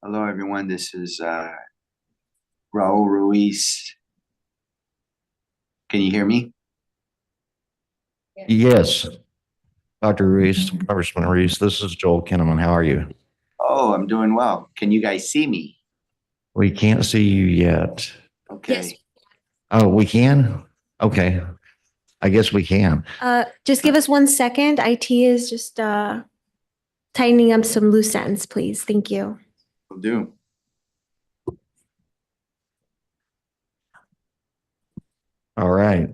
Hello, everyone. This is Raul Ruiz. Can you hear me? Yes, Dr. Reese, Congressman Reese, this is Joel Kinnaman. How are you? Oh, I'm doing well. Can you guys see me? We can't see you yet. Okay. Yes. Oh, we can? Okay. I guess we can. Just give us 1 second. IT is just tightening up some loose ends, please. Thank you. Will do. All right.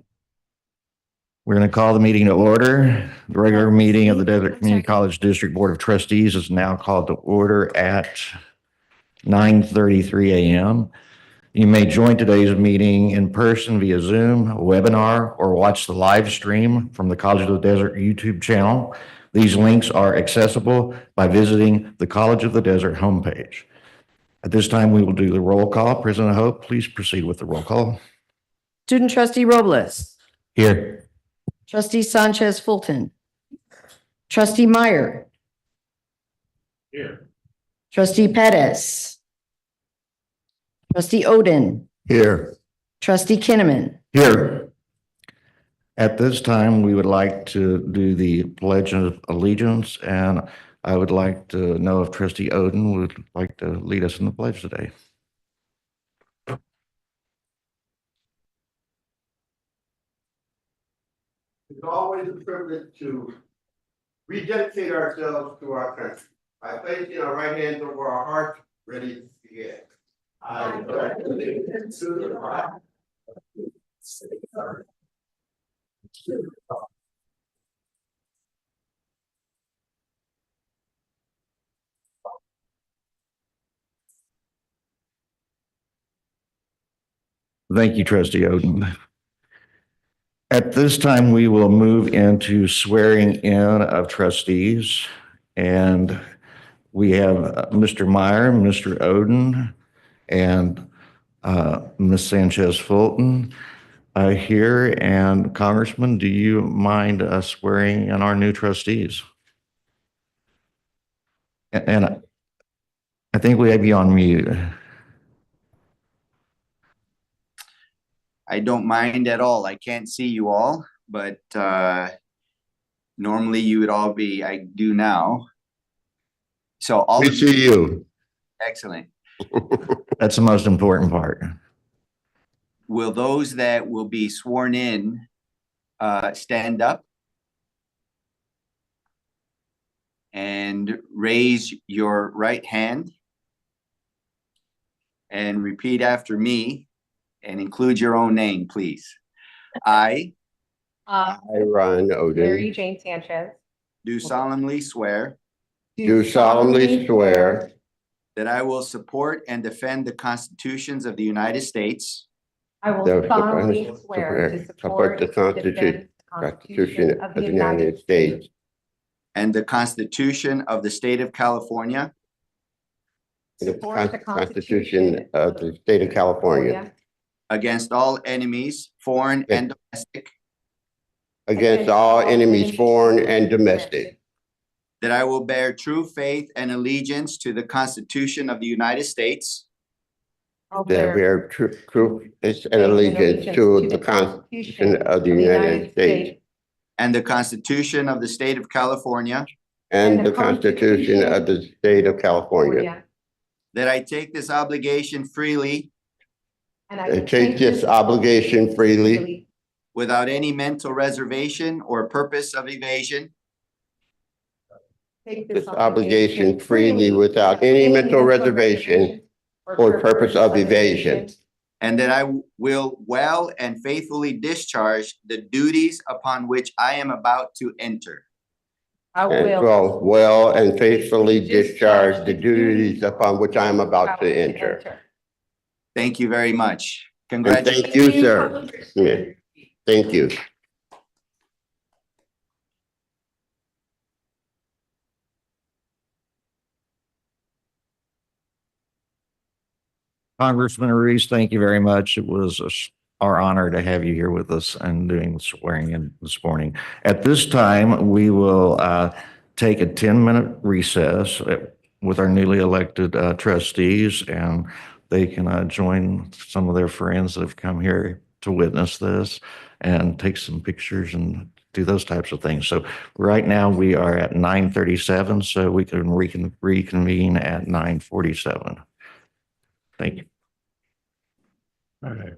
We're going to call the meeting to order. The regular meeting of the Desert Community College District Board of Trustees is now called to order at 9:33 a.m. You may join today's meeting in person via Zoom, webinar, or watch the live stream from the College of the Desert YouTube channel. These links are accessible by visiting the College of the Desert homepage. At this time, we will do the roll call. President Hope, please proceed with the roll call. Student Trustee Robles. Here. Trustee Sanchez Fulton. Trustee Meyer. Here. Trustee Pettis. Trustee Oden. Here. Trustee Kinnaman. Here. At this time, we would like to do the Pledge of Allegiance, and I would like to know if Trustee Oden would like to lead us in the pledge today. It's always a privilege to rededicate ourselves to our country by placing our right hands over our hearts, ready to begin. I pledge allegiance to the flag of the United States of America. Thank you, Trustee Oden. At this time, we will move into swearing in of trustees. And we have Mr. Meyer, Mr. Oden, and Ms. Sanchez Fulton here. And Congressman, do you mind swearing in our new trustees? And I think we have you on mute. I don't mind at all. I can't see you all, but normally you would all be, I do now. So all We see you. excellent. That's the most important part. Will those that will be sworn in stand up and raise your right hand and repeat after me and include your own name, please. I Ron Mary Oden, Jane Sanchez, do solemnly swear do solemnly swear that I will support and defend the constitutions of the United States I will that solemnly I swear to support the Constitution of the United States and the Constitution of the State of California and the support the Constitution of the State of California against all enemies, foreign and domestic, against all enemies, foreign and domestic, that I will bear true faith and allegiance to the Constitution of the United States that bear true and allegiance to the Constitution of the United States and the Constitution of the State of California, and the Constitution of the State of California. that I take this obligation freely I take this obligation freely without any mental reservation or purpose of evasion, this obligation freely without any mental reservation or purpose of evasion, and that I will well and faithfully discharge the duties upon which I am about to enter. I and will well and faithfully discharge the duties upon which I am about to enter. Thank you very much. And Congratulations. thank you, sir. Yeah. Thank you. Congressman Reese, thank you very much. It was our honor to have you here with us and doing the swearing in this morning. At this time, we will take a 10-minute recess. with our newly elected trustees, and they can join some of their friends that have come here to witness this and take some pictures and do those types of things. So right now we are at 9:37, so we can reconvene at 9:47. Thank you. All right.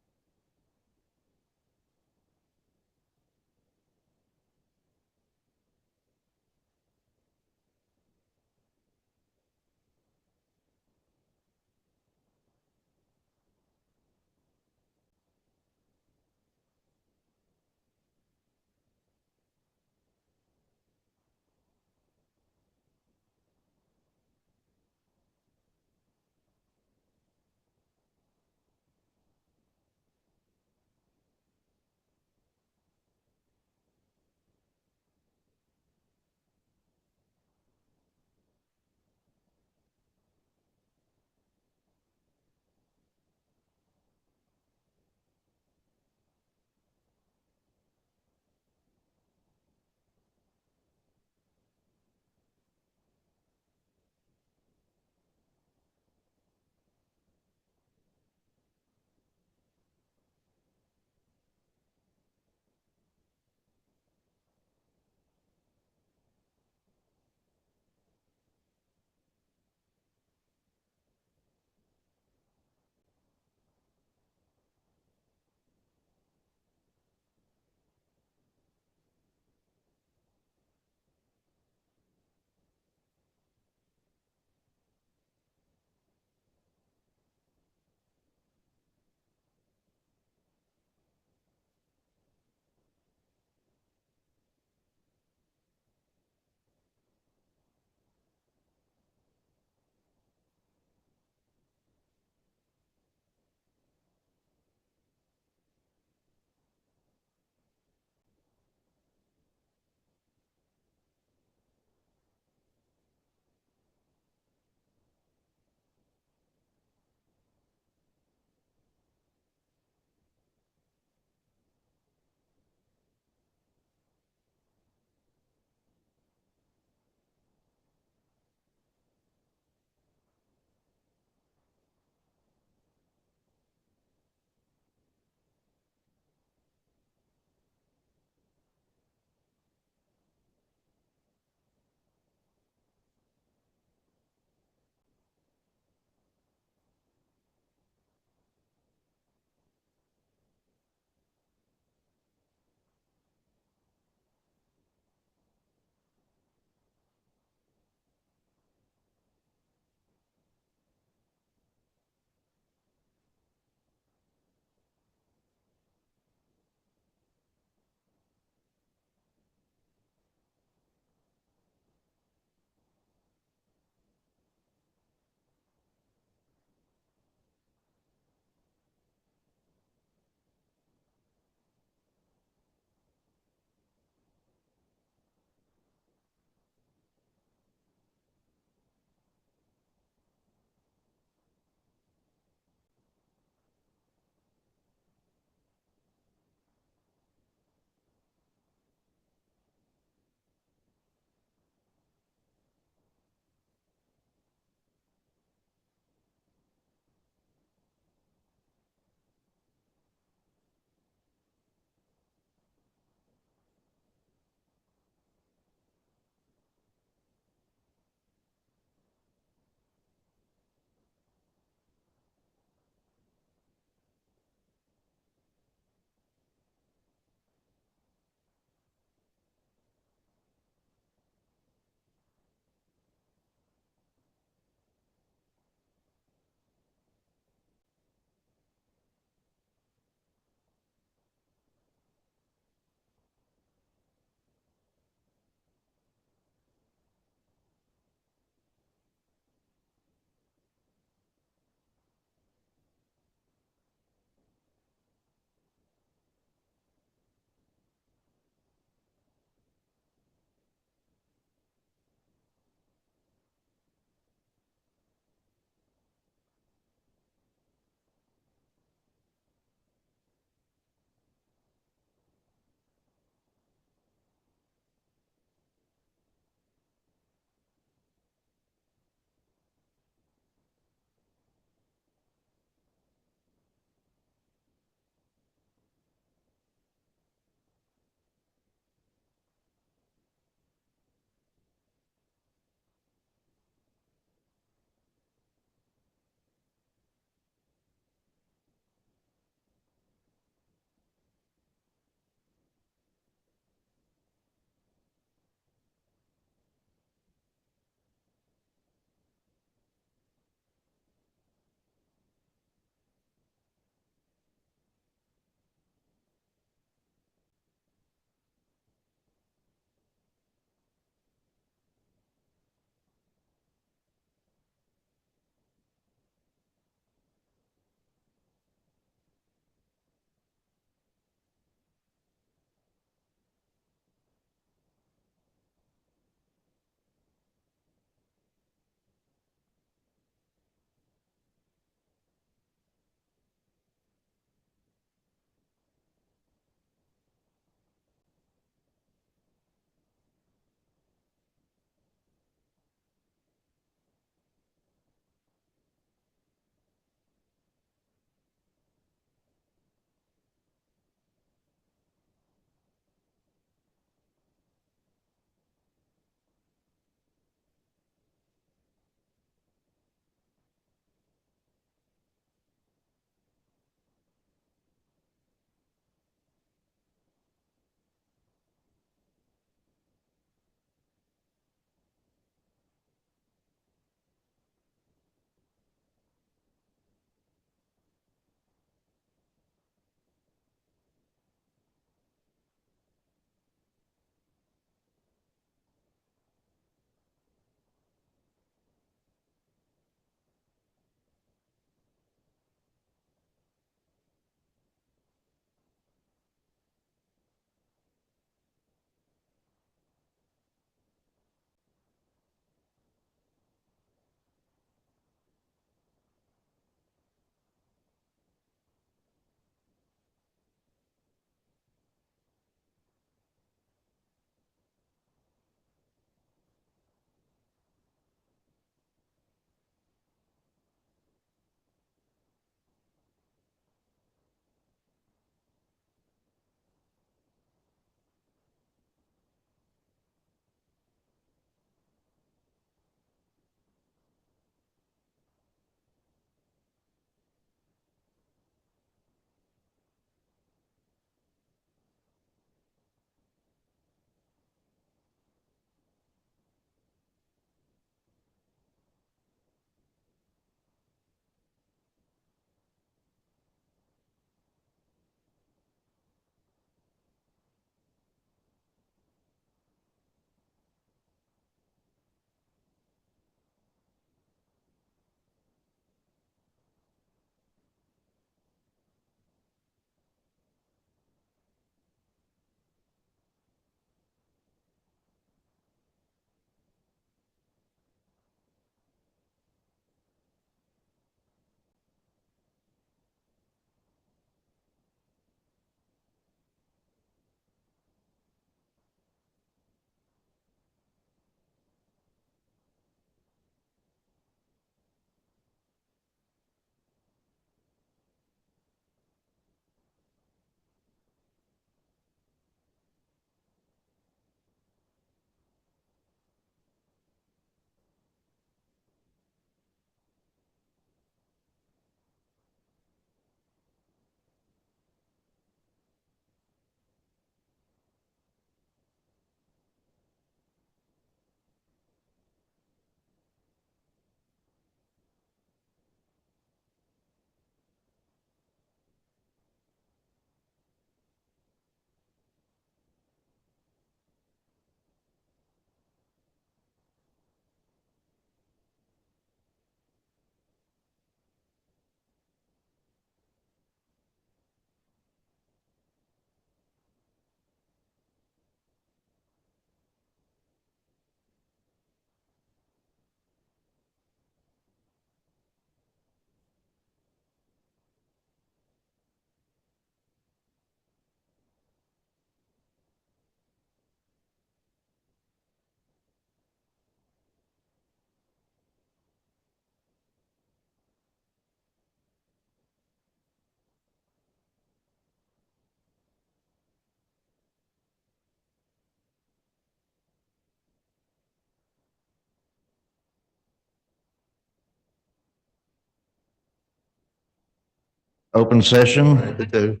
open session.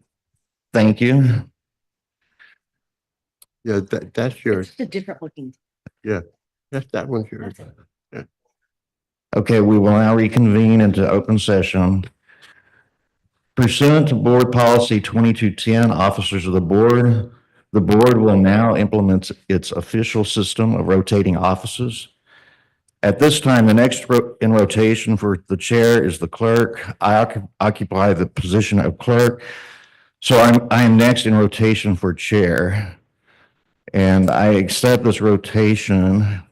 Thank you. Yeah, that's yours. It's a different looking. That one's yours. Okay, we will now reconvene into open session. Pursuant to Board Policy 2210, officers of the board will now implement its official system of rotating offices. At this time, the next in rotation for the chair is the clerk. I occupy the position of clerk. So I am next in rotation for chair. And I accept this rotation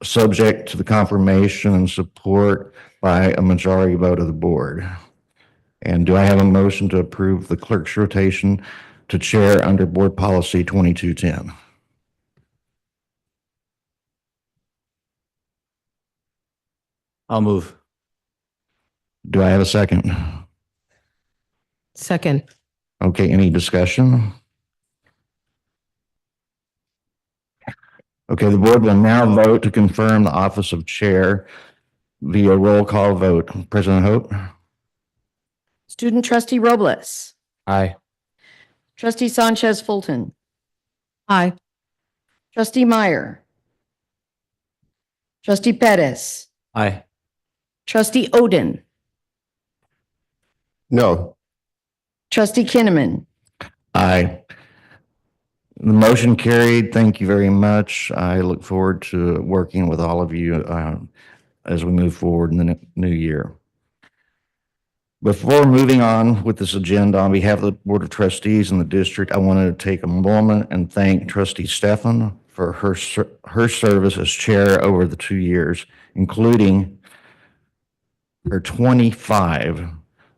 subject to the confirmation and support by a majority vote of the board. And do I have a motion to approve the clerk's rotation to chair under Board Policy 2210? I'll move. Do I have a second? Second. Okay, any discussion? Okay, the board will now vote to confirm the office of chair via roll call vote. President Hope? Student trustee Robles. Aye. Trustee Sanchez Fulton. Aye. Trustee Meyer. Trustee Pettis. Aye. Trustee Odin. No. Trustee Kinnaman. Aye. The motion carried. Thank you very much. I look forward to working with all of you as we move forward in the new year. Before moving on with this agenda, on behalf of the Board of Trustees and the district, I wanted to take a moment and thank Trustee Stefan for her service as chair over the 2 years, including her 25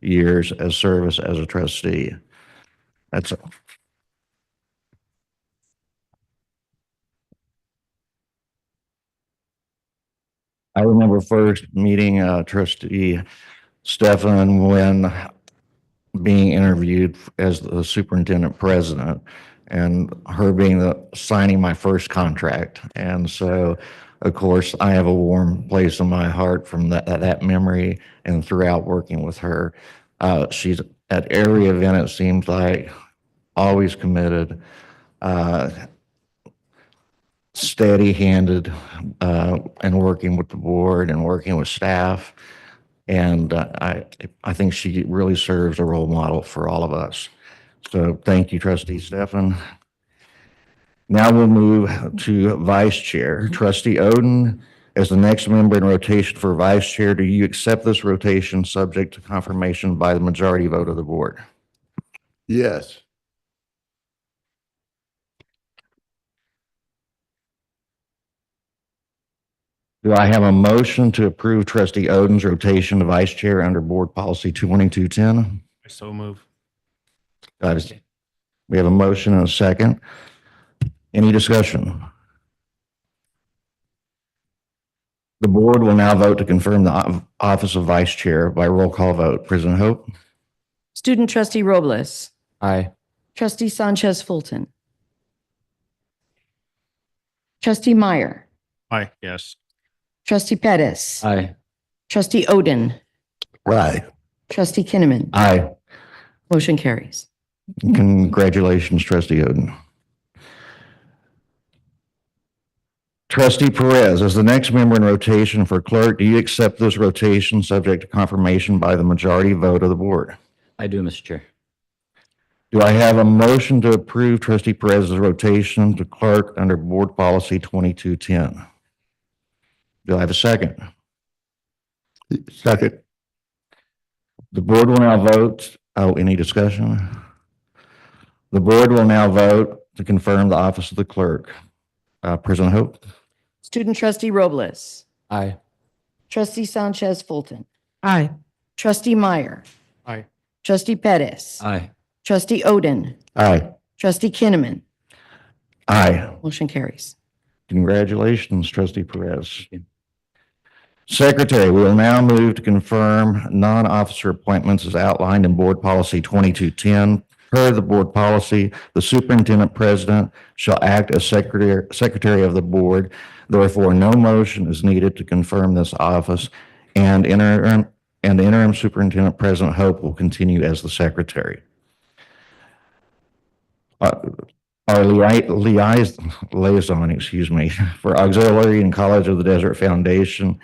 years as service as a trustee. I remember first meeting Trustee Stefan when being interviewed as the superintendent president and her being signing my first contract. And so, of course, I have a warm place in my heart from that memory and throughout working with her. She's at every event, it seems like, always committed, steady-handed, and working with the board and working with staff. And I think she really serves a role model for all of us. So thank you, Trustee Stefan. Now we'll move to Vice Chair. Trustee Odin, as the next member in rotation for Vice Chair, do you accept this rotation subject to confirmation by the majority vote of the board? Yes. Do I have a motion to approve Trustee Odin's rotation to Vice Chair under Board Policy 2210? I so move. We have a motion and a second. Any discussion? The board will now vote to confirm the office of Vice Chair by roll call vote. President Hope? Student trustee Robles. Aye. Trustee Sanchez Fulton. Trustee Meyer. Aye. Yes. Trustee Pettis. Aye. Trustee Odin. Right. Trustee Kinnaman. Aye. Motion carries. Congratulations, Trustee Odin. Trustee Perez, as the next member in rotation for clerk, do you accept this rotation subject to confirmation by the majority vote of the board? I do, Mr. Chair. Do I have a motion to approve Trustee Perez's rotation to clerk under Board Policy 2210? Do I have a second? Second. The board will now vote. Oh, any discussion? The board will now vote to confirm the office of the clerk. President Hope? Student trustee Robles. Aye. Trustee Sanchez Fulton. Aye. Trustee Meyer. Aye. Trustee Pettis. Aye. Trustee Odin. Aye. Trustee Kinnaman. Aye. Motion carries. Congratulations, Trustee Perez. Secretary, we will now move to confirm non-officer appointments as outlined in Board Policy 2210. Per the board policy, the superintendent president shall act as secretary of the board. Therefore, no motion is needed to confirm this office, and interim and the interim superintendent, President Hope, will continue as the secretary. Our liaison, for Auxiliary and College of the Desert Foundation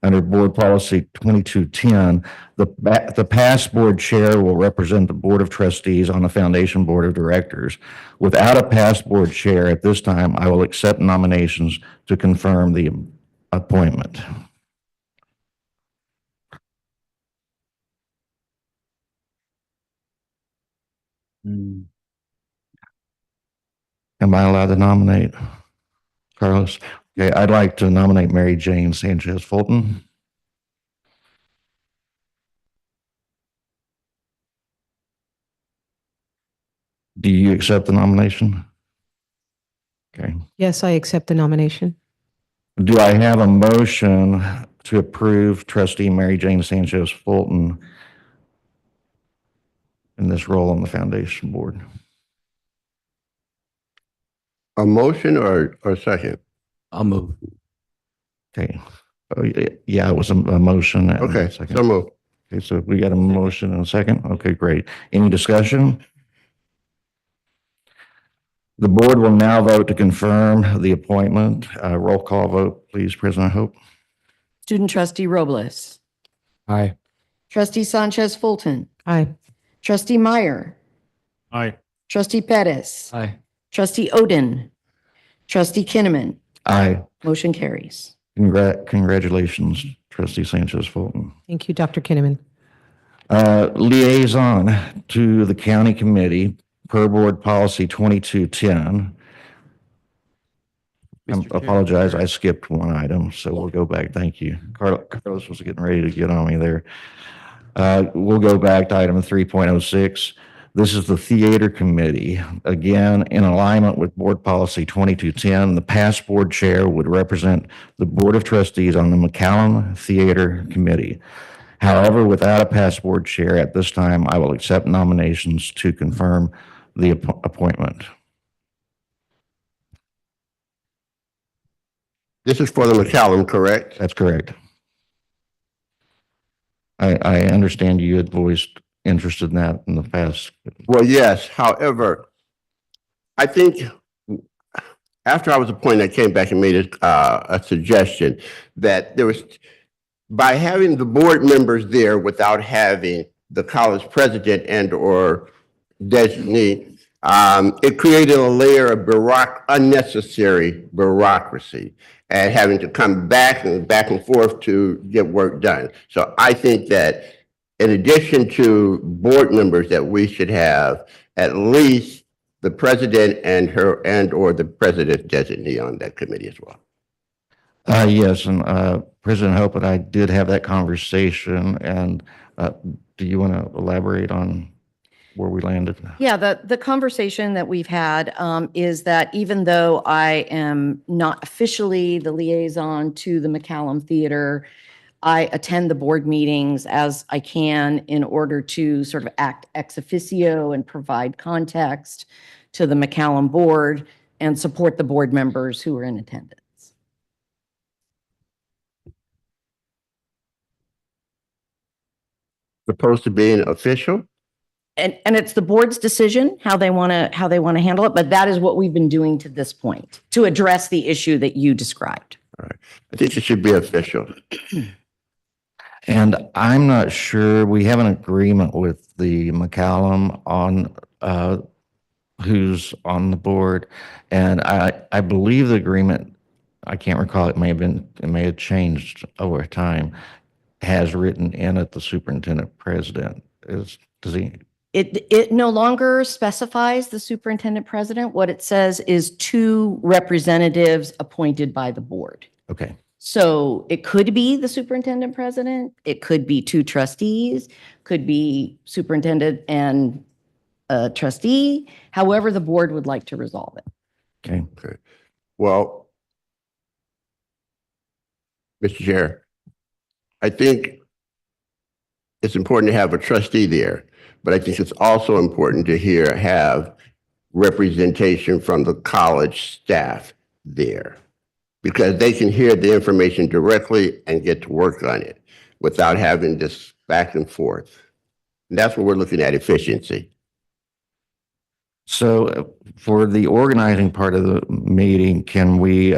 under Board Policy 2210, the past board chair will represent the Board of Trustees on the Foundation Board of Directors. Without a past board chair at this time, I will accept nominations to confirm the appointment. Am I allowed to nominate Carlos? Okay, I'd like to nominate Mary Jane Sanchez Fulton. Do you accept the nomination? Okay. Yes, I accept the nomination. Do I have a motion to approve trustee Mary Jane Sanchez Fulton in this role on the foundation board? A motion or second? I'll move. Okay. Oh, yeah, it was a motion. and a Okay, second. so move. Okay, so we got a motion and a second. Okay, great. Any discussion? The board will now vote to confirm the appointment. Roll call vote, please, President Hope. Student trustee Robles. Aye. Trustee Sanchez Fulton. Aye. Trustee Meyer. Aye. Trustee Pettis. Aye. Trustee Oden. Trustee Kinnaman. Aye. Motion carries. Congratulations, trustee Sanchez Fulton. Thank you, Dr. Kinnaman. Liaison to the county committee per board policy 2210. I apologize, I skipped one item, so we'll go back. Thank you. Carlos was getting ready to get on me there. We'll go back to item 3.06. This is the theater committee. Again, in alignment with board policy 2210, the past board chair would represent the board of trustees on the McCallum Theater Committee. However, without a past board chair at this time, I will accept nominations to confirm the appointment. This is for the McCallum, correct? That's correct. I understand you had voiced interest in that in the past. Well, yes. However, I think after I was appointed, I came back and made a suggestion that there was, by having the board members there without having the college president and or designee, it created a layer of unnecessary bureaucracy and having to come back and forth to get work done. So I think that in addition to board members, that we should have at least the president and or the president designee on that committee as well. Yes, and President Hope and I did have that conversation. And do you want to elaborate on where we landed? Yeah, the conversation that we've had is that even though I am not officially the liaison to the McCallum Theater, I attend the board meetings as I can in order to sort of act ex officio and provide context to the McCallum board and support the board members who are in attendance. Supposed to be an official? And it's the board's decision how they want to handle it, but that is what we've been doing to this point to address the issue that you described. All right. I think it should be official. And I'm not sure, we have an agreement with the McCallum on who's on the board. And I believe the agreement, I can't recall, it may have changed over time, has written in it the superintendent president. It no longer specifies the superintendent president. What it says is 2 representatives appointed by the board. Okay. So it could be the superintendent president, it could be 2 trustees, could be superintendent and a trustee, however the board would like to resolve it. Okay. Well, Mr. Chair, I think it's important to have a trustee there, but I think it's also important to have representation from the college staff there, because they can hear the information directly and get to work on it without having this back and forth. And that's what we're looking at, efficiency. So for the organizing part of the meeting, can we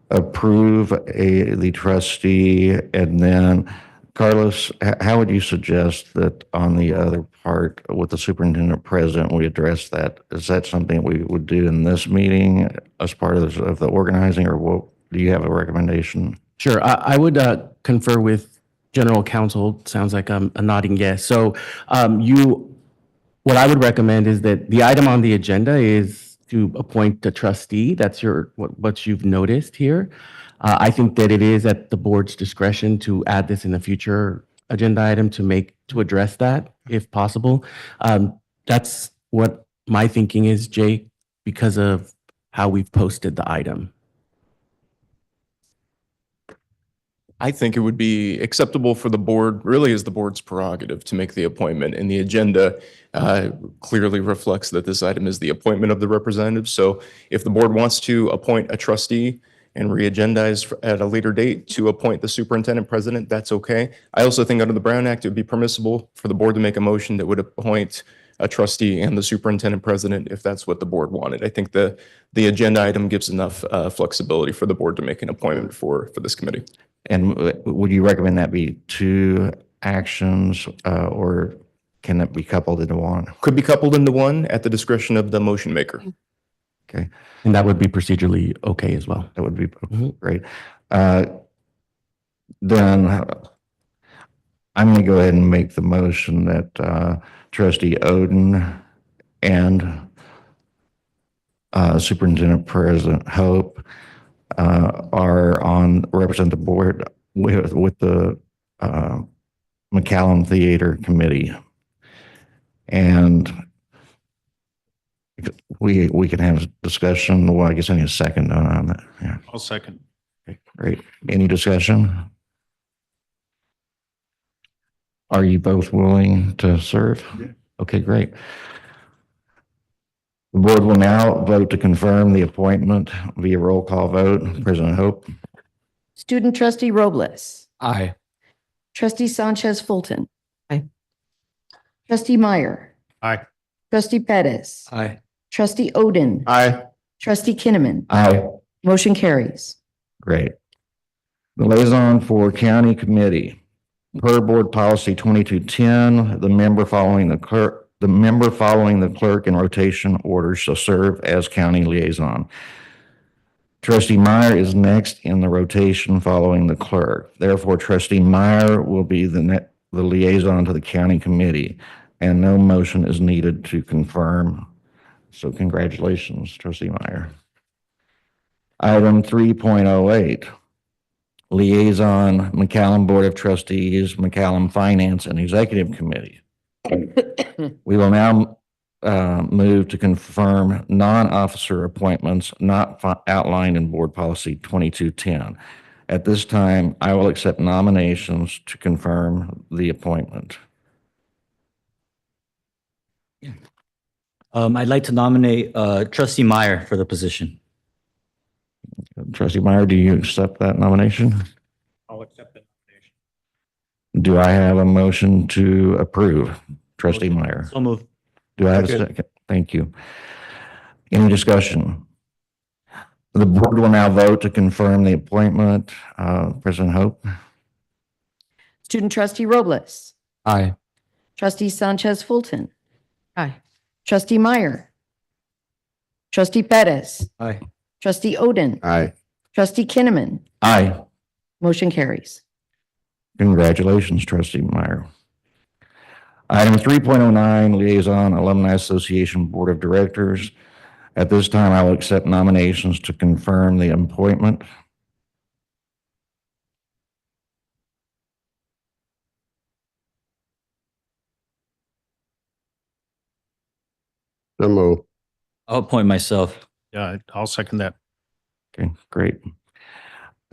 approve the trustee? And then Carlos, how would you suggest that on the other part with the superintendent president, we address that? Is that something we would do in this meeting as part of the organizing, or what, do you have a recommendation? Sure. I would confer with general counsel. Sounds like a nodding yes. So what I would recommend is that the item on the agenda is to appoint a trustee. That's what you've noticed here. I think that it is at the board's discretion to add this in a future agenda item to address that if possible. That's what my thinking is, Jake, because of how we've posted the item. I think it would be acceptable for the board, really is the board's prerogative to make the appointment, and the agenda clearly reflects that this item is the appointment of the representative. So if the board wants to appoint a trustee and re-agendize at a later date to appoint the superintendent president, that's okay. I also think under the Brown Act, it would be permissible for the board to make a motion that would appoint a trustee and the superintendent president if that's what the board wanted. I think the agenda item gives enough flexibility for the board to make an appointment for this committee. And would you recommend that be two actions, or can it be coupled into one? Could be coupled into one at the discretion of the motion maker. Okay, And that would be procedurally okay as well. that would be Mhm. great. Then I'm going to go ahead and make the motion that trustee Oden and Superintendent President Hope represent the board with the McCallum Theater Committee. And we can have a discussion. Well, I guess I need a second on that. Yeah. I'll second. Okay, great. Any discussion? Are you both willing to serve? Yeah. Okay, great. The board will now vote to confirm the appointment via roll call vote. President Hope? Student trustee Robles, Aye. trustee Sanchez Fulton. Aye. Trustee Meyer, Aye. trustee Pettis, Aye. trustee Oden, Aye. trustee Kinnaman. Aye. Motion carries. Great. The liaison for county committee. Per board policy 2210, the member following the clerk in rotation order shall serve as county liaison. Trustee Meyer is next in the rotation following the clerk. Therefore, trustee Meyer will be the liaison to the county committee, and no motion is needed to confirm. So congratulations, trustee Meyer. Item 3.08. Liaison, McCallum Board of Trustees, McCallum Finance and Executive Committee. We will now move to confirm non-officer appointments not outlined in Board Policy 2210. At this time, I will accept nominations to confirm the appointment. I'd like to nominate trustee Meyer for the position. Trustee Meyer, do you accept that nomination? I'll accept the nomination. Do I have a motion to approve? Trustee Meyer. So moved. Do I have a second? Thank you. Any discussion? The board will now vote to confirm the appointment. President Hope? Student trustee Robles, Aye. trustee Sanchez Fulton, Aye. trustee Meyer, trustee Pettis, Aye. trustee Oden, Aye. trustee Kinnaman. Aye. Motion carries. Congratulations, trustee Meyer. Item 3.09, Liaison Alumni Association Board of Directors. At this time, I will accept nominations to confirm the appointment. So move. I'll appoint myself. Yeah, I'll second that. Okay, great.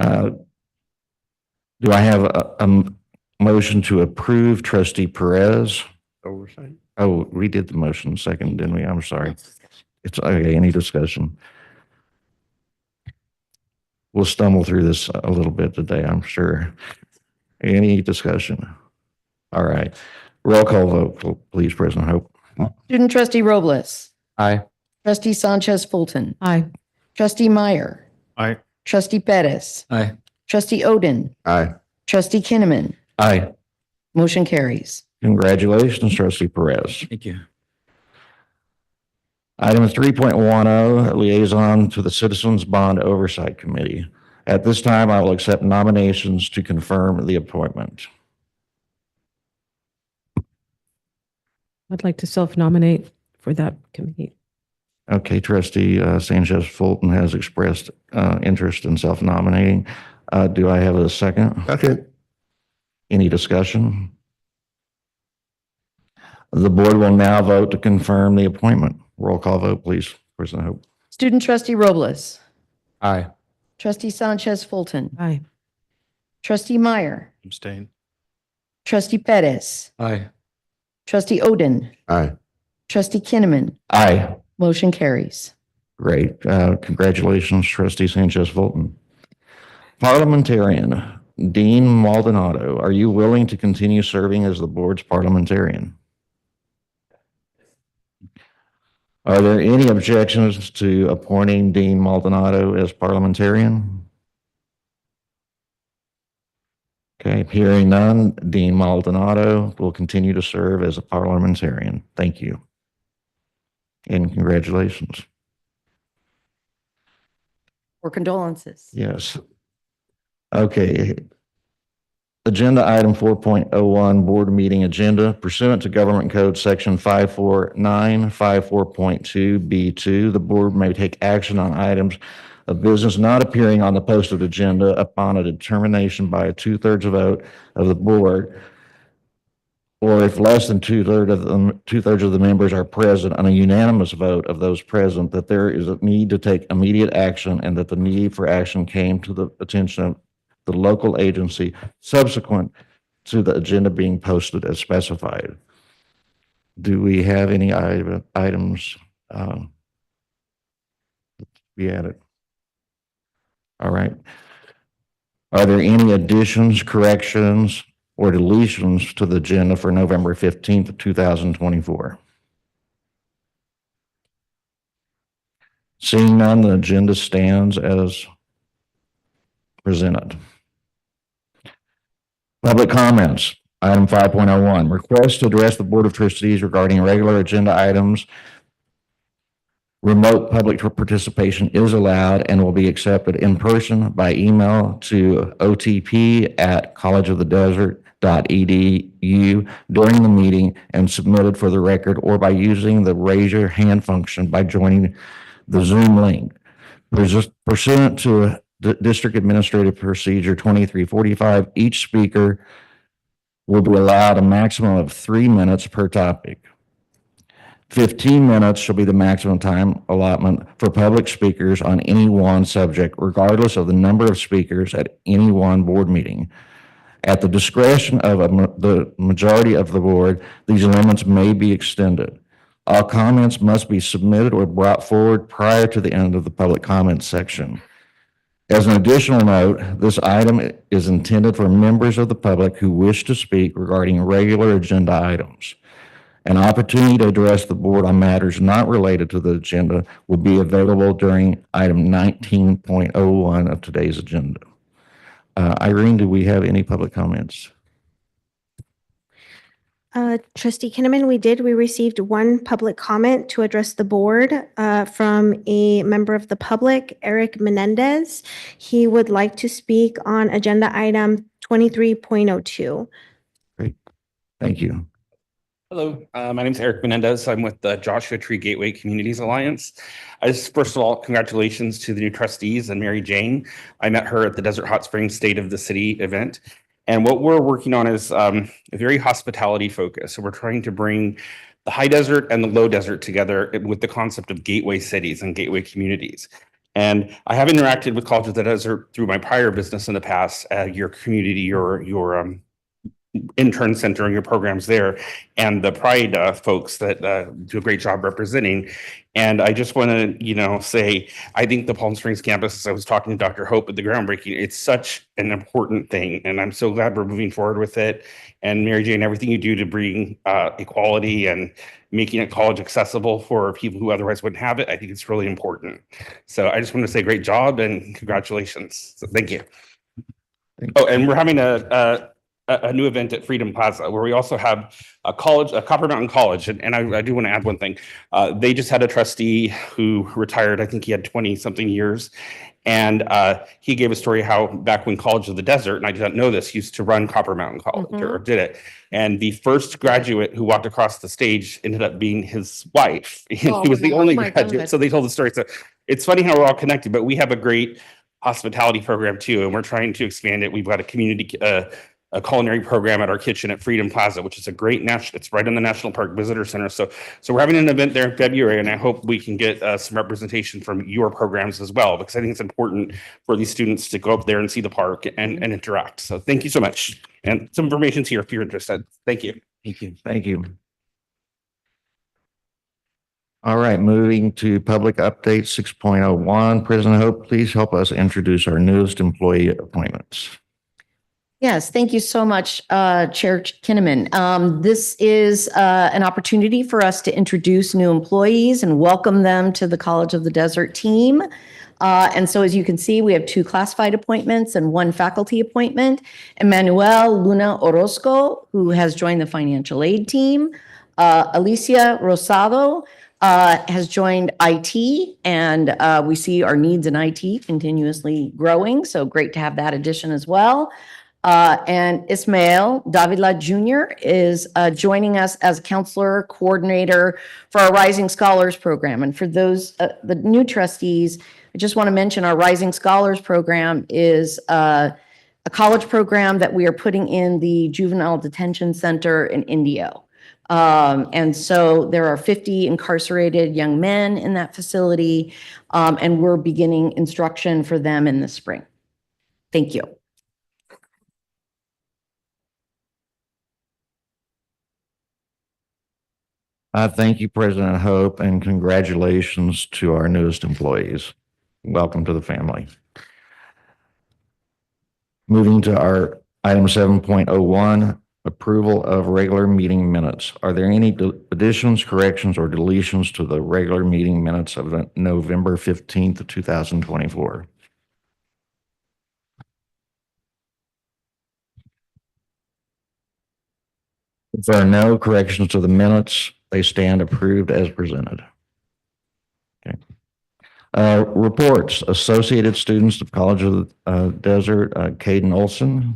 Do I have a motion to approve trustee Perez? Oversight. Oh, we did the motion second, didn't we? I'm sorry. It's okay. Any discussion? We'll stumble through this a little bit today, I'm sure. Any discussion? All right. Roll call vote, please, President Hope. Student trustee Robles, Aye. trustee Sanchez Fulton, Aye. trustee Meyer, Aye. trustee Pettis, Aye. trustee Odin, Aye. trustee Kinnaman. Aye. Motion carries. Congratulations, Trustee Perez. Thank you. Item 3.10, liaison to the Citizens Bond Oversight Committee. At this time, I will accept nominations to confirm the appointment. I'd like to self-nominate for that committee. Okay, Trustee Sanchez Fulton has expressed interest in self-nominating. Do I have a second? Second. Any discussion? The board will now vote to confirm the appointment. Roll call vote, please, President Hope. Student trustee Robles, Aye. trustee Sanchez Fulton, Aye. trustee Meyer, Abstain. trustee Pettis, Aye. trustee Odin, Aye. trustee Kinnaman. Aye. Motion carries. Great. Congratulations, Trustee Sanchez Fulton. Parliamentarian, Dean Maldonado, are you willing to continue serving as the board's parliamentarian? Are there any objections to appointing Dean Maldonado as parliamentarian? Okay, hearing none, Dean Maldonado will continue to serve as a parliamentarian. Thank you. And congratulations. Or condolences. Yes. Okay. Agenda item 4.01, board meeting agenda pursuant to Government Code Section 54954.2B2. The board may take action on items of business not appearing on the posted agenda upon a determination by a 2/3 vote of the board, or if less than 2/3 of the members are present on a unanimous vote of those present, that there is a need to take immediate action and that the need for action came to the attention of the local agency subsequent to the agenda being posted as specified. Do we have any items be added? All right. Are there any additions, corrections, or deletions to the agenda for November 15th, 2024? Seeing none, the agenda stands as presented. Public comments. Item 5.01, request to address the Board of Trustees regarding regular agenda items. Remote public participation is allowed and will be accepted in person by email to otp@collegeofthedesert.edu during the meeting and submitted for the record, or by using the raise your hand function by joining the Zoom link. Pursuant to District Administrative Procedure 2345, each speaker will be allowed a maximum of 3 minutes per topic. 15 minutes shall be the maximum time allotment for public speakers on any one subject, regardless of the number of speakers at any one board meeting. At the discretion of the majority of the board, these limits may be extended. All comments must be submitted or brought forward prior to the end of the public comments section. As an additional note, this item is intended for members of the public who wish to speak regarding regular agenda items. An opportunity to address the board on matters not related to the agenda will be available during item 19.01 of today's agenda. Irene, do we have any public comments? Trustee Kinnaman, we received one public comment to address the board from a member of the public, Eric Menendez. He would like to speak on agenda item 23.02. Great. Thank you. Hello, my name is Eric Menendez. I'm with the Joshua Tree Gateway Communities Alliance. First of all, congratulations to the new trustees and Mary Jane. I met her at the Desert Hot Springs State of the City event. And what we're working on is a very hospitality focus. So we're trying to bring the high desert and the low desert together with the concept of gateway cities and gateway communities. And I have interacted with College of the Desert through my prior business in the past, your community, your intern center and your programs there, and the Pride folks that do a great job representing. And I just want to, say, I think the Palm Springs campus, as I was talking to Dr. Hope at the groundbreaking, it's such an important thing. And I'm so glad we're moving forward with it. And Mary Jane, everything you do to bring equality and making it college accessible for people who otherwise wouldn't have it, I think it's really important. So I just want to say great job and congratulations. So thank you. Oh, and we're having a new event at Freedom Plaza where we also have a Copper Mountain College. And I do want to add one thing. They just had a trustee who retired. I think he had 20 something years. And he gave a story how back when College of the Desert, and I did not know this, used to run Copper Mountain College or did it. And the first graduate who walked across the stage ended up being his wife. He was the only graduate. So they told the story. So it's funny how we're all connected, but we have a great hospitality program too, and we're trying to expand it. We've got a community, a culinary program at our kitchen at Freedom Plaza, which is a great it's right in the National Park Visitor Center. So we're having an event there in February, and I hope we can get some representation from your programs as well, because I think it's important for these students to go up there and see the park and interact. So thank you so much. And some information's here if you're interested. Thank you. Thank you. Thank you. All right, moving to public update 6.01. President Hope, please help us introduce our newest employee appointments. Yes, thank you so much, Chair Kinnaman. This is an opportunity for us to introduce new employees and welcome them to the College of the Desert team. And so as you can see, we have 2 classified appointments and 1 faculty appointment. Emmanuel Luna Orozco, who has joined the financial aid team. Alicia Rosado has joined IT, and we see our needs in IT continuously growing. So great to have that addition as well. And Ismael Davila Jr. is joining us as counselor coordinator for our Rising Scholars program. And for those, the new trustees, I just want to mention our Rising Scholars program is a college program that we are putting in the juvenile detention center in Indio. And so there are 50 incarcerated young men in that facility, and we're beginning instruction for them in the spring. Thank you. Thank you, President Hope, and congratulations to our newest employees. Welcome to the family. Moving to our item 7.01, approval of regular meeting minutes. Are there any additions, corrections, or deletions to the regular meeting minutes of November 15th, 2024? If there are no corrections to the minutes, they stand approved as presented. Okay. Reports, Associated Students of College of the Desert, Caden Olson.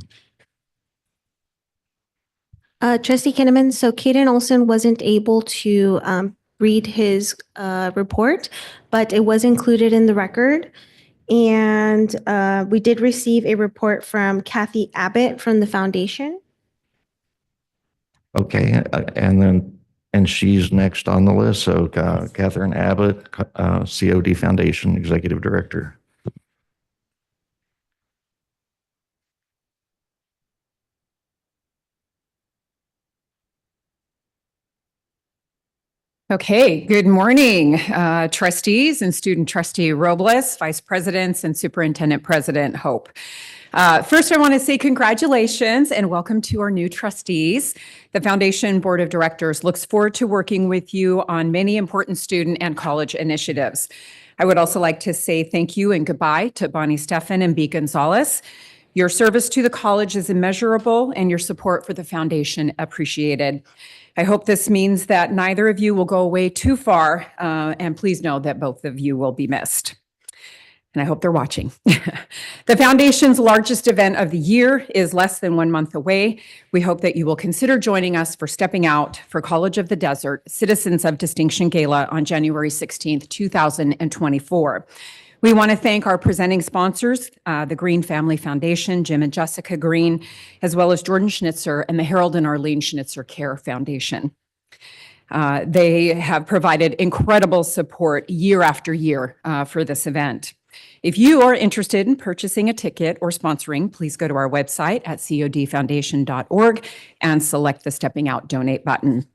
Trustee Kinnaman, so Caden Olson wasn't able to read his report, but it was included in the record. And we did receive a report from Kathy Abbott from the foundation. Okay, and she's next on the list. So Catherine Abbott, COD Foundation Executive Director. Okay, good morning, trustees and student trustee Robles, vice presidents and superintendent president Hope. First, I want to say congratulations and welcome to our new trustees. The Foundation Board of Directors looks forward to working with you on many important student and college initiatives. I would also like to say thank you and goodbye to Bonnie Steffen and B. Gonzalez. Your service to the college is immeasurable and your support for the foundation appreciated. I hope this means that neither of you will go away too far, and please know that both of you will be missed. And I hope they're watching. The foundation's largest event of the year is less than 1 month away. We hope that you will consider joining us for Stepping Out for College of the Desert Citizens of Distinction Gala on January 16th, 2024. We want to thank our presenting sponsors, the Green Family Foundation, Jim and Jessica Green, as well as Jordan Schnitzer and the Harold and Arlene Schnitzer Care Foundation. They have provided incredible support year after year for this event. If you are interested in purchasing a ticket or sponsoring, please go to our website at codfoundation.org and select the Stepping Out Donate button.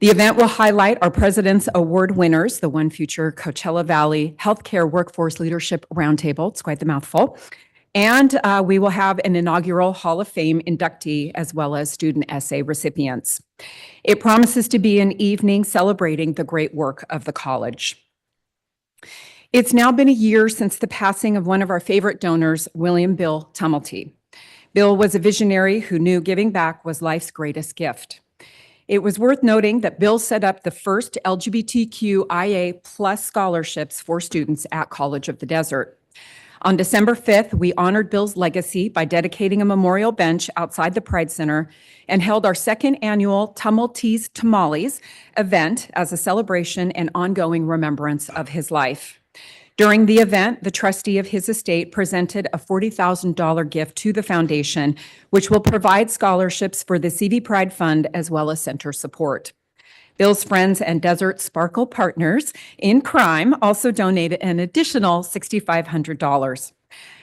The event will highlight our President's Award winners, the One Future Coachella Valley Healthcare Workforce Leadership Roundtable. It's quite the mouthful. And we will have an inaugural Hall of Fame inductee as well as student essay recipients. It promises to be an evening celebrating the great work of the college. It's now been a year since the passing of one of our favorite donors, William Bill Tumulty. Bill was a visionary who knew giving back was life's greatest gift. It was worth noting that Bill set up the first LGBTQIA+ scholarships for students at College of the Desert. On December 5th, we honored Bill's legacy by dedicating a memorial bench outside the Pride Center and held our second annual Tumulty's Tamales event as a celebration and ongoing remembrance of his life. During the event, the trustee of his estate presented a $40,000 gift to the foundation, which will provide scholarships for the CV Pride Fund as well as center support. Bill's friends and Desert Sparkle partners in crime also donated an additional $6,500.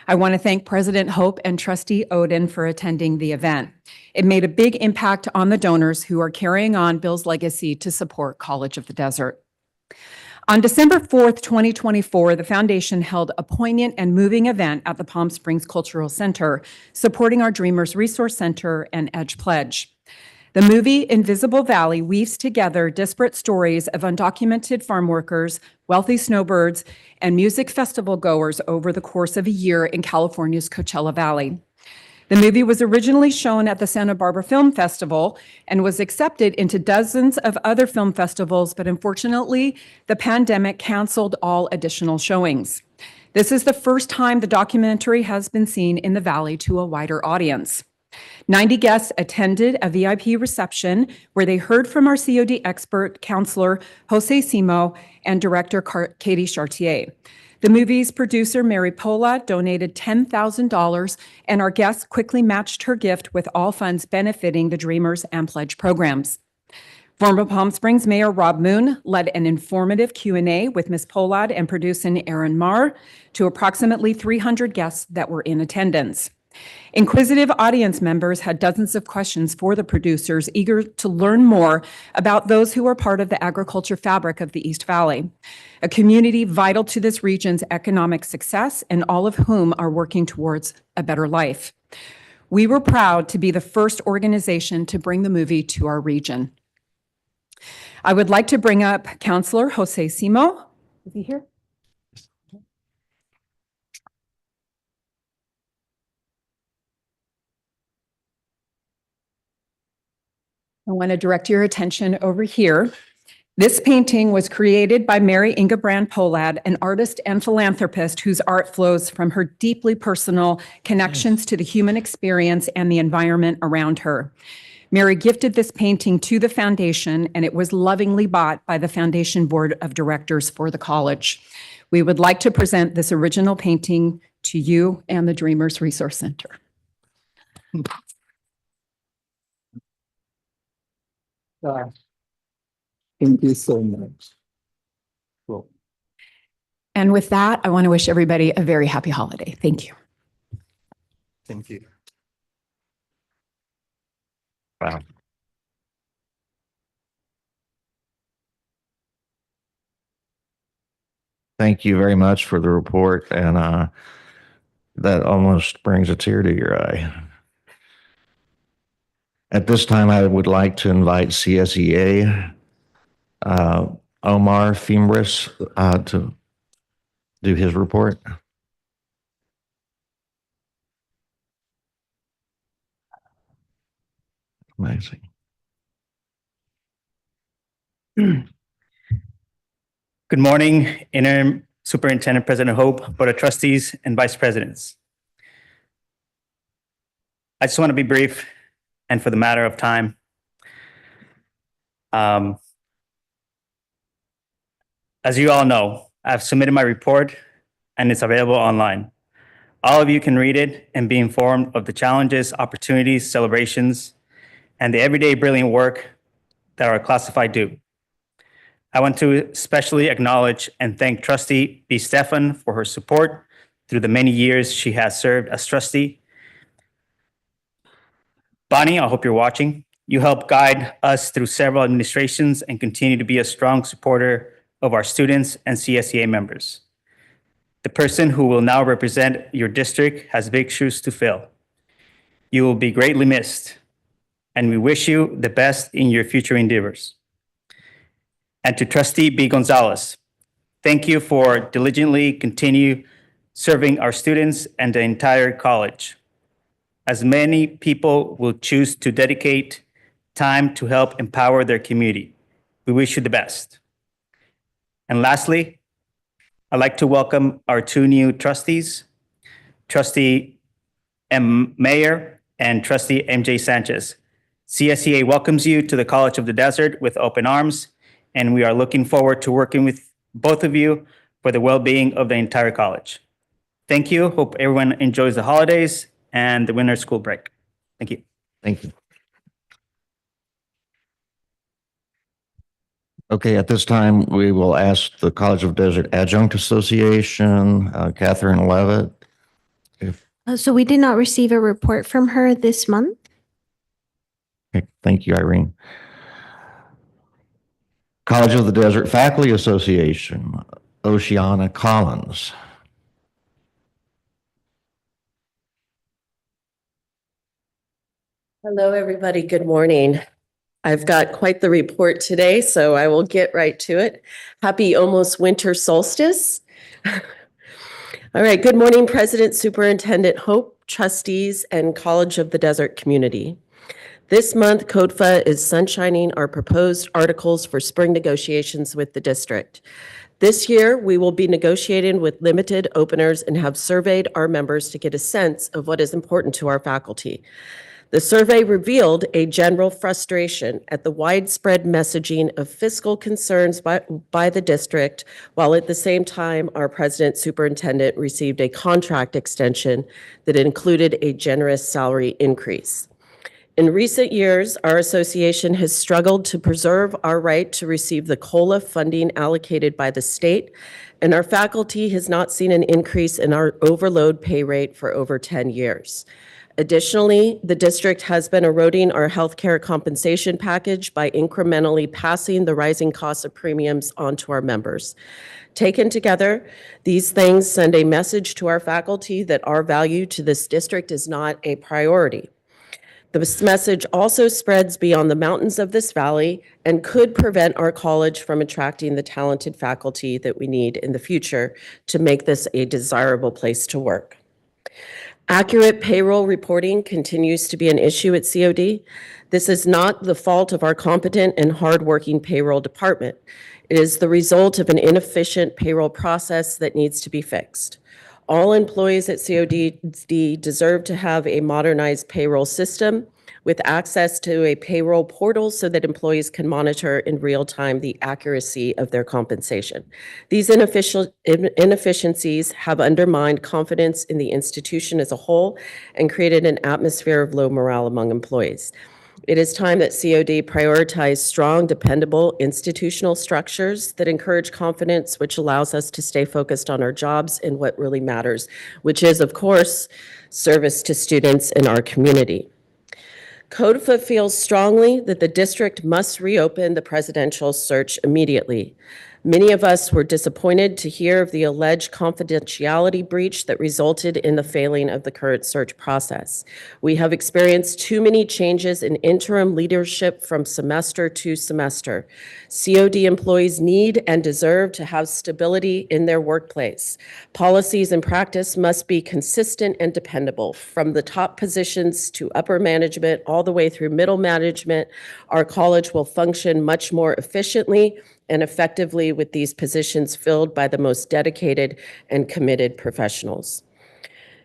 I want to thank President Hope and Trustee Oden for attending the event. It made a big impact on the donors who are carrying on Bill's legacy to support College of the Desert. On December 4th, 2024, the foundation held a poignant and moving event at the Palm Springs Cultural Center, supporting our Dreamers Resource Center and Edge Pledge. The movie Invisible Valley weaves together disparate stories of undocumented farm workers, wealthy snowbirds, and music festival goers over the course of a year in California's Coachella Valley. The movie was originally shown at the Santa Barbara Film Festival and was accepted into dozens of other film festivals, but unfortunately, the pandemic canceled all additional showings. This is the first time the documentary has been seen in the Valley to a wider audience. 90 guests attended a VIP reception where they heard from our COD expert, counselor Jose Simo, and director Katie Chartier. The movie's producer, Mary Pola, donated $10,000, and our guests quickly matched her gift with all funds benefiting the Dreamers and Pledge programs. Former Palm Springs Mayor Rob Moon led an informative Q&A with Ms. Pollard and producer Aaron Marr to approximately 300 guests that were in attendance. Inquisitive audience members had dozens of questions for the producers, eager to learn more about those who are part of the agriculture fabric of the East Valley, a community vital to this region's economic success and all of whom are working towards a better life. We were proud to be the first organization to bring the movie to our region. I would like to bring up Counselor Jose Simo. Is he here? I want to direct your attention over here. This painting was created by Mary Ingebrand Polad, an artist and philanthropist whose art flows from her deeply personal connections to the human experience and the environment around her. Mary gifted this painting to the foundation, and it was lovingly bought by the foundation board of directors for the college. We would like to present this original painting to you and the Dreamers Resource Center. Thank you so much. Cool. And with that, I want to wish everybody a very happy holiday. Thank you. Thank you. Wow. Thank you very much for the report, and that almost brings a tear to your eye. At this time, I would like to invite CSEA Omar Fimbris to do his report. Amazing. Good morning, Interim Superintendent President Hope, Board of Trustees, and Vice Presidents. I just want to be brief and for the matter of time. As you all know, I've submitted my report and it's available online. All of you can read it and be informed of the challenges, opportunities, celebrations, and the everyday brilliant work that our classified do. I want to especially acknowledge and thank Trustee B. Stefan for her support through the many years she has served as trustee. Bonnie, I hope you're watching. You helped guide us through several administrations and continue to be a strong supporter of our students and CSEA members. The person who will now represent your district has big shoes to fill. You will be greatly missed, and we wish you the best in your future endeavors. And to Trustee B. Gonzalez, thank you for diligently continue serving our students and the entire college. As many people will choose to dedicate time to help empower their community, we wish you the best. And lastly, I'd like to welcome our two new trustees, Trustee M. Mayer and Trustee MJ Sanchez. CSEA welcomes you to the College of the Desert with open arms, and we are looking forward to working with both of you for the well-being of the entire college. Thank you. Hope everyone enjoys the holidays and the winter school break. Thank you. Thank you. Okay, at this time, we will ask the College of Desert Adjunct Association, Catherine Levitt. So we did not receive a report from her this month. Okay, thank you, Irene. College of the Desert Faculty Association, Oceana Collins. Hello, everybody. Good morning. I've got quite the report today, so I will get right to it. Happy almost winter solstice. All right. Good morning, President, Superintendent Hope, trustees, and College of the Desert community. This month, CODFA is sunshining our proposed articles for spring negotiations with the district. This year, we will be negotiating with limited openers and have surveyed our members to get a sense of what is important to our faculty. The survey revealed a general frustration at the widespread messaging of fiscal concerns by the district, while at the same time, our president superintendent received a contract extension that included a generous salary increase. In recent years, our association has struggled to preserve our right to receive the COLA funding allocated by the state, and our faculty has not seen an increase in our overload pay rate for over 10 years. Additionally, the district has been eroding our healthcare compensation package by incrementally passing the rising cost of premiums onto our members. Taken together, these things send a message to our faculty that our value to this district is not a priority. This message also spreads beyond the mountains of this valley and could prevent our college from attracting the talented faculty that we need in the future to make this a desirable place to work. Accurate payroll reporting continues to be an issue at COD. This is not the fault of our competent and hardworking payroll department. It is the result of an inefficient payroll process that needs to be fixed. All employees at COD deserve to have a modernized payroll system with access to a payroll portal so that employees can monitor in real time the accuracy of their compensation. These inefficiencies have undermined confidence in the institution as a whole and created an atmosphere of low morale among employees. It is time that COD prioritize strong, dependable institutional structures that encourage confidence, which allows us to stay focused on our jobs and what really matters, which is, of course, service to students in our community. CODFA feels strongly that the district must reopen the presidential search immediately. Many of us were disappointed to hear of the alleged confidentiality breach that resulted in the failing of the current search process. We have experienced too many changes in interim leadership from semester to semester. COD employees need and deserve to have stability in their workplace. Policies and practice must be consistent and dependable. From the top positions to upper management, all the way through middle management, our college will function much more efficiently and effectively with these positions filled by the most dedicated and committed professionals.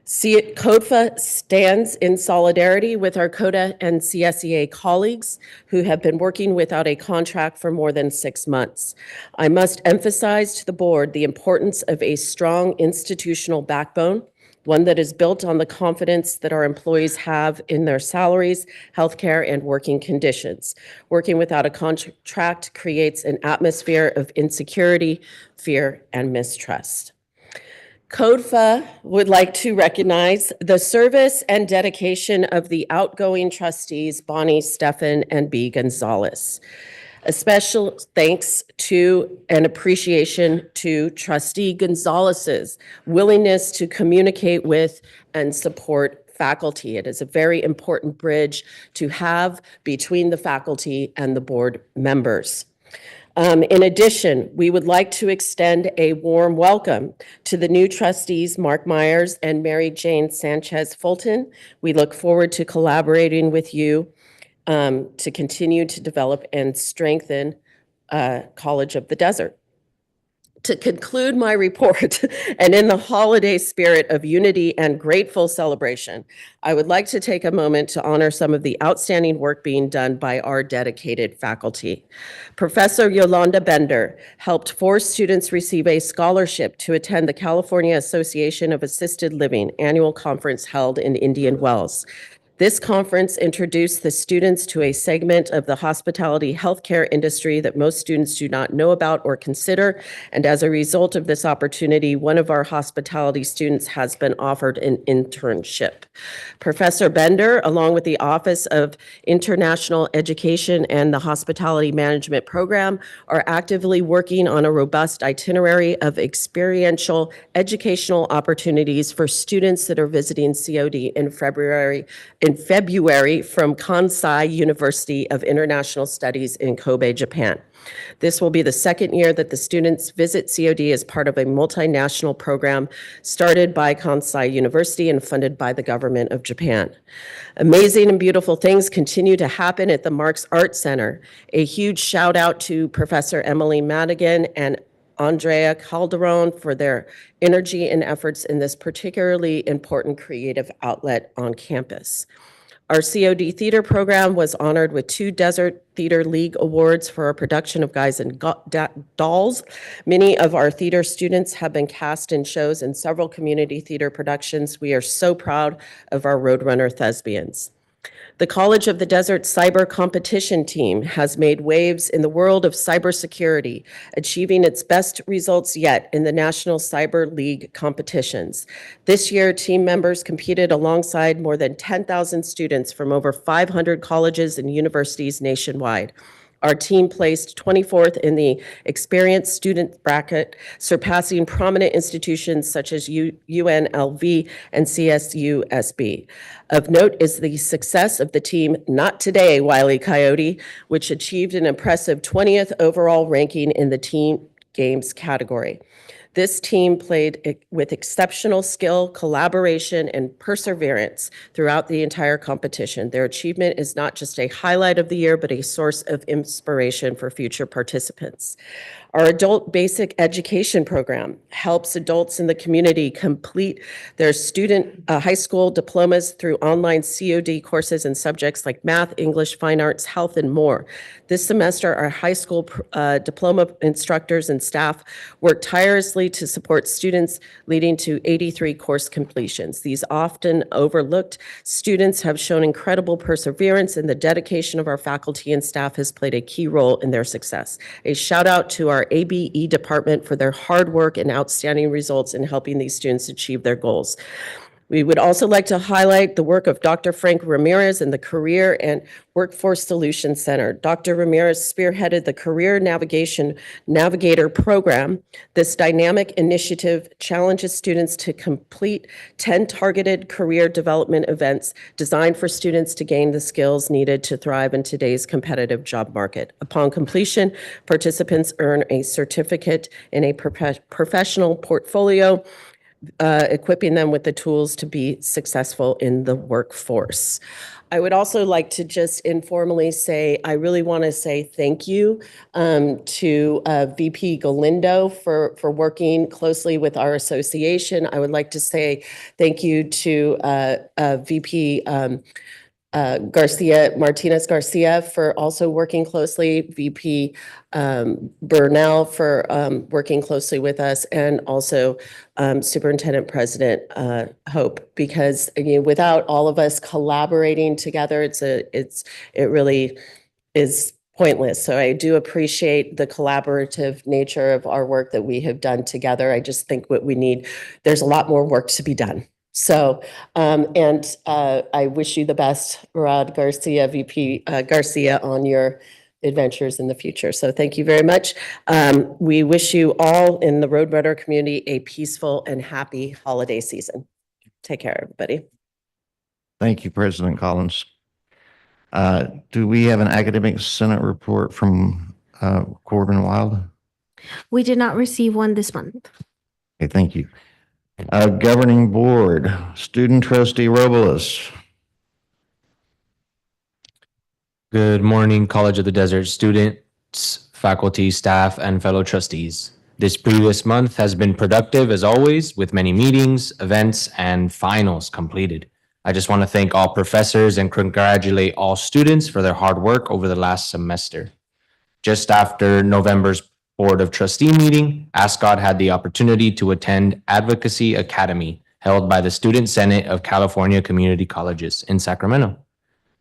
CODFA stands in solidarity with our CODA and CSEA colleagues who have been working without a contract for more than 6 months. I must emphasize to the board the importance of a strong institutional backbone. one that is built on the confidence that our employees have in their salaries, healthcare, and working conditions. Working without a contract creates an atmosphere of insecurity, fear, and mistrust. CODFA would like to recognize the service and dedication of the outgoing trustees, Bonnie Steffen and B. Gonzalez. A special thanks to and appreciation to Trustee Gonzalez's willingness to communicate with and support faculty. It is a very important bridge to have between the faculty and the board members. In addition, we would like to extend a warm welcome to the new trustees, Mark Myers and Mary Jane Sanchez Fulton. We look forward to collaborating with you to continue to develop and strengthen College of the Desert. To conclude my report, and in the holiday spirit of unity and grateful celebration, I would like to take a moment to honor some of the outstanding work being done by our dedicated faculty. Professor Yolanda Bender helped 4 students receive a scholarship to attend the California Association of Assisted Living annual conference held in Indian Wells. This conference introduced the students to a segment of the hospitality healthcare industry that most students do not know about or consider. And as a result of this opportunity, one of our hospitality students has been offered an internship. Professor Bender, along with the Office of International Education and the Hospitality Management Program, are actively working on a robust itinerary of experiential educational opportunities for students that are visiting COD in February from Kansai University of International Studies in Kobe, Japan. This will be the second year that the students visit COD as part of a multinational program started by Kansai University and funded by the government of Japan. Amazing and beautiful things continue to happen at the Marks Art Center. A huge shout out to Professor Emily Madigan and Andrea Calderon for their energy and efforts in this particularly important creative outlet on campus. Our COD theater program was honored with 2 Desert Theater League awards for our production of Guys and Dolls. Many of our theater students have been cast in shows in several community theater productions. We are so proud of our Roadrunner thespians. The College of the Desert Cyber Competition Team has made waves in the world of cybersecurity, achieving its best results yet in the National Cyber League competitions. This year, team members competed alongside more than 10,000 students from over 500 colleges and universities nationwide. Our team placed 24th in the experienced student bracket, surpassing prominent institutions such as UNLV and CSUSB. Of note is the success of the team Not Today, Wile E. Coyote, which achieved an impressive 20th overall ranking in the team games category. This team played with exceptional skill, collaboration, and perseverance throughout the entire competition. Their achievement is not just a highlight of the year, but a source of inspiration for future participants. Our adult basic education program helps adults in the community complete their student high school diplomas through online COD courses in subjects like math, English, fine arts, health, and more. This semester, our high school diploma instructors and staff worked tirelessly to support students, leading to 83 course completions. These often overlooked students have shown incredible perseverance, and the dedication of our faculty and staff has played a key role in their success. A shout out to our ABE department for their hard work and outstanding results in helping these students achieve their goals. We would also like to highlight the work of Dr. Frank Ramirez and the Career and Workforce Solutions Center. Dr. Ramirez spearheaded the Career Navigator program. This dynamic initiative challenges students to complete 10 targeted career development events designed for students to gain the skills needed to thrive in today's competitive job market. Upon completion, participants earn a certificate in a professional portfolio, equipping them with the tools to be successful in the workforce. I would also like to just informally say, I really want to say thank you to VP Galindo for working closely with our association. I would like to say thank you to VP Martinez Garcia for also working closely, VP Burnell for working closely with us, and also Superintendent President Hope, because again, without all of us collaborating together, it really is pointless. So I do appreciate the collaborative nature of our work that we have done together. I just think there's a lot more work to be done. So, I wish you the best, Rod Garcia, VP Garcia, on your adventures in the future. So thank you very much. We wish you all in the Roadrunner community a peaceful and happy holiday season. Take care, everybody. Thank you, President Collins. Do we have an academic senate report from Corbin Wild? We did not receive one this month. Okay, thank you. Governing Board, Student Trustee Robles. Good morning, College of the Desert students, faculty, staff, and fellow trustees. This previous month has been productive as always, with many meetings, events, and finals completed. I just want to thank all professors and congratulate all students for their hard work over the last semester. Just after November's Board of Trustee meeting, Ascot had the opportunity to attend Advocacy Academy, held by the Student Senate of California Community Colleges in Sacramento.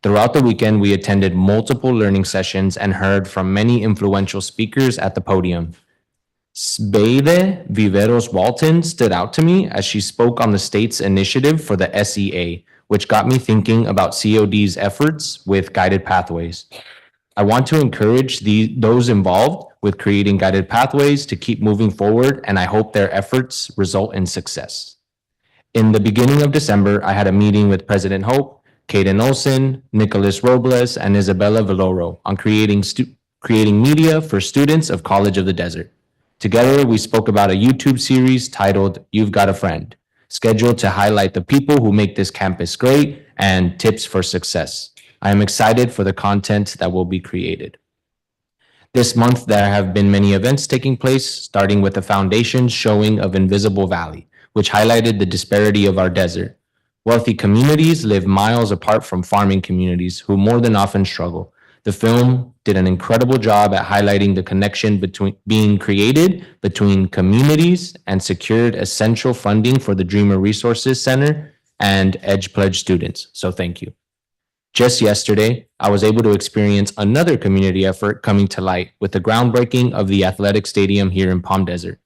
Throughout the weekend, we attended multiple learning sessions and heard from many influential speakers at the podium. Sbeide Viveros Walton stood out to me as she spoke on the state's initiative for the SEA, which got me thinking about COD's efforts with guided pathways. I want to encourage those involved with creating guided pathways to keep moving forward, and I hope their efforts result in success. In the beginning of December, I had a meeting with President Hope, Kaden Olson, Nicholas Robles, and Isabella Valoro on creating media for students of College of the Desert. Together, we spoke about a YouTube series titled You've Got a Friend, scheduled to highlight the people who make this campus great and tips for success. I am excited for the content that will be created. This month, there have been many events taking place, starting with the foundation's showing of Invisible Valley, which highlighted the disparity of our desert. Wealthy communities live miles apart from farming communities who more than often struggle. The film did an incredible job at highlighting the connection being created between communities and secured essential funding for the Dreamer Resources Center and Edge Pledge students. So thank you. Just yesterday, I was able to experience another community effort coming to light with the groundbreaking of the athletic stadium here in Palm Desert.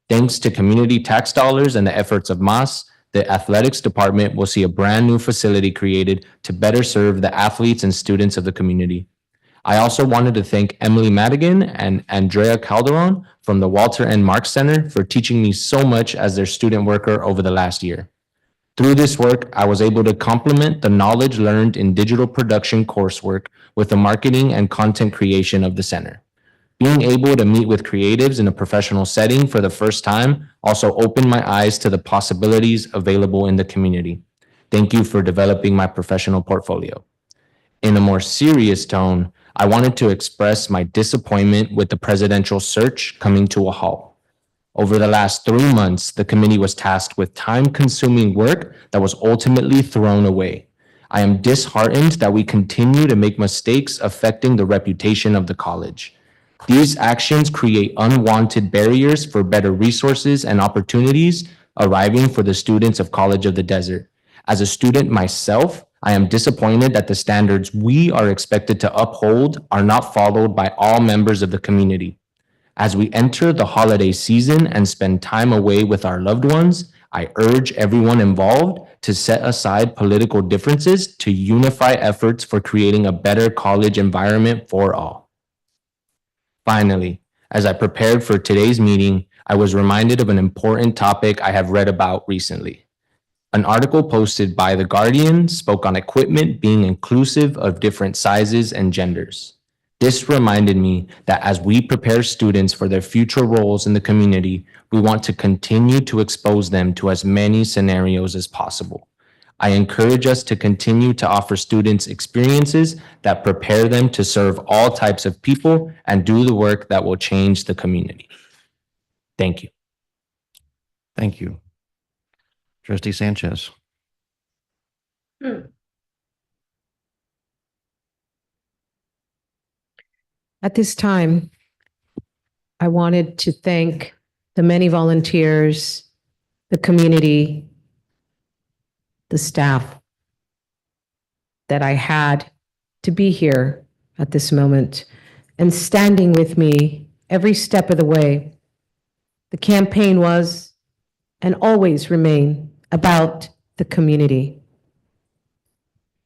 Thanks to community tax dollars and the efforts of MAS, the athletics department will see a brand new facility created to better serve the athletes and students of the community. I also wanted to thank Emily Madigan and Andrea Calderon from the Walter N. Marks Center for teaching me so much as their student worker over the last year. Through this work, I was able to complement the knowledge learned in digital production coursework with the marketing and content creation of the center. Being able to meet with creatives in a professional setting for the first time also opened my eyes to the possibilities available in the community. Thank you for developing my professional portfolio. In a more serious tone, I wanted to express my disappointment with the presidential search coming to a halt. Over the last 3 months, the committee was tasked with time-consuming work that was ultimately thrown away. I am disheartened that we continue to make mistakes affecting the reputation of the college. These actions create unwanted barriers for better resources and opportunities arriving for the students of College of the Desert. As a student myself, I am disappointed that the standards we are expected to uphold are not followed by all members of the community. As we enter the holiday season and spend time away with our loved ones, I urge everyone involved to set aside political differences to unify efforts for creating a better college environment for all. Finally, as I prepared for today's meeting, I was reminded of an important topic I have read about recently. An article posted by The Guardian spoke on equipment being inclusive of different sizes and genders. This reminded me that as we prepare students for their future roles in the community, we want to continue to expose them to as many scenarios as possible. I encourage us to continue to offer students experiences that prepare them to serve all types of people and do the work that will change the community. Thank you. Thank you. Trustee Sanchez. At this time, I wanted to thank the many volunteers, the community, the staff that I had to be here at this moment and standing with me every step of the way. The campaign was and always remain about the community.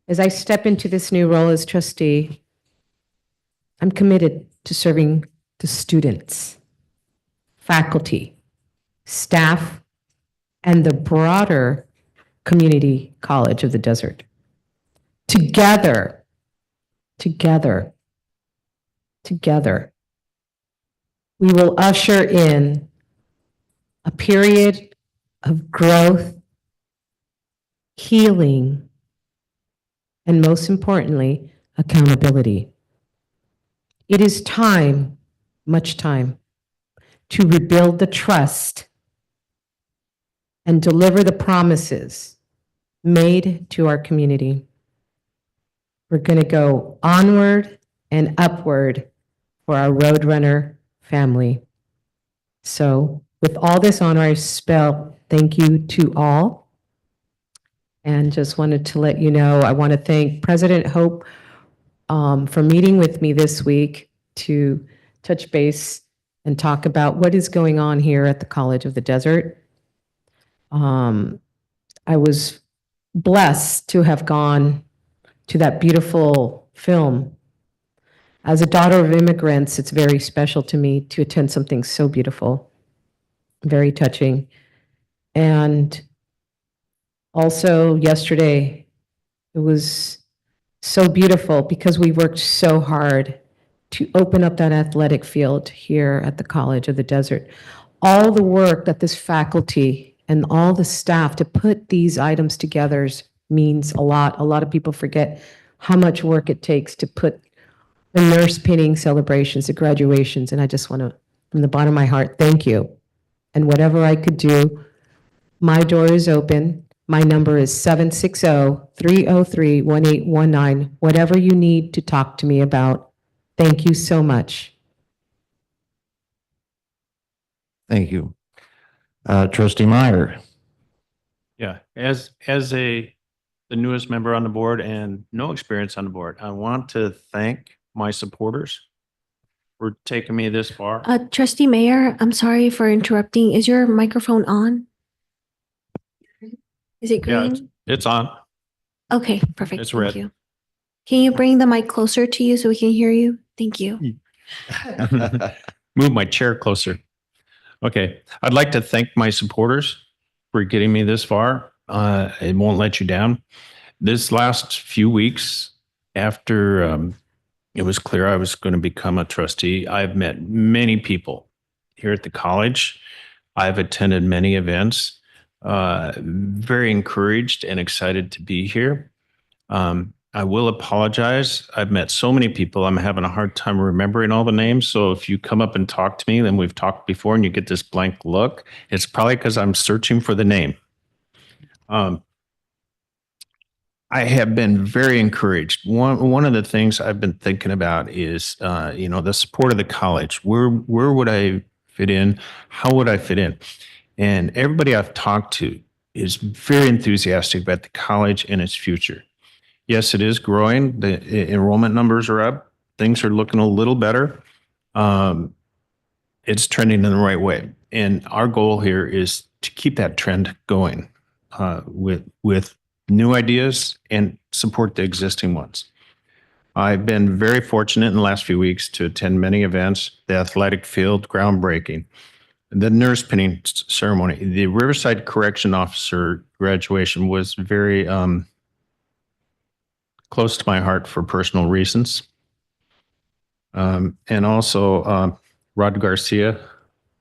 As I step into this new role as trustee, I'm committed to serving the students, faculty, staff, and the broader community college of the desert. Together, we will usher in a period of growth, healing, and most importantly, accountability. It is time, much time, to rebuild the trust and deliver the promises made to our community. We're going to go onward and upward for our Roadrunner family. So with all this honor, I spell thank you to all. And just wanted to let you know, I want to thank President Hope for meeting with me this week to touch base and talk about what is going on here at the College of the Desert. I was blessed to have gone to that beautiful film. As a daughter of immigrants, it's very special to me to attend something so beautiful, very touching. And also yesterday, it was so beautiful because we worked so hard to open up that athletic field here at the College of the Desert. All the work that this faculty and all the staff to put these items together means a lot. A lot of people forget how much work it takes to put the nurse pinning celebrations, the graduations, and I just want to, from the bottom of my heart, thank you. And whatever I could do, my door is open. My number is 760-303-1819. Whatever you need to talk to me about. Thank you so much. Thank you. Trustee Meyer. Yeah, as the newest member on the board and no experience on the board, I want to thank my supporters for taking me this far. Trustee Mayor, I'm sorry for interrupting. Is your microphone on? Is it Yeah, green? it's on. Okay, perfect. It's Thank red. you. Can you bring the mic closer to you so we can hear you? Thank you. Move my chair closer. Okay, I'd like to thank my supporters for getting me this far. It won't let you down. This last few weeks after it was clear I was going to become a trustee, I've met many people here at the college. I've attended many events, very encouraged and excited to be here. I will apologize. I've met so many people. I'm having a hard time remembering all the names. So if you come up and talk to me, then we've talked before and you get this blank look, it's probably because I'm searching for the name. I have been very encouraged. One of the things I've been thinking about is, the support of the college. Where would I fit in? How would I fit in? And everybody I've talked to is very enthusiastic about the college and its future. Yes, it is growing. The enrollment numbers are up. Things are looking a little better. It's trending in the right way. And our goal here is to keep that trend going with new ideas and support the existing ones. I've been very fortunate in the last few weeks to attend many events, the athletic field, groundbreaking, the nurse pinning ceremony, the Riverside Correction Officer graduation was very close to my heart for personal reasons. And also Rod Garcia.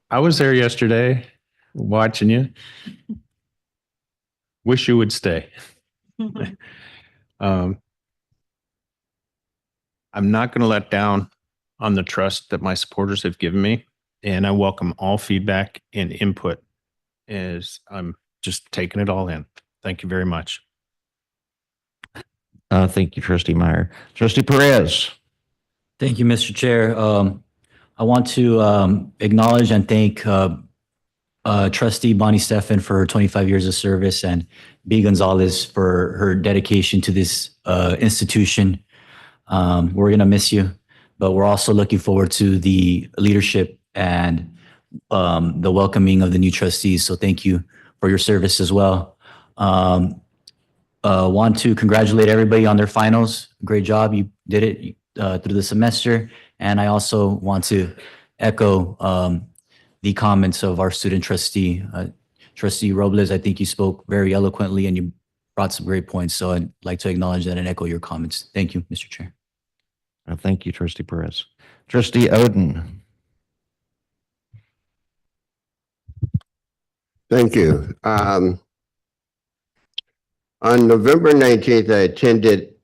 I was there yesterday watching you. Wish you would stay. I'm not going to let down on the trust that my supporters have given me, and I welcome all feedback and input as I'm just taking it all in. Thank you very much. Thank you, Trustee Meyer. Trustee Perez. Thank you, Mr. Chair. I want to acknowledge and thank Trustee Bonnie Stephan for her 25 years of service and B. Gonzalez for her dedication to this institution. We're going to miss you, but we're also looking forward to the leadership and the welcoming of the new trustees. So thank you for your service as well. Want to congratulate everybody on their finals. Great job. You did it through the semester. And I also want to echo the comments of our student trustee, Trustee Robles. I think you spoke very eloquently and you brought some great points. So I'd like to acknowledge that and echo your comments. Thank you, Mr. Chair. Thank you, Trustee Perez. Trustee Oden. Thank you. On November 19th, I attended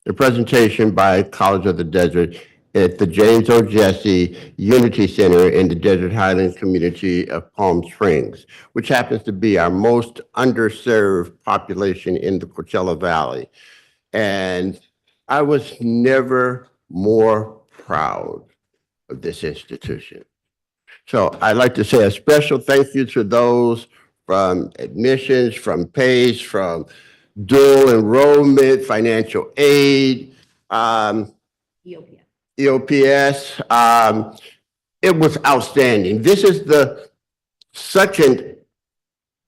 a presentation by College of the Desert at the James O. Jesse Unity Center in the Desert Highlands community of Palm Springs, which happens to be our most underserved population in the Coachella Valley. And I was never more proud of this institution. So I'd like to say a special thank you to those from admissions, from PACE, from dual enrollment, financial aid, EOPS. It was outstanding. This is the second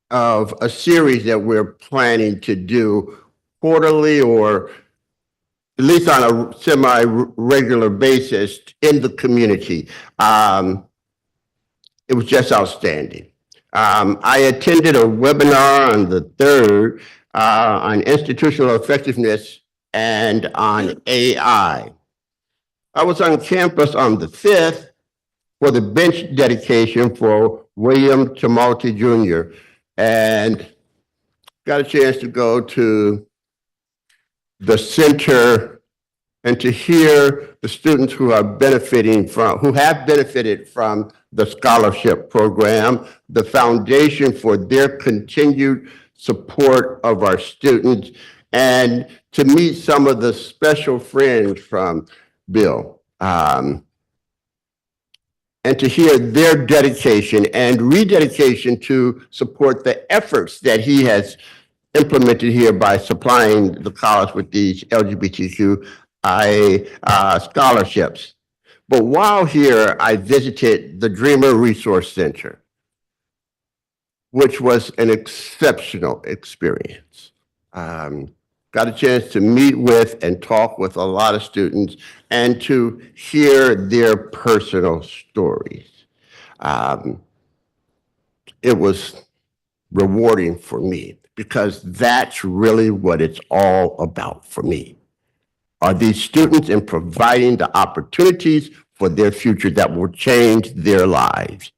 of a series that we're planning to do quarterly or at least on a semi-regular basis in the community. It was just outstanding. I attended a webinar on the 3rd on institutional effectiveness and on AI. I was on campus on the 5th for the bench dedication for William Tamalti Jr. and got a chance to go to the center and to hear the students who are benefiting from, who have benefited from the scholarship program, the foundation for their continued support of our students, and to meet some of the special friends from Bill, and to hear their dedication and rededication to support the efforts that he has implemented here by supplying the college with these LGBTQI scholarships. But while here, I visited the Dreamer Resource Center, which was an exceptional experience. Got a chance to meet with and talk with a lot of students and to hear their personal stories. It was rewarding for me because that's really what it's all about for me. Are these students in providing the opportunities for their future that will change their lives?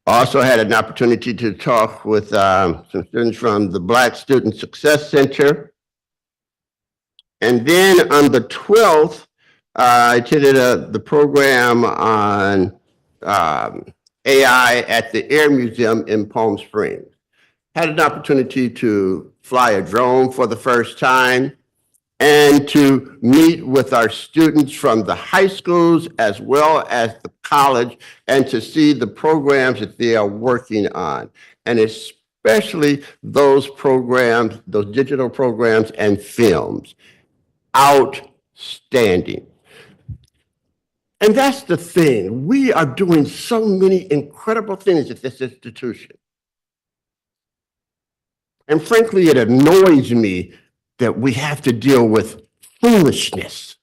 Also had an opportunity to talk with some students from the Black Student Success Center. And then on the 12th, I attended the program on AI at the Air Museum in Palm Springs. Had an opportunity to fly a drone for the first time and to meet with our students from the high schools as well as the college and to see the programs that they are working on. And especially those programs, those digital programs and films. Outstanding. And that's the thing. We are doing so many incredible things at this institution. And frankly, it annoys me that we have to deal with foolishness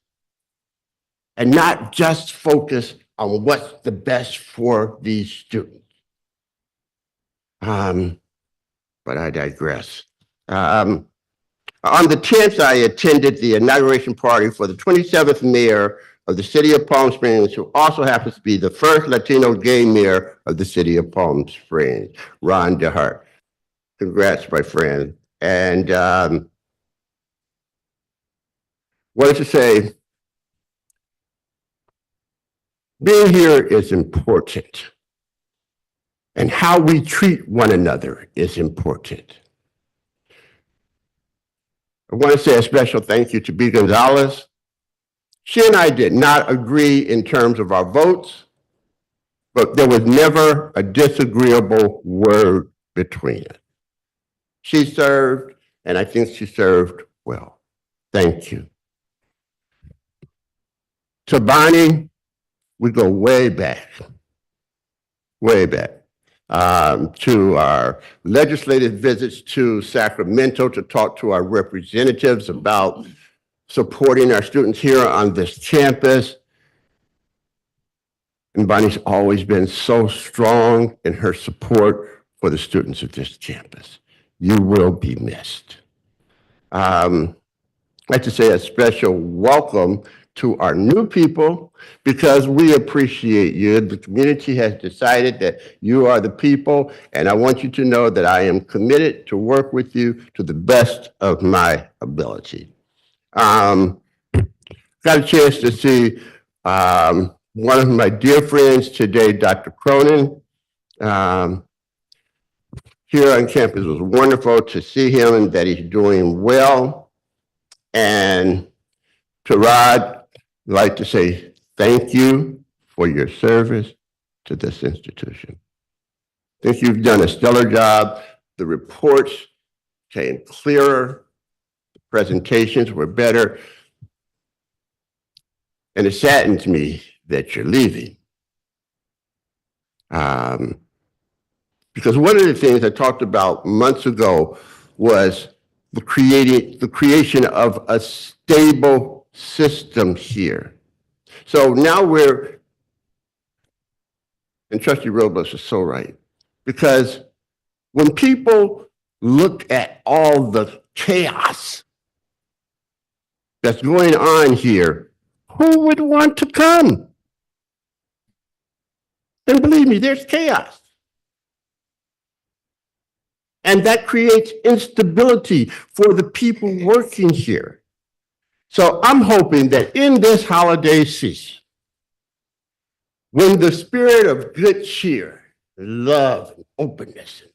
and not just focus on what's the best for these students. But I digress. On the 10th, I attended the inauguration party for the 27th mayor of the city of Palm Springs, who also happens to be the first Latino gay mayor of the city of Palm Springs, Ron DeHart. Congrats, my friend. And wanted to say, being here is important. And how we treat one another is important. I want to say a special thank you to B. Gonzalez. She and I did not agree in terms of our votes, but there was never a disagreeable word between us. She served, and I think she served well. Thank you. To Bonnie, we go way back, to our legislative visits to Sacramento to talk to our representatives about supporting our students here on this campus. And Bonnie's always been so strong in her support for the students of this campus. You will be missed. I'd like to say a special welcome to our new people because we appreciate you. The community has decided that you are the people, and I want you to know that I am committed to work with you to the best of my ability. Got a chance to see one of my dear friends today, Dr. Cronin. Here on campus, it was wonderful to see him and that he's doing well. And to Rod, I'd like to say thank you for your service to this institution. I think you've done a stellar job. The reports came clearer, the presentations were better, and it saddens me that you're leaving. Because one of the things I talked about months ago was the creation of a stable system here. So now and Trustee Robles is so right, because when people look at all the chaos that's going on here, who would want to come? And believe me, there's chaos. And that creates instability for the people working here. So I'm hoping that in this holiday season, when the spirit of good cheer, love, and openness, and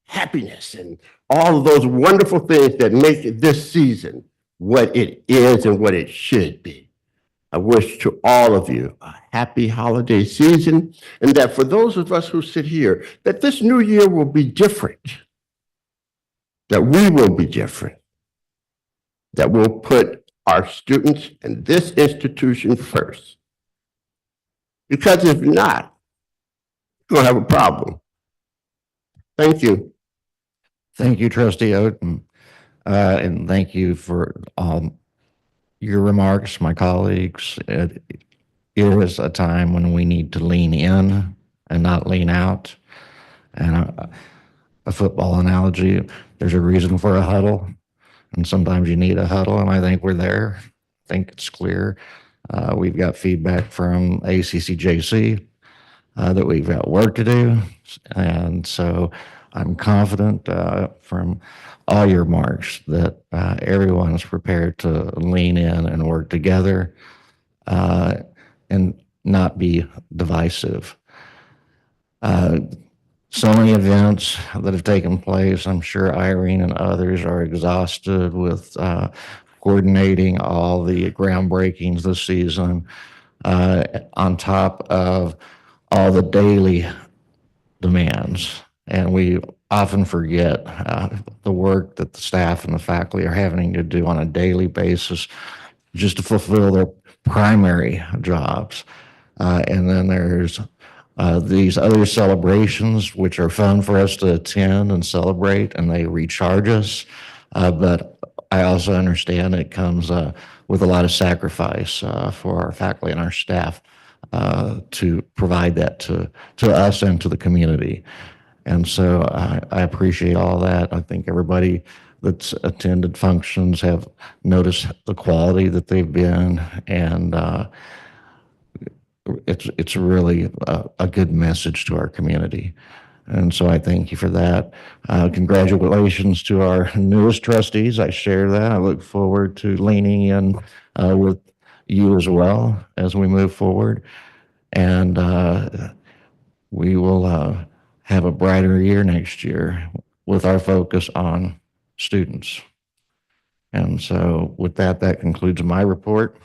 happiness, and all of those wonderful things that make this season what it is and what it should be, I wish to all of you a happy holiday season, and that for those of us who sit here, that this new year will be different. That we will be different, that we'll put our students and this institution first. Because if not, we're going to have a problem. Thank you. Thank you, Trustee Oden. And thank you for your remarks, my colleagues. It is a time when we need to lean in and not lean out. And a football analogy, there's a reason for a huddle, and sometimes you need a huddle, and I think we're there. I think it's clear. We've got feedback from ACCJC that we've got work to do, and so I'm confident from all your marks that everyone is prepared to lean in and work together and not be divisive. So many events that have taken place. I'm sure Irene and others are exhausted with coordinating all the groundbreakings this season, on top of all the daily demands. And we often forget the work that the staff and the faculty are having to do on a daily basis just to fulfill their primary jobs. And then there's these other celebrations, which are fun for us to attend and celebrate, and they recharge us. But I also understand it comes with a lot of sacrifice for our faculty and our staff to provide that to us and to the community. And so I appreciate all that. I think everybody that's attended functions have noticed the quality that they've been, and it's really a good message to our community. And so I thank you for that. Congratulations to our newest trustees. I share that. I look forward to leaning in with you as well as we move forward. And we will have a brighter year next year with our focus on students. And so with that, that concludes my report.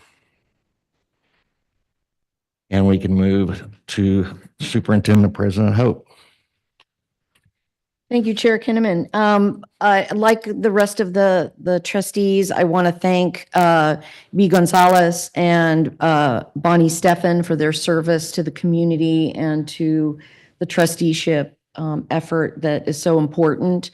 And we can move to Superintendent President Hope. Thank you, Chair Kinnaman. Like the rest of the trustees, I want to thank B. Gonzalez and Bonnie Steffen for their service to the community and to the trusteeship effort that is so important.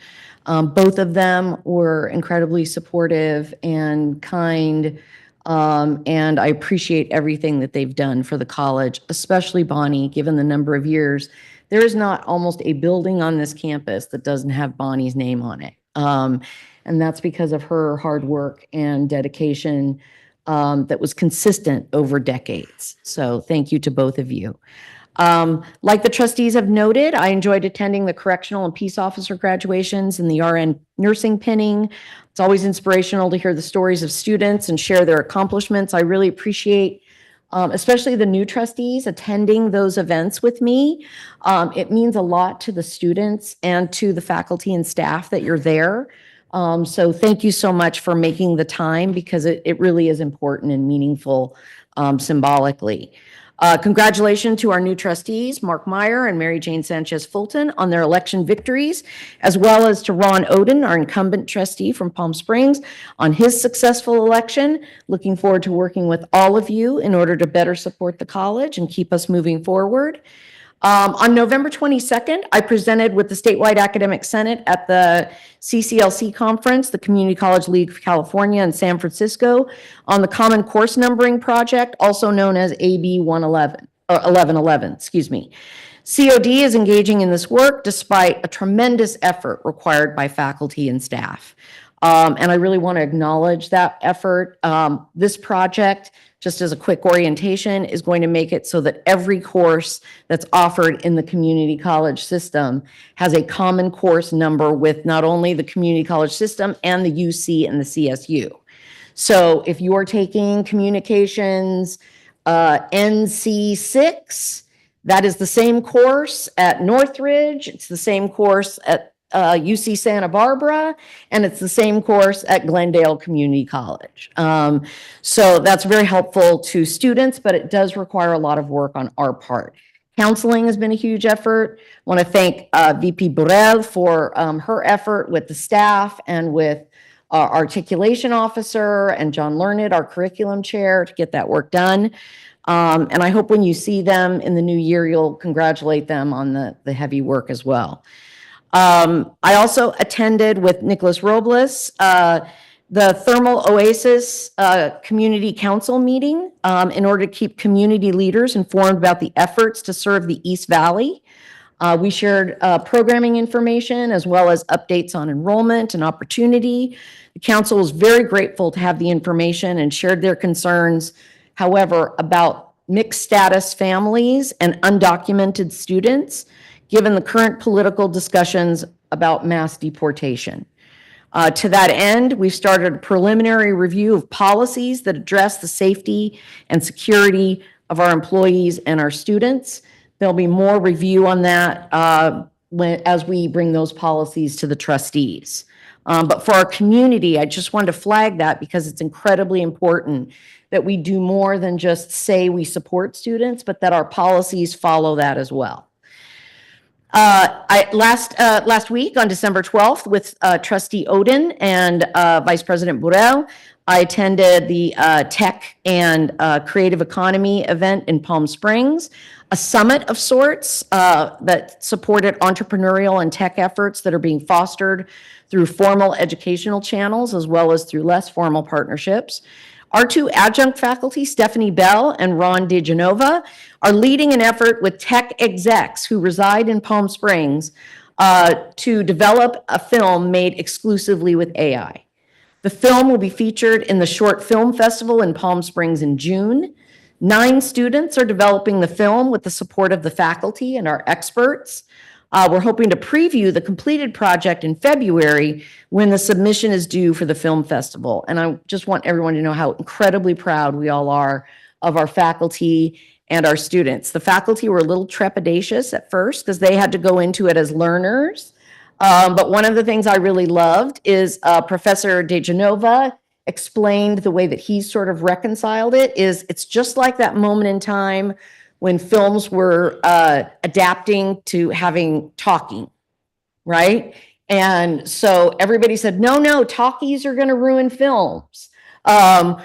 Both of them were incredibly supportive and kind, and I appreciate everything that they've done for the college, especially Bonnie, given the number of years. There is not almost a building on this campus that doesn't have Bonnie's name on it. And that's because of her hard work and dedication that was consistent over decades. So thank you to both of you. Like the trustees have noted, I enjoyed attending the correctional and peace officer graduations and the RN nursing pinning. It's always inspirational to hear the stories of students and share their accomplishments. I really appreciate especially the new trustees attending those events with me. It means a lot to the students and to the faculty and staff that you're there. So thank you so much for making the time because it really is important and meaningful symbolically. Congratulations to our new trustees, Mark Meyer and Mary Jane Sanchez Fulton, on their election victories, as well as to Ron Oden, our incumbent trustee from Palm Springs, on his successful election. Looking forward to working with all of you in order to better support the college and keep us moving forward. On November 22nd, I presented with the statewide academic senate at the CCLC conference, the Community College League of California in San Francisco, on the Common Course Numbering Project, also known as AB 1111, excuse me. COD is engaging in this work despite a tremendous effort required by faculty and staff. And I really want to acknowledge that effort. This project, just as a quick orientation, is going to make it so that every course that's offered in the community college system has a common course number with not only the community college system and the UC and the CSU. So if you're taking communications NC6, that is the same course at Northridge, it's the same course at UC Santa Barbara, and it's the same course at Glendale Community College. So that's very helpful to students, but it does require a lot of work on our part. Counseling has been a huge effort. I want to thank VP Burrell for her effort with the staff and with our articulation officer and John Learned, our curriculum chair, to get that work done. And I hope when you see them in the new year, you'll congratulate them on the heavy work as well. I also attended with Nicholas Robles, the Thermal Oasis Community Council meeting in order to keep community leaders informed about the efforts to serve the East Valley. We shared programming information as well as updates on enrollment and opportunity. The council was very grateful to have the information and shared their concerns, however, about mixed status families and undocumented students, given the current political discussions about mass deportation. To that end, we started a preliminary review of policies that address the safety and security of our employees and our students. There'll be more review on that as we bring those policies to the trustees. But for our community, I just wanted to flag that because it's incredibly important that we do more than just say we support students, but that our policies follow that as well. Last week on December 12th with Trustee Oden and Vice President Burrell, I attended the Tech and Creative Economy event in Palm Springs, a summit of sorts that supported entrepreneurial and tech efforts that are being fostered through formal educational channels as well as through less formal partnerships. Our two adjunct faculty, Stephanie Bell and Ron DeGenova, are leading an effort with tech execs who reside in Palm Springs to develop a film made exclusively with AI. The film will be featured in the Short Film Festival in Palm Springs in June. 9 students are developing the film with the support of the faculty and our experts. We're hoping to preview the completed project in February when the submission is due for the film festival. And I just want everyone to know how incredibly proud we all are of our faculty and our students. The faculty were a little trepidatious at first because they had to go into it as learners. But one of the things I really loved is Professor DeGenova explained the way that he's sort of reconciled it is it's just like that moment in time when films were adapting to having talking, right? And so everybody said, no, talkies are going to ruin films,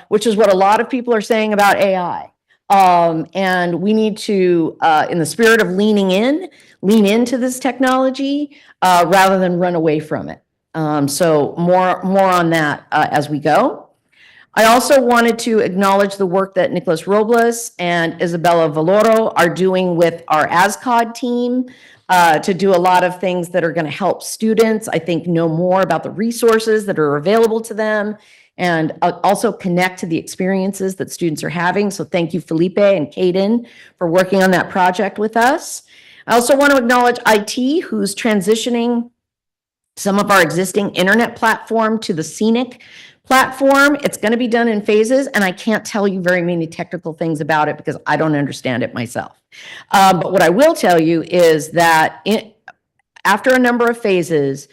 which is what a lot of people are saying about AI. And we need to, in the spirit of lean into this technology rather than run away from it. So more on that as we go. I also wanted to acknowledge the work that Nicholas Robles and Isabella Valoro are doing with our ASCOD team to do a lot of things that are going to help students, I think, know more about the resources that are available to them and also connect to the experiences that students are having. So thank you, Felipe and Kaden, for working on that project with us. I also want to acknowledge IT, who's transitioning some of our existing internet platform to the Scenic platform. It's going to be done in phases, and I can't tell you very many technical things about it because I don't understand it myself. But what I will tell you is that after a number of phases,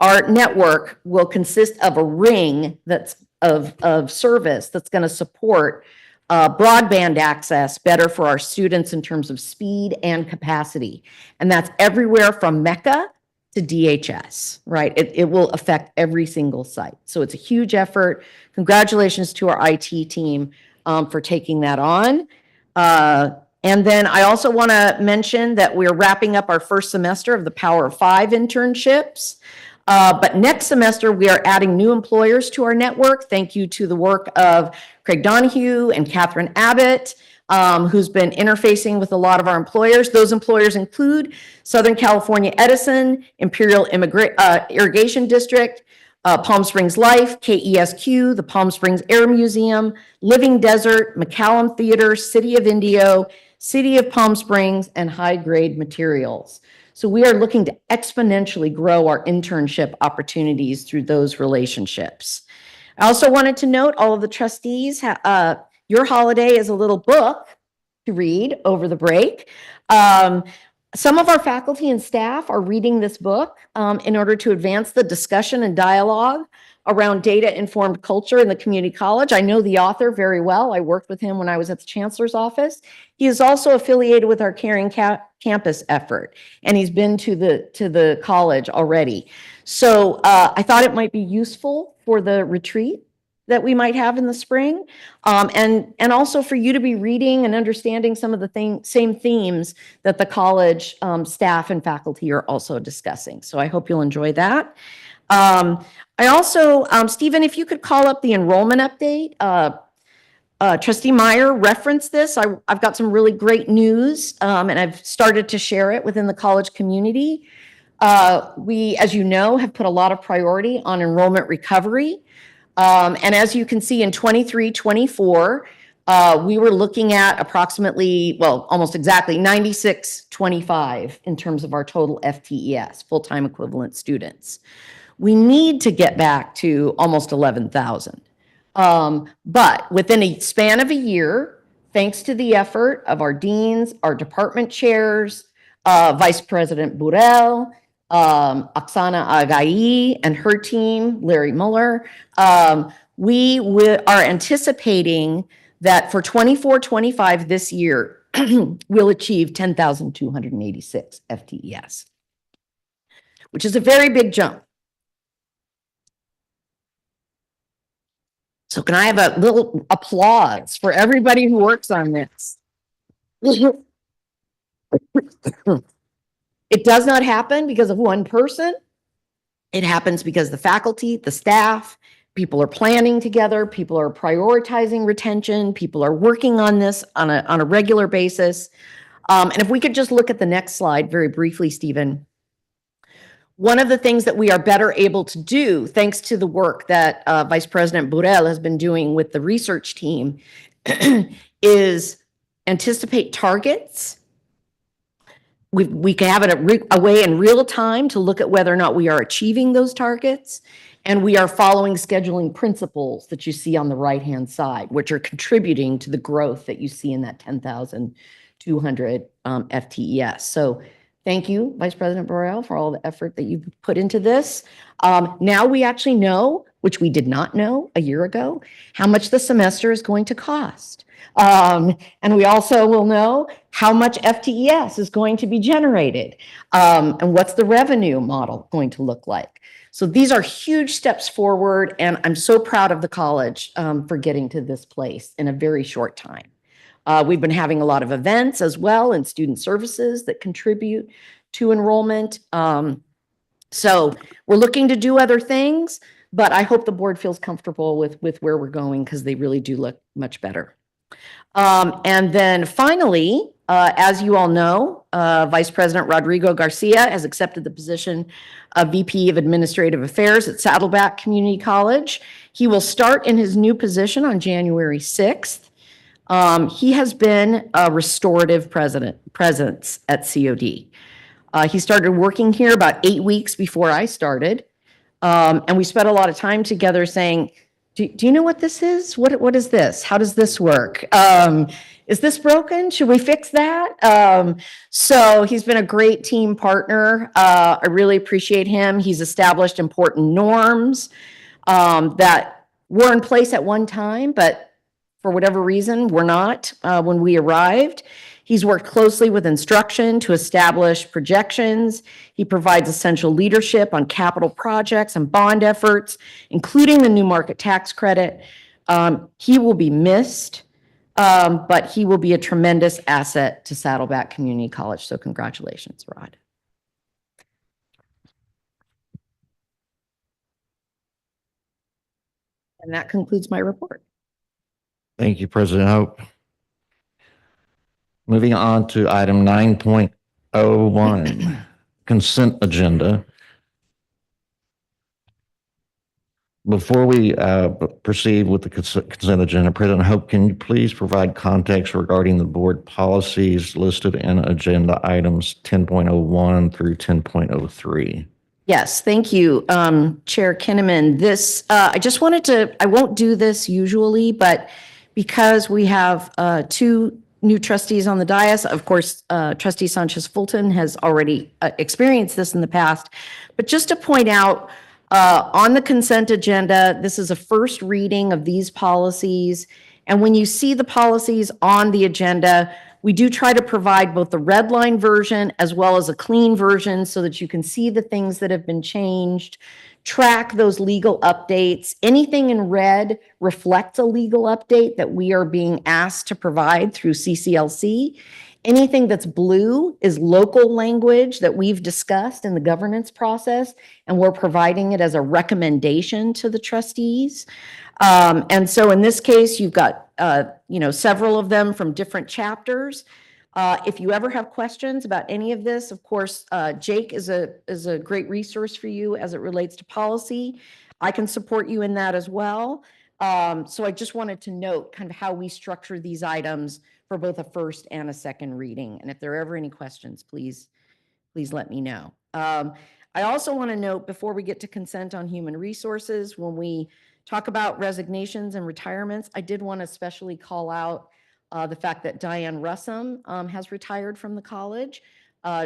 our network will consist of a ring that's of service that's going to support broadband access better for our students in terms of speed and capacity. And that's everywhere from Mecca to DHS, right? It will affect every single site. So it's a huge effort. Congratulations to our IT team for taking that on. And then I also want to mention that we're wrapping up our first semester of the Power of Five internships. But next semester, we are adding new employers to our network. Thank you to the work of Craig Donahue and Catherine Abbott, who's been interfacing with a lot of our employers. Those employers include Southern California Edison, Imperial Irrigation District, Palm Springs Life, KESQ, the Palm Springs Air Museum, Living Desert, McCallum Theater, City of Indio, City of Palm Springs, and High Grade Materials. So we are looking to exponentially grow our internship opportunities through those relationships. I also wanted to note all of the trustees, your holiday is a little book to read over the break. Some of our faculty and staff are reading this book in order to advance the discussion and dialogue around data-informed culture in the community college. I know the author very well. I worked with him when I was at the chancellor's office. He is also affiliated with our Caring Campus effort, and he's been to the college already. So I thought it might be useful for the retreat that we might have in the spring, and also for you to be reading and understanding some of the same themes that the college staff and faculty are also discussing. So I hope you'll enjoy that. I also, Stephen, if you could call up the enrollment update. Trustee Meyer referenced this. I've got some really great news, and I've started to share it within the college community. We, as you know, have put a lot of priority on enrollment recovery. And as you can see in 23-24, we were looking at approximately, well, almost exactly 9625 in terms of our total FTES, full-time equivalent students. We need to get back to almost 11,000. But within a span of a year, thanks to the effort of our deans, our department chairs, Vice President Burrell, Oksana Agai and her team, Larry Muller, we are anticipating that for 24-25 this year, we'll achieve 10,286 FTES, which is a very big jump. So can I have a little applause for everybody who works on this? It does not happen because of one person. It happens because the faculty, the staff, people are planning together, people are prioritizing retention, people are working on this on a regular basis. And if we could just look at the next slide very briefly, Stephen. One of the things that we are better able to do, thanks to the work that Vice President Burrell has been doing with the research team, is anticipate targets. We can have a way in real time to look at whether or not we are achieving those targets. And we are following scheduling principles that you see on the right-hand side, which are contributing to the growth that you see in that 10,200 FTES. So thank you, Vice President Burrell, for all the effort that you've put into this. Now we actually know which we did not know a year ago, how much the semester is going to cost. And we also will know how much FTES is going to be generated, and what's the revenue model going to look like. So these are huge steps forward, and I'm so proud of the college for getting to this place in a very short time. We've been having a lot of events as well and student services that contribute to enrollment. So we're looking to do other things, but I hope the board feels comfortable with where we're going because they really do look much better. And then finally, as you all know, Vice President Rodrigo Garcia has accepted the position of VP of Administrative Affairs at Saddleback Community College. He will start in his new position on January 6th. He has been a restorative presence at COD. He started working here about 8 weeks before I started. And we spent a lot of time together saying, do you know what this is? What is this? How does this work? Is this broken? Should we fix that? So he's been a great team partner. I really appreciate him. He's established important norms that were in place at one time, but for whatever reason, were not when we arrived. He's worked closely with instruction to establish projections. He provides essential leadership on capital projects and bond efforts, including the new market tax credit. He will be missed, but he will be a tremendous asset to Saddleback Community College. So congratulations, Rod. And that concludes my report. Thank you, President Hope. Moving on to item 9.01, consent agenda. Before we proceed with the consent agenda, President Hope, can you please provide context regarding the board policies listed in agenda items 10.01 through 10.03? Yes, thank you, Chair Kinnaman. This, I just wanted to, I won't do this usually, but because we have two new trustees on the dais, of course, Trustee Sanchez Fulton has already experienced this in the past. But just to point out, on the consent agenda, this is a first reading of these policies. And when you see the policies on the agenda, we do try to provide both the red line version as well as a clean version so that you can see the things that have been changed, track those legal updates. Anything in red reflects a legal update that we are being asked to provide through CCLC. Anything that's blue is local language that we've discussed in the governance process, and we're providing it as a recommendation to the trustees. And so in this case, you've got several of them from different chapters. If you ever have questions about any of this, of course, Jake is a great resource for you as it relates to policy. I can support you in that as well. So I just wanted to note kind of how we structure these items for both a first and a second reading. And if there are ever any questions, please let me know. I also want to note before we get to consent on human resources, when we talk about resignations and retirements, I did want to especially call out the fact that Diane Russum has retired from the college.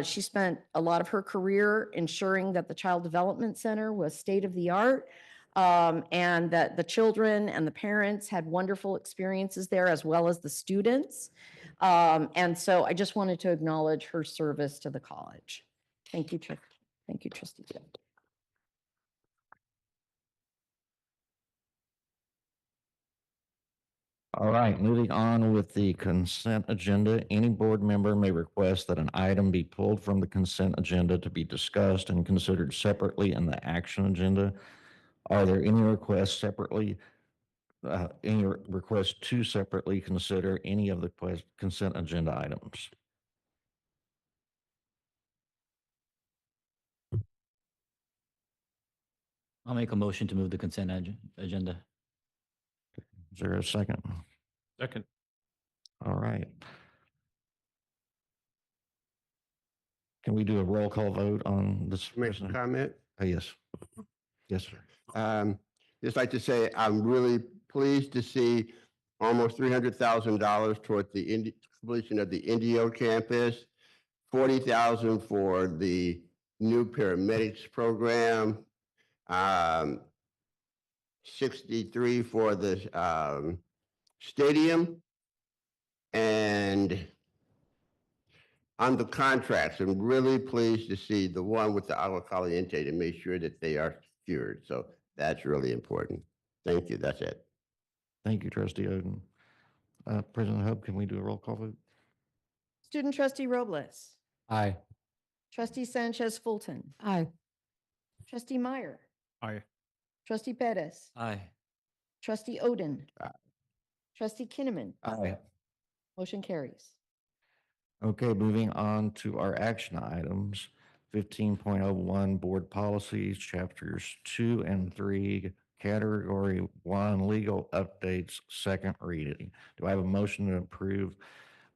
She spent a lot of her career ensuring that the Child Development Center was state of the art, and that the children and the parents had wonderful experiences there as well as the students. And so I just wanted to acknowledge her service to the college. Thank you, Trustee. All right, moving on with the consent agenda. Any board member may request that an item be pulled from the consent agenda to be discussed and considered separately in the action agenda. Are there any requests separately? Any requests to separately consider any of the consent agenda items? I'll make a motion to move the consent agenda. Is there a second? Second. All right. Can we do a roll call vote on this? Make a comment. Yes. Yes, sir. Just like to say, I'm really pleased to see almost $300,000 toward the completion of the Indio campus, $40,000 for the new paramedics program. 63 for the stadium. And on the contracts, I'm really pleased to see the one with the agua caliente to make sure that they are secured. So that's really important. Thank you. That's it. Thank you, trustee Oden. President Hope, can we do a roll call vote? Student trustee Robles, Aye. trustee Sanchez Fulton, Aye. trustee Meyer, Aye. trustee Pettis, Aye. trustee Oden, Aye. trustee Kinnaman. Aye. Motion carries. Okay, moving on to our action items. 15.01 Board Policies, Chapters 2 and 3, Category 1, Legal Updates, second reading. Do I have a motion to approve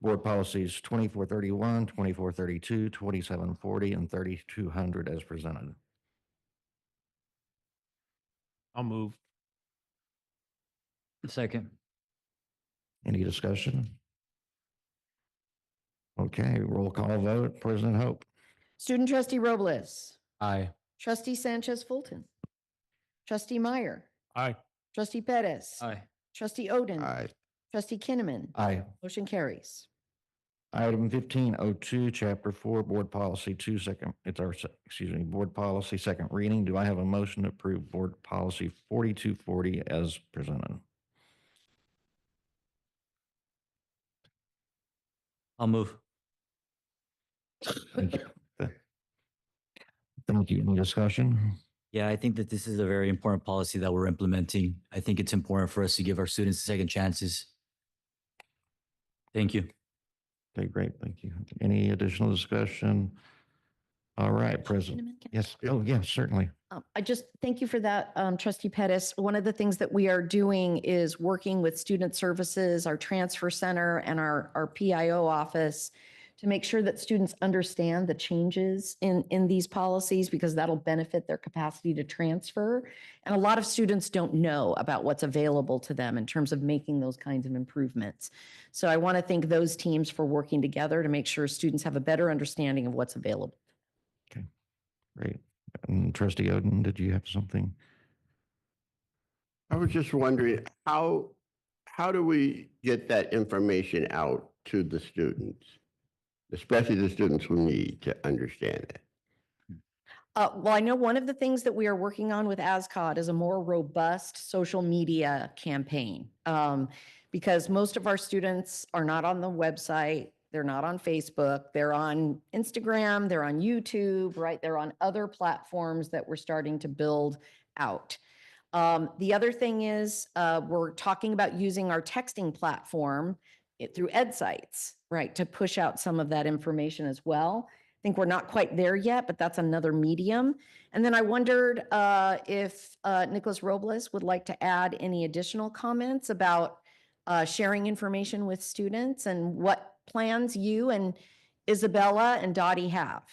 Board Policies 2431, 2432, 2740, and 3200 as presented? I'll move. Second. Any discussion? Okay, roll call vote. President Hope. Student trustee Robles, Aye. trustee Sanchez Fulton, trustee Meyer, Aye. trustee Pettis, Aye. trustee Oden, Aye. trustee Kinnaman. Aye. Motion carries. Item 1502, Chapter 4, Board Policy 2, Board Policy, second reading. Do I have a motion to approve Board Policy 4240 as presented? I'll move. Thank you. Thank you. Any discussion? Yeah, I think that this is a very important policy that we're implementing. I think it's important for us to give our students second chances. Thank you. Okay, great. Thank you. Any additional discussion? All right, President. Kinnaman, can I- Yes. Oh, yes, certainly. I just thank you for that, trustee Pettis. One of the things that we are doing is working with student services, our transfer center, and our PIO office to make sure that students understand the changes in these policies, because that'll benefit their capacity to transfer. And a lot of students don't know about what's available to them in terms of making those kinds of improvements. So I want to thank those teams for working together to make sure students have a better understanding of what's available. Okay, great. Trustee Oden, did you have something? I was just wondering, how do we get that information out to the students, especially the students who need to understand it? Well, I know one of the things that we are working on with ASCOD is a more robust social media campaign, because most of our students are not on the website. They're not on Facebook. They're on Instagram. They're on YouTube, right? They're on other platforms that we're starting to build out. The other thing is we're talking about using our texting platform through EdSites, right, to push out some of that information as well. I think we're not quite there yet, but that's another medium. And then I wondered if Nicholas Robles would like to add any additional comments about sharing information with students and what plans you and Isabella and Dottie have.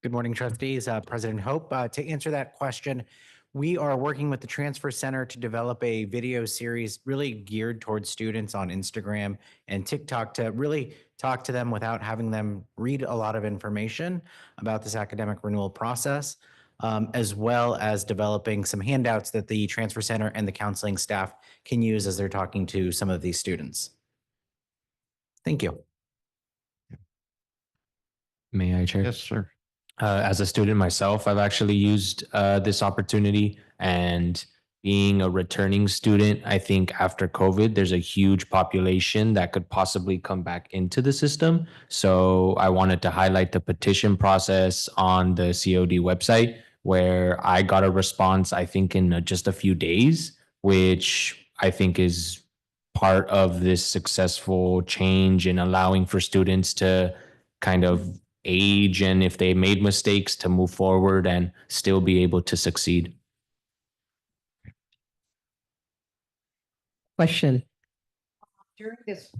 Good morning, trustees. President Hope. To answer that question, we are working with the Transfer Center to develop a video series really geared towards students on Instagram and TikTok to really talk to them without having them read a lot of information about this academic renewal process, as well as developing some handouts that the Transfer Center and the counseling staff can use as they're talking to some of these students. Thank you. May I, Chair? Yes, sir. As a student myself, I've actually used this opportunity, and being a returning student, I think after COVID, there's a huge population that could possibly come back into the system. So I wanted to highlight the petition process on the COD website, where I got a response, I think in just a few days, which I think is part of this successful change in allowing for students to kind of age, and if they made mistakes, to move forward and still be able to succeed. Question. During this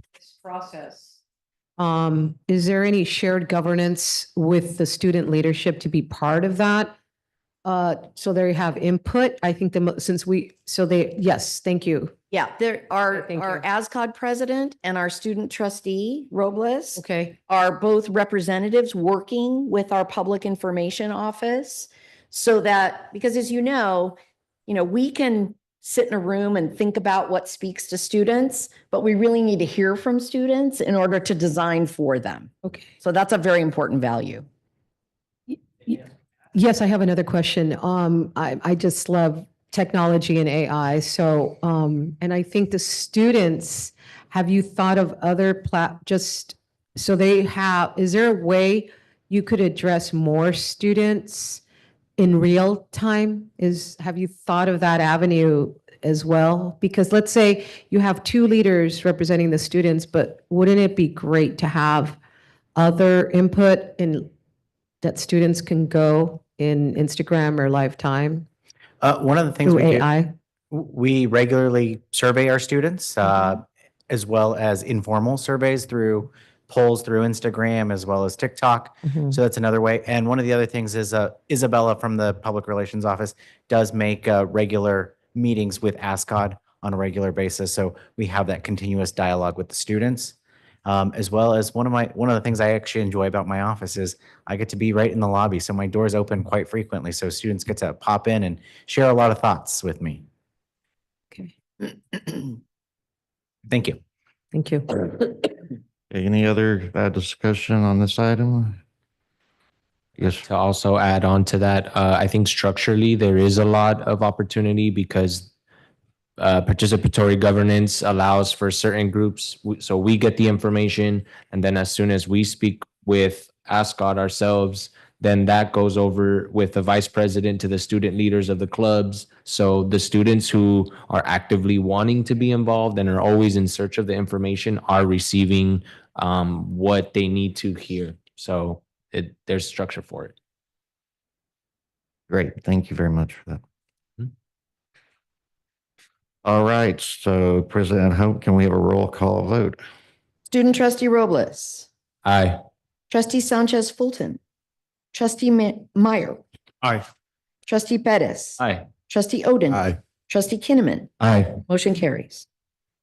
process, Is there any shared governance with the student leadership to be part of that? So there you have input. I think since yes, thank you. Yeah, there are, Thank our you. ASCOD president and our student trustee, Robles, Okay. are both representatives working with our public information office. So that, because as you know, we can sit in a room and think about what speaks to students, but we really need to hear from students in order to design for them. Okay. So that's a very important value. Yes, I have another question. I just love technology and AI. So, and I think the students, have you thought of other so is there a way you could address more students in real time? Have you thought of that avenue as well? Because let's say you have two leaders representing the students, but wouldn't it be great to have other input that students can go in Instagram or live time One of the things through we do, AI? we regularly survey our students, as well as informal surveys through polls through Instagram as well as TikTok. Mhm. So that's another way. And one of the other things is Isabella from the Public Relations Office does make regular meetings with ASCOD on a regular basis. So we have that continuous dialogue with the students. As well as one of the things I actually enjoy about my office is I get to be right in the lobby. So my doors open quite frequently. So students get to pop in and share a lot of thoughts with me. Okay. Thank you. Thank you. Any other discussion on this item? Yes. To also add on to that, I think structurally there is a lot of opportunity because participatory governance allows for certain groups. So we get the information, and then as soon as we speak with ASCOD ourselves, then that goes over with the vice president to the student leaders of the clubs. So the students who are actively wanting to be involved and are always in search of the information are receiving what they need to hear. So there's structure for it. Great. Thank you very much for that. All right. So President Hope, can we have a roll call vote? Student trustee Robles, Aye. trustee Sanchez Fulton, trustee Meyer, Aye. trustee Pettis, Aye. trustee Oden, Aye. trustee Kinnaman. Aye. Motion carries.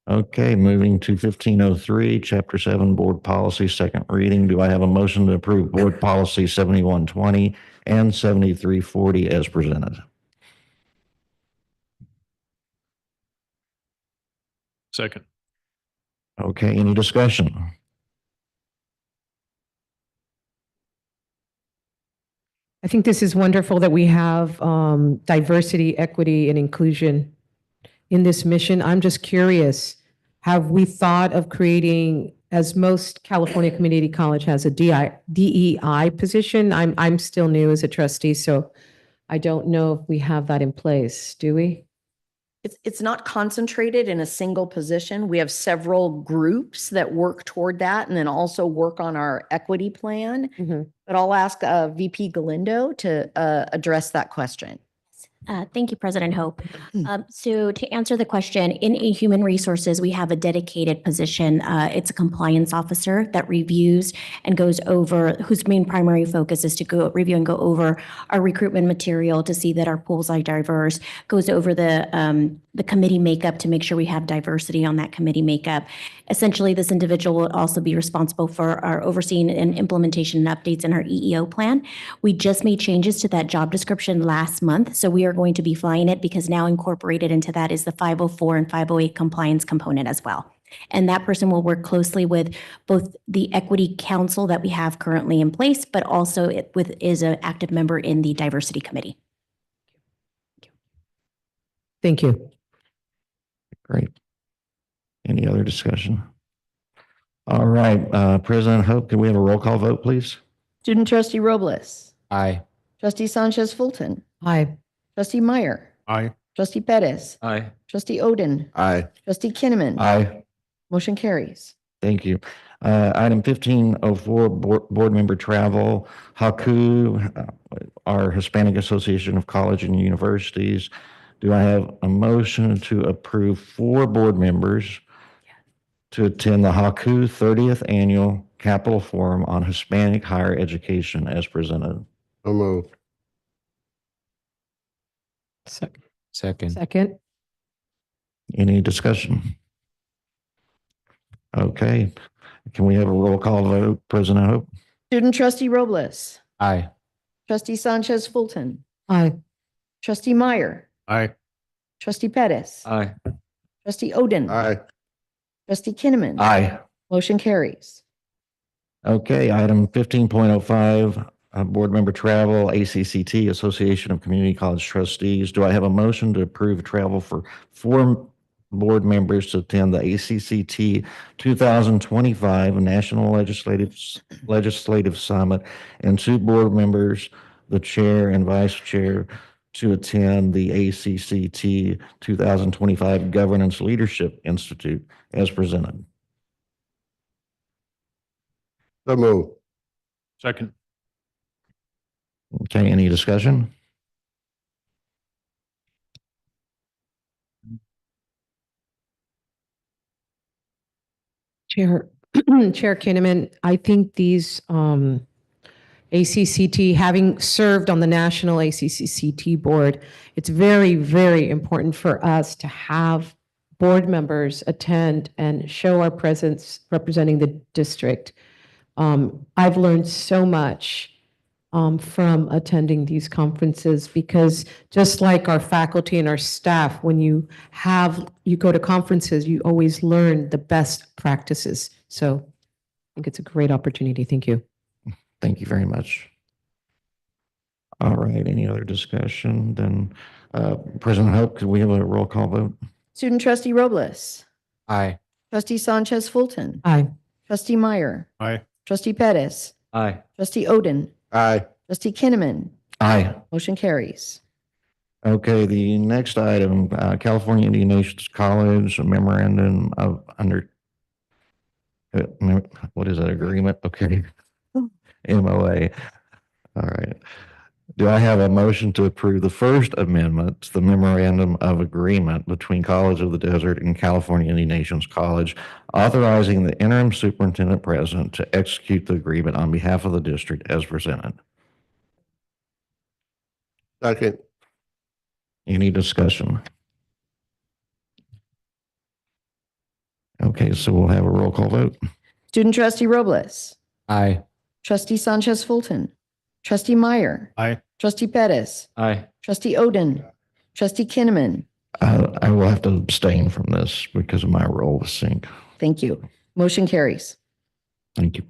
Okay, moving to 1503, Chapter 7, Board Policy, second reading. Do I have a motion to approve Board Policy 7120 and 7340 as presented? Second. Okay, any discussion? I think this is wonderful that we have diversity, equity, and inclusion in this mission. I'm just curious, have we thought of creating, as most California Community College has, a DEI position? I'm still new as a trustee, so I don't know if we have that in place. Do we? It's not concentrated in a single position. We have several groups that work toward that and then also work on our equity plan. But I'll ask VP Galindo to address that question. Thank you, President Hope. So to answer the question, in human resources, we have a dedicated position. It's a compliance officer that reviews and goes over, whose main primary focus is to go review and go over our recruitment material to see that our pools are diverse, goes over the committee makeup to make sure we have diversity on that committee makeup. Essentially, this individual will also be responsible for our overseeing and implementation and updates in our EEO plan. We just made changes to that job description last month, so we are going to be flying it because now incorporated into that is the 504 and 508 compliance component as well. And that person will work closely with both the Equity Council that we have currently in place, but also is an active member in the Diversity Committee. Thank you. Great. Any other discussion? All right, President Hope, can we have a roll call vote, please? Student trustee Robles, Aye. trustee Sanchez Fulton, Aye. trustee Meyer, Aye. trustee Pettis, Aye. trustee Oden, Aye. trustee Kinnaman. Aye. Motion carries. Thank you. Item 1504, board member travel. HAKU, our Hispanic Association of College and Universities. Do I have a motion to approve 4 board members to attend the HAKU 30th Annual Capital Forum on Hispanic Higher Education as presented? So moved. Second. Second. Any discussion? Okay, can we have a roll call vote? President Hope? Student trustee Robles, Aye. trustee Sanchez Fulton, Aye. trustee Meyer, Aye. trustee Pettis, Aye. trustee Oden, Aye. trustee Kinnaman. Aye. Motion carries. Okay, item 15.05, board member travel, ACCT, Association of Community College Trustees. Do I have a motion to approve travel for 4 board members to attend the ACCT 2025 National Legislative Summit and 2 board members, the chair and vice chair, to attend the ACCT 2025 Governance Leadership Institute as presented? So move. Second. Okay, any discussion? Chair, Chair Kinnaman, I think these ACCT, having served on the National ACCT board, it's very, very important for us to have board members attend and show our presence representing the district. I've learned so much from attending these conferences because just like our faculty and our staff, when you go to conferences, you always learn the best practices. So I think it's a great opportunity. Thank you. Thank you very much. All right, any other discussion? Then, President Hope, could we have a roll call vote? Student trustee Robles, Aye. trustee Sanchez Fulton, Aye. trustee Meyer, Aye. trustee Pettis, Aye. trustee Oden, Aye. trustee Kinnaman. Aye. Motion carries. Okay, the next item, California Indian Nations College, a memorandum of what is that, agreement? Okay. MOA. All right. Do I have a motion to approve the first amendment to the memorandum of agreement between College of the Desert and California Indian Nations College, authorizing the interim superintendent president to execute the agreement on behalf of the district as presented? Second. Any discussion? Okay, so we'll have a roll call vote. Student trustee Robles, Aye. trustee Sanchez Fulton, trustee Meyer, Aye. trustee Pettis, Aye. trustee Oden, trustee Kinnaman. I will have to abstain from this because of my role with sync. Thank you. Motion carries. Thank you.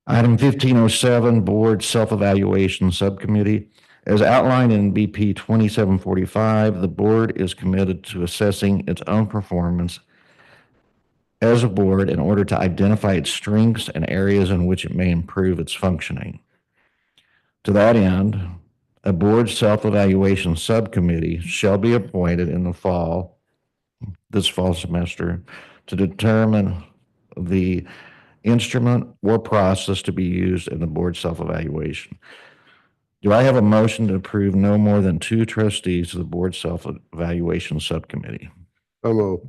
Item 1507, Board Self-Evaluation Subcommittee. As outlined in BP 2745, the board is committed to assessing its own performance as a board in order to identify its strengths and areas in which it may improve its functioning. To that end, a board self-evaluation subcommittee shall be appointed in this fall semester, to determine the instrument or process to be used in the board self-evaluation. Do I have a motion to approve no more than 2 trustees to the board self-evaluation subcommittee? So move.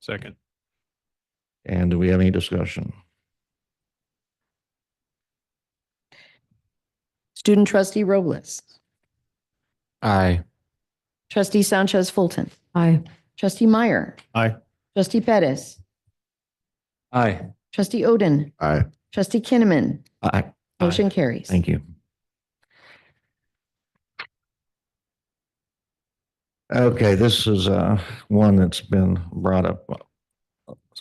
Second. And do we have any discussion? Student trustee Robles, Aye. trustee Sanchez Fulton, Aye. trustee Meyer, Aye. trustee Pettis, Aye. trustee Oden, Aye. trustee Kinnaman. Aye. Motion carries. Thank you. Okay, this is one that's been brought up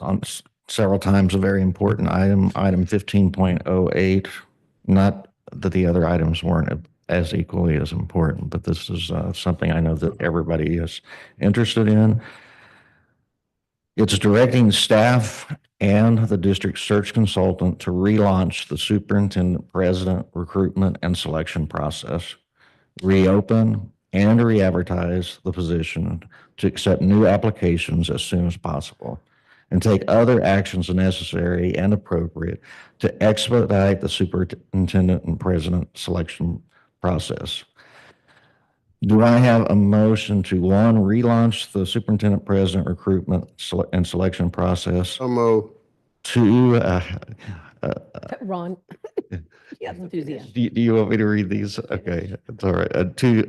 on several times, a very important item, item 15.08. Not that the other items weren't as equally as important, but this is something I know that everybody is interested in. It's directing staff and the district search consultant to relaunch the superintendent president recruitment and selection process, reopen and re-advertise the position to accept new applications as soon as possible, and take other actions necessary and appropriate to expedite the superintendent and president selection process. Do I have a motion to, 1, relaunch the superintendent president recruitment and selection process? So move. 2, Ron. Yeah, enthusiasm. Do you want me to read these? Okay, it's all right. To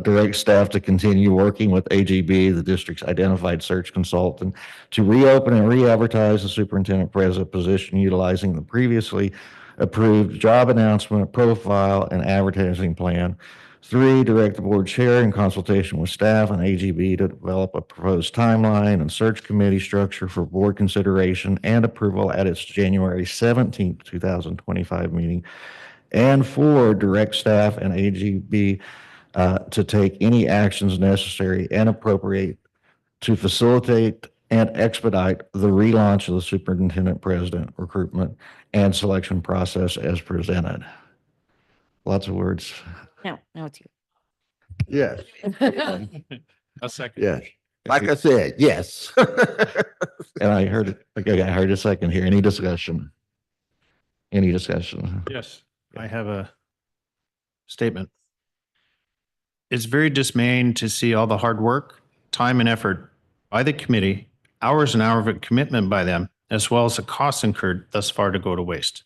direct staff to continue working with AGB, the district's identified search consultant, to reopen and re-advertise the superintendent president position utilizing the previously approved job announcement, profile, and advertising plan. 3, direct the board chair in consultation with staff and AGB to develop a proposed timeline and search committee structure for board consideration and approval at its January 17th, 2025 meeting. And 4, direct staff and AGB to take any actions necessary and appropriate to facilitate and expedite the relaunch of the superintendent president recruitment and selection process as presented. Lots of words. No, it's you. Yes, A second. yes. Like I said, yes. And I heard it. Okay, I heard a second here. Any discussion? Any discussion? Yes, I have a statement. It's very dismaying to see all the hard work, time, and effort by the committee, hours and hours of commitment by them, as well as the costs incurred thus far to go to waste.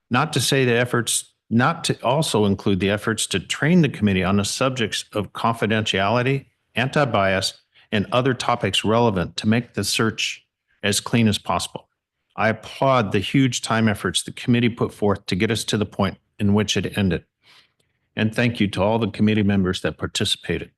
Not to say the efforts, not to also include the efforts to train the committee on the subjects of confidentiality, anti-bias, and other topics relevant to make the search as clean as possible. I applaud the huge time efforts the committee put forth to get us to the point in which it ended. And thank you to all the committee members that participated.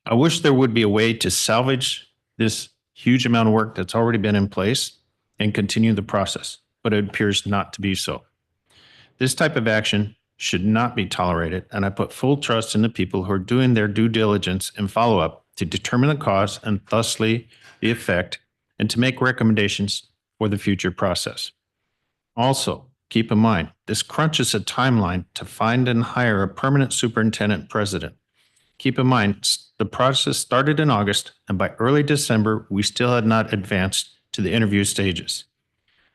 I wish there would be a way to salvage this huge amount of work that's already been in place and continue the process, but it appears not to be so. This type of action should not be tolerated, and I put full trust in the people who are doing their due diligence and follow-up to determine the cause and thusly the effect, and to make recommendations for the future process. Also, keep in mind, this crunches a timeline to find and hire a permanent superintendent president. Keep in mind, the process started in August, and by early December, we still had not advanced to the interview stages.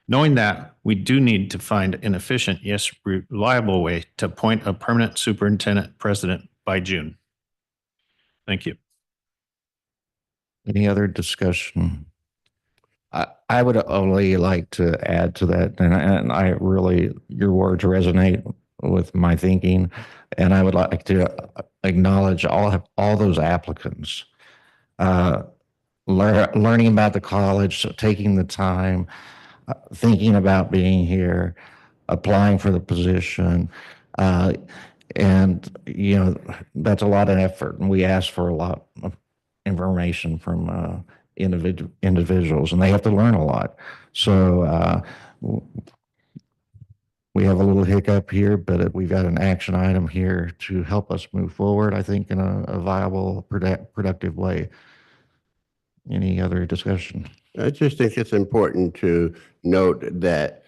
Knowing that, we do need to find an efficient, yes, reliable way to appoint a permanent superintendent president by June. Thank you. Any other discussion? I would only like to add to that, and I really, your words resonate with my thinking, and I would like to acknowledge all those applicants. Learning about the college, so taking the time, thinking about being here, applying for the position, and that's a lot of effort, and we ask for a lot of information from individuals, and they have to learn a lot. So we have a little hiccup here, but we've got an action item here to help us move forward, I think, in a viable, productive way. Any other discussion? I just think it's important to note that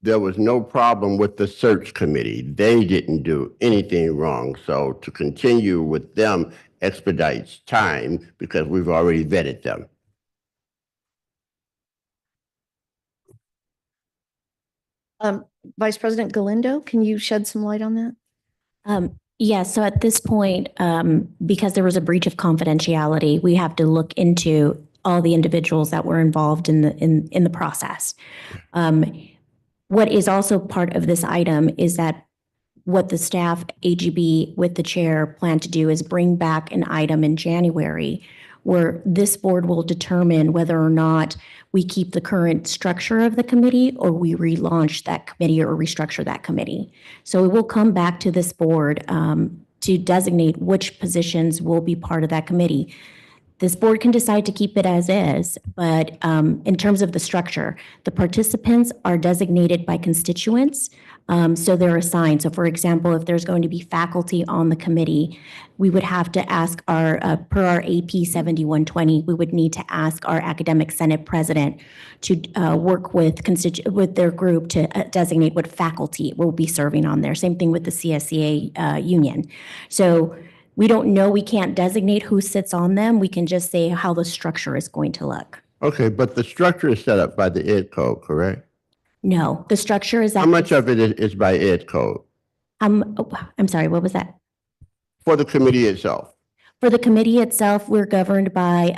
there was no problem with the search committee. They didn't do anything wrong. So to continue with them expedites time because we've already vetted them. Vice President Galindo, can you shed some light on that? Yeah, so at this point, because there was a breach of confidentiality, we have to look into all the individuals that were involved in the process. What is also part of this item is that what the staff, AGB with the chair, plan to do is bring back an item in January where this board will determine whether or not we keep the current structure of the committee or we relaunch that committee or restructure that committee. So it will come back to this board to designate which positions will be part of that committee. This board can decide to keep it as is, but in terms of the structure, the participants are designated by constituents, so they're assigned. So for example, if there's going to be faculty on the committee, we would have to ask per our AP 7120, we would need to ask our academic senate president to work with their group to designate what faculty will be serving on there. Same thing with the CSEA union. So we don't know, we can't designate who sits on them. We can just say how the structure is going to look. Okay, but the structure is set up by the Ed Code, correct? No, the structure is. How much of it is by Ed Code? I'm sorry, what was that? For the committee itself. For the committee itself, we're governed by,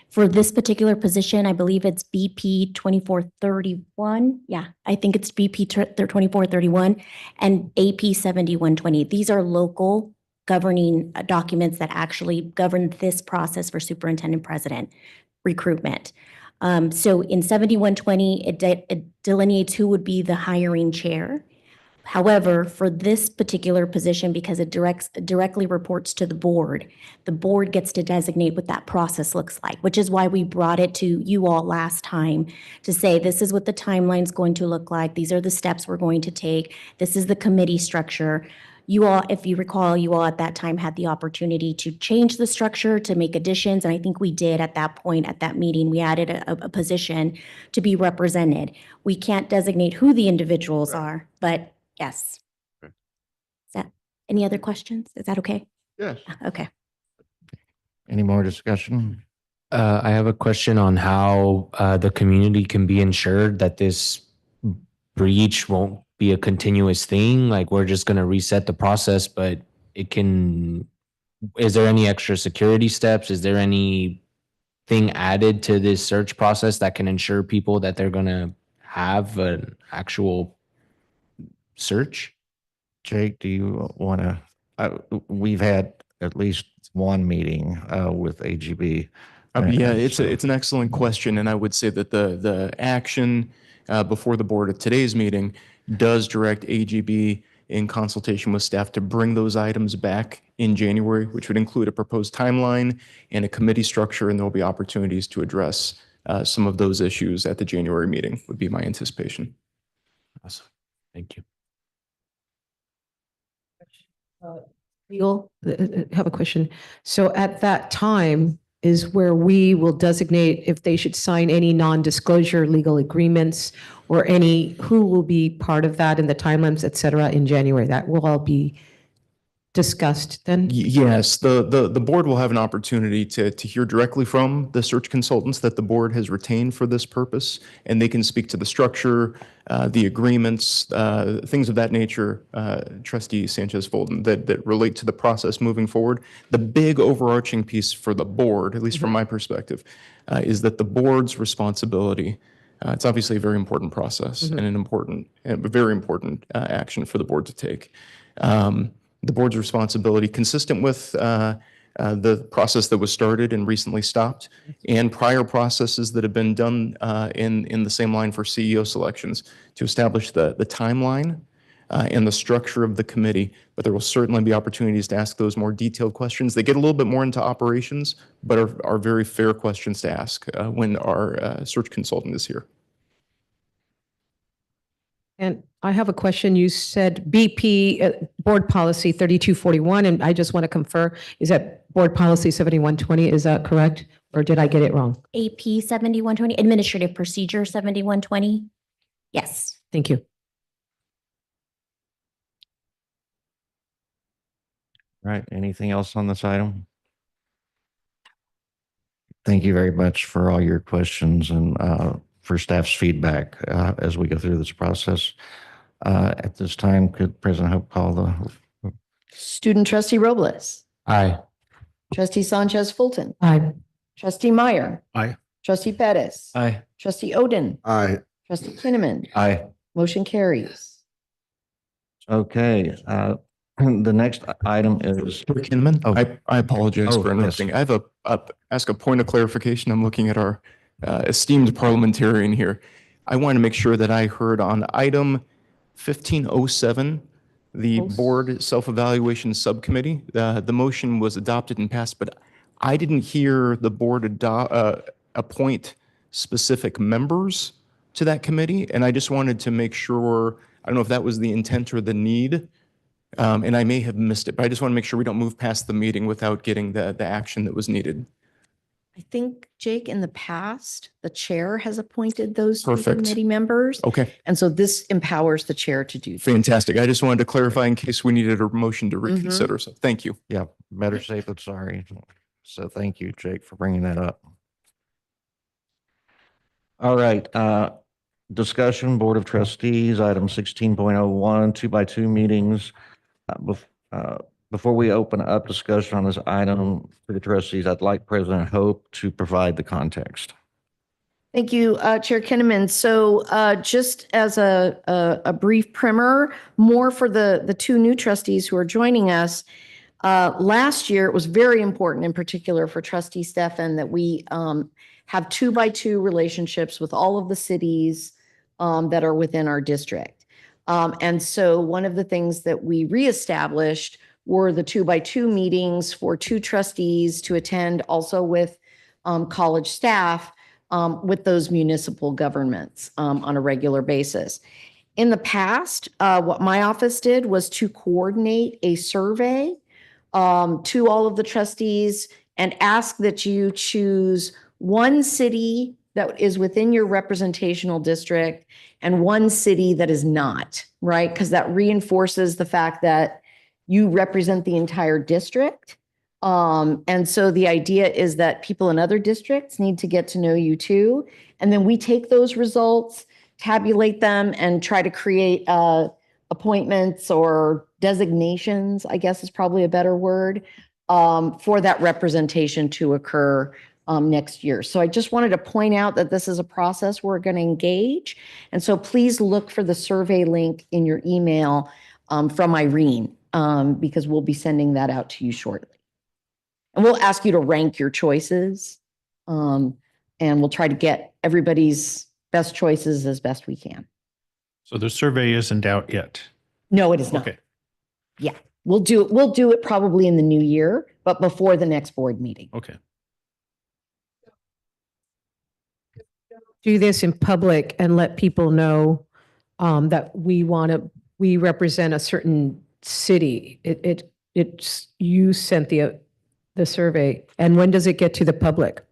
for this particular position, I believe it's BP 2431. Yeah, I think it's BP 2431 and AP 7120. These are local governing documents that actually govern this process for superintendent president recruitment. So in 7120, it delineates who would be the hiring chair. However, for this particular position, because it directly reports to the board gets to designate what that process looks like, which is why we brought it to you all last time to say, this is what the timeline's going to look like. These are the steps we're going to take. This is the committee structure. You all, if you recall, you all at that time had the opportunity to change the structure, to make additions, and I think we did at that point, at that meeting. We added a position to be represented. We can't designate who the individuals are, but yes. Okay. Is that, any other questions? Is that okay? Yes. Okay. Any more discussion? I have a question on how the community can be ensured that this breach won't be a continuous thing. Like we're just going to reset the process, but it can, is there any extra security steps? Is there anything added to this search process that can ensure people that they're going to have an actual search? Jake, do you want to, we've had at least one meeting with AGB. Yeah, it's an excellent question, and I would say that the action before the board at today's meeting does direct AGB in consultation with staff to bring those items back in January, which would include a proposed timeline and a committee structure, and there will be opportunities to address some of those issues at the January meeting, would be my anticipation. Awesome. Thank you. Legal, have a question. So at that time is where we will designate if they should sign any non-disclosure legal agreements or any, who will be part of that in the timelines, et cetera, in January. That will all be discussed then? Yes, the board will have an opportunity to hear directly from the search consultants that the board has retained for this purpose, and they can speak to the structure, the agreements, things of that nature, Trustee Sanchez-Fulton, that relate to the process moving forward. The big overarching piece for the board, at least from my perspective, is that the board's responsibility, it's obviously a very important process and a very important action for the board to take. The board's responsibility, consistent with the process that was started and recently stopped, and prior processes that have been done in the same line for CEO selections, to establish the timeline and the structure of the committee. But there will certainly be opportunities to ask those more detailed questions. They get a little bit more into operations, but are very fair questions to ask when our search consultant is here. And I have a question. You said BP, Board Policy 3241, and I just want to confer, is that Board Policy 7120? Is that correct? Or did I get it wrong? AP 7120, Administrative Procedure 7120. Yes. Thank you. All right, anything else on this item? Thank you very much for all your questions and for staff's feedback as we go through this process. At this time, could President Hope call the? Student Trustee Robles. Aye. Trustee Sanchez Fulton. Aye. Trustee Meyer. Aye. Trustee Pettis. Aye. Trustee Oden. Aye. Trustee Kinnaman. Aye. Motion carries. Okay, the next item is. Mr. Kinnaman, Oh. I apologize Oh, for yes. interrupting. I have ask a point of clarification. I'm looking at our esteemed parliamentarian here. I want to make sure that I heard on item 1507, the board self-evaluation subcommittee. The motion was adopted and passed, but I didn't hear the board appoint specific members to that committee. And I just wanted to make sure, I don't know if that was the intent or the need, and I may have missed it, but I just want to make sure we don't move past the meeting without getting the action that was needed. I think, Jake, in the past, the chair has appointed those two Perfect. committee members. Okay, And so this empowers the chair to do that. fantastic. I just wanted to clarify in case we needed a motion to reconsider. So thank you. Yeah, better safe than sorry. So thank you, Jake, for bringing that up. All right, discussion, Board of Trustees, item 16.01, 2x2 meetings. Before we open up discussion on this item for the trustees, I'd like President Hope to provide the context. Thank you, Chair Kinnaman. So just as a brief primer, more for the two new trustees who are joining us. Last year, it was very important, in particular for Trustee Stefan, that we have 2-by-2 relationships with all of the cities that are within our district. And so one of the things that we reestablished were the 2-by-2 meetings for two trustees to attend, also with college staff, with those municipal governments on a regular basis. In the past, what my office did was to coordinate a survey to all of the trustees and ask that you choose one city that is within your representational district and one city that is not, right? Because that reinforces the fact that you represent the entire district. And so the idea is that people in other districts need to get to know you too. And then we take those results, tabulate them, and try to create appointments or designations, I guess is probably a better word, for that representation to occur next year. So I just wanted to point out that this is a process we're going to engage. And so please look for the survey link in your email from Irene, because we'll be sending that out to you shortly. And we'll ask you to rank your choices, and we'll try to get everybody's best choices as best we can. So the survey isn't out yet. No, it is not. Okay. Yeah, we'll do it probably in the new year, but before the next board meeting. Okay. Do this in public and let people know that we represent a certain city. It's you sent the survey. And when does it get to the public?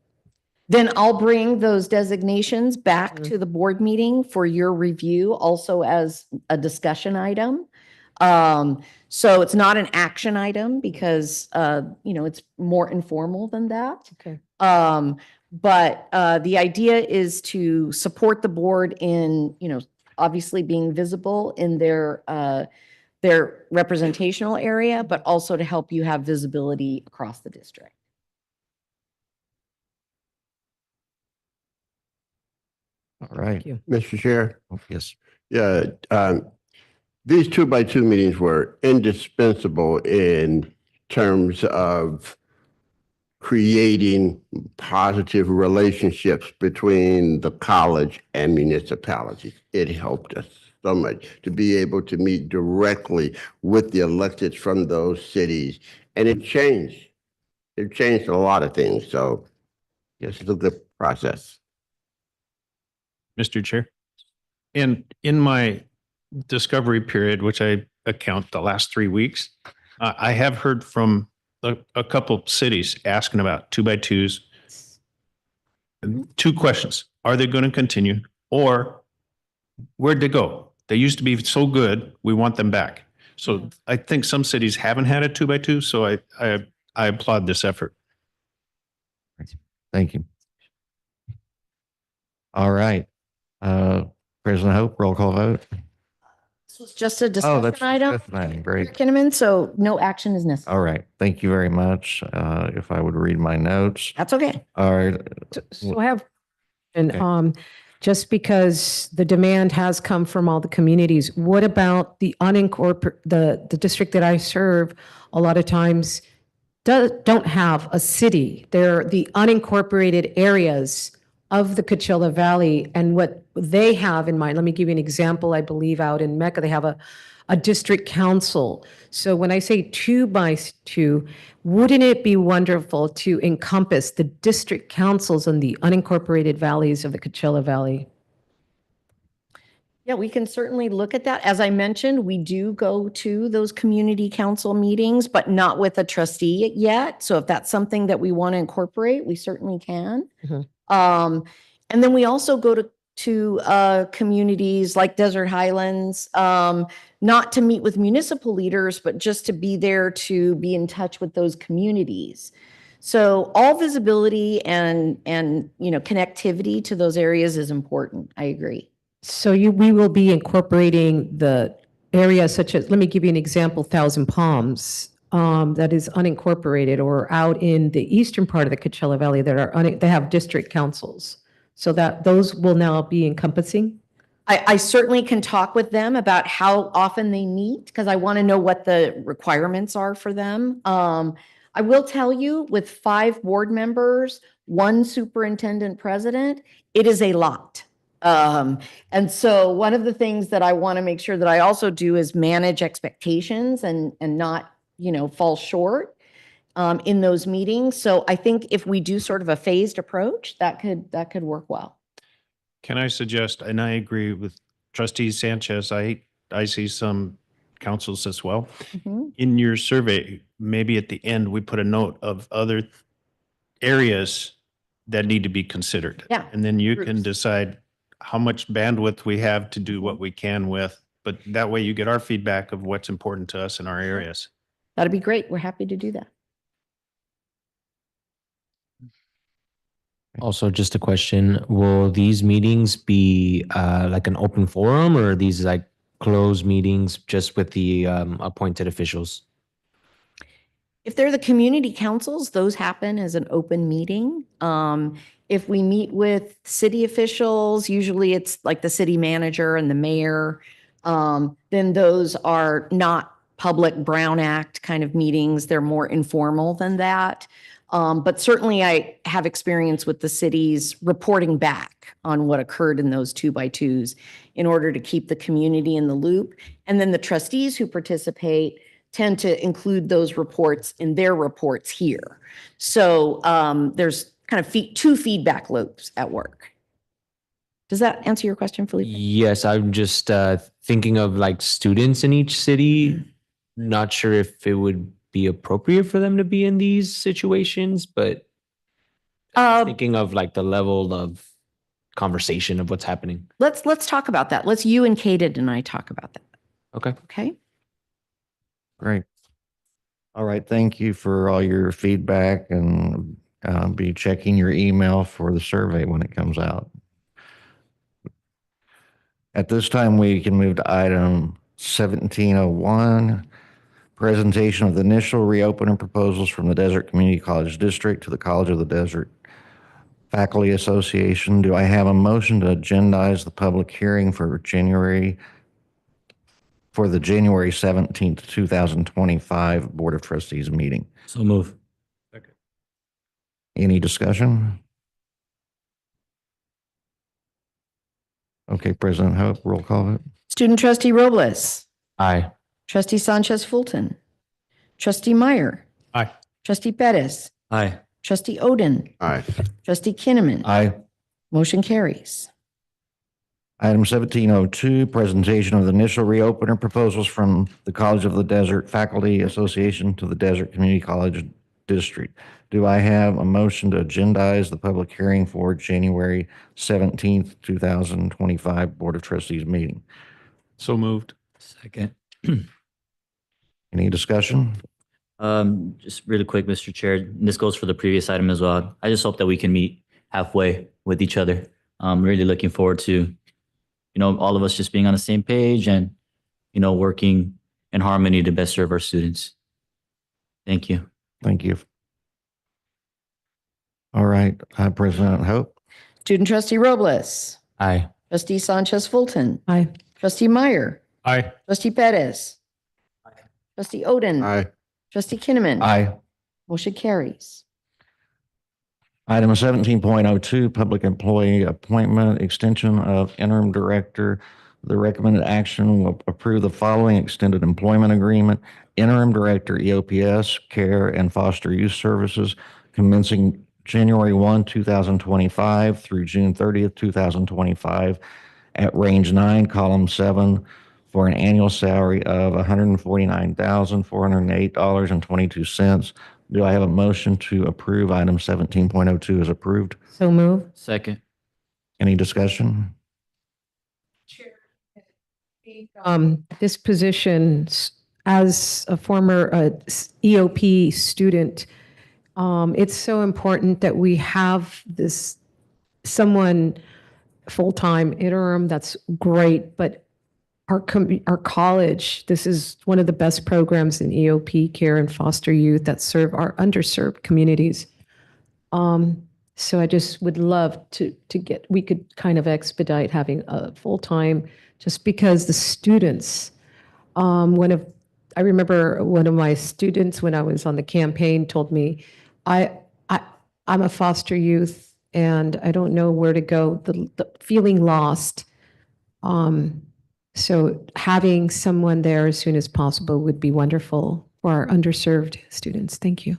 Then I'll bring those designations back to the board meeting for your review, also as a discussion item. So it's not an action item because, it's more informal than that. Okay. But the idea is to support the board in, obviously being visible in their representational area, but also to help you have visibility across the district. All right. Mr. Chair? Yes. Yeah, these 2-by-2 meetings were indispensable in terms of creating positive relationships between the college and municipalities. It helped us so much to be able to meet directly with the electeds from those cities. And it changed. It changed a lot of things. So yes, it's a good process. Mr. Chair. In my discovery period, which I account the last 3 weeks, I have heard from a couple cities asking about 2-by-2s. 2 questions. Are they going to continue? Or where'd they go? They used to be so good. We want them back. So I think some cities haven't had a 2-by-2. So I applaud this effort. Thank you. All right. President Hope, roll call vote. This was just a discussion item. Great. Kinnaman, so no action is necessary. All right. Thank you very much. If I would read my notes. That's okay. All right. So I have, and just because the demand has come from all the communities, what about the the district that I serve? A lot of times don't have a city. They're the unincorporated areas of the Coachella Valley, and what they have in mind. Let me give you an example. I believe out in Mecca, they have a district council. So when I say 2-by-2, wouldn't it be wonderful to encompass the district councils in the unincorporated valleys of the Coachella Valley? Yeah, we can certainly look at that. As I mentioned, we do go to those community council meetings, but not with a trustee yet. So if that's something that we want to incorporate, we certainly can. And then we also go to communities like Desert Highlands, not to meet with municipal leaders, but just to be there to be in touch with those communities. So all visibility and connectivity to those areas is important. I agree. So we will be incorporating the areas such as, let me give you an example, Thousand Palms. that is unincorporated or out in the eastern part of the Coachella Valley that are, they have district councils. So that those will now be encompassing? I certainly can talk with them about how often they meet because I want to know what the requirements are for them. I will tell you with 5 board members, 1 superintendent president, it is a lot. And so one of the things that I want to make sure that I also do is manage expectations and not, fall short in those meetings. So I think if we do sort of a phased approach, that could work well. Can I suggest, and I agree with Trustee Sanchez, I see some councils as well. Mhm. In your survey, maybe at the end, we put a note of other areas that need to be considered. Yeah, And then you can groups. decide how much bandwidth we have to do what we can with. But that way you get our feedback of what's important to us in our areas. That'd be great. We're happy to do that. Also, just a question, will these meetings be like an open forum or are these like closed meetings just with the appointed officials? If they're the community councils, those happen as an open meeting. If we meet with city officials, usually it's like the city manager and the mayor, then those are not public Brown Act kind of meetings. They're more informal than that. But certainly I have experience with the cities reporting back on what occurred in those 2x2s in order to keep the community in the loop. And then the trustees who participate tend to include those reports in their reports here. So there's kind of 2 feedback loops at work. Does that answer your question, Felipe? Yes, I'm just thinking of like students in each city. Not sure if it would be appropriate for them to be in these situations, but thinking of like the level of conversation of what's happening. Let's talk about that. You and Kaden and I talk about that. Okay. Okay. Great. All right, thank you for all your feedback and be checking your email for the survey when it comes out. At this time, we can move to item 1701, presentation of the initial reopening proposals from the Desert Community College District to the College of the Desert Faculty Association. Do I have a motion to agendize the public hearing for the January 17th, 2025 Board of Trustees meeting? So move. Any discussion? Okay, President Hope, roll call vote. Student trustee Robles. Aye. Trustee Sanchez Fulton. Trustee Meyer. Aye. Trustee Pettis. Aye. Trustee Oden. Aye. Trustee Kinnaman. Aye. Motion carries. Item 1702, presentation of the initial reopener proposals from the College of the Desert Faculty Association to the Desert Community College District. Do I have a motion to agendize the public hearing for January 17th, 2025 Board of Trustees meeting? So moved. Second. Any discussion? Just really quick, Mr. Chair, and this goes for the previous item as well. I just hope that we can meet halfway with each other. I'm really looking forward to, all of us just being on the same page and, working in harmony to best serve our students. Thank you. Thank you. All right, President Hope. Student trustee Robles. Aye. Trustee Sanchez Fulton. Aye. Trustee Meyer. Aye. Trustee Pettis. Trustee Oden. Aye. Trustee Kinnaman. Aye. Motion carries. Item 17.02, public employee appointment, extension of interim director. The recommended action will approve the following extended employment agreement. Interim director, EOPS, Care and Foster Youth Services, commencing January 1, 2025 through June 30th, 2025 at range 9, column 7, for an annual salary of $149,408.22. Do I have a motion to approve item 17.02 as approved? So move. Second. Any discussion? This position, as a former EOP student, it's so important that we have someone full-time interim. That's great, but our college. This is one of the best programs in EOP care and foster youth that serve our underserved communities. So I just would love to get, we could kind of expedite having a full-time, just because the students, I remember one of my students when I was on the campaign told me, I'm a foster youth and I don't know where to go, the feeling lost. So having someone there as soon as possible would be wonderful for our underserved students. Thank you.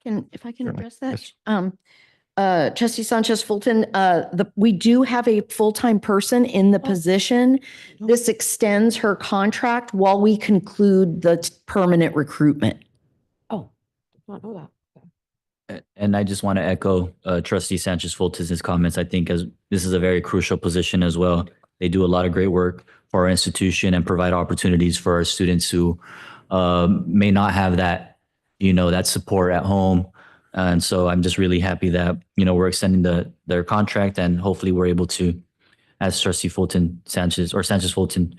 If I can Certainly. address that. Yes. Trustee Sanchez Fulton, we do have a full-time person in the position. This extends her contract while we conclude the permanent recruitment. Oh, I don't know that. And I just want to echo Trustee Sanchez Fulton's comments. I think as this is a very crucial position as well. They do a lot of great work for our institution and provide opportunities for our students who may not have that, that support at home. And so I'm just really happy that, we're extending their contract, and hopefully we're able to, as Trustee Sanchez Fulton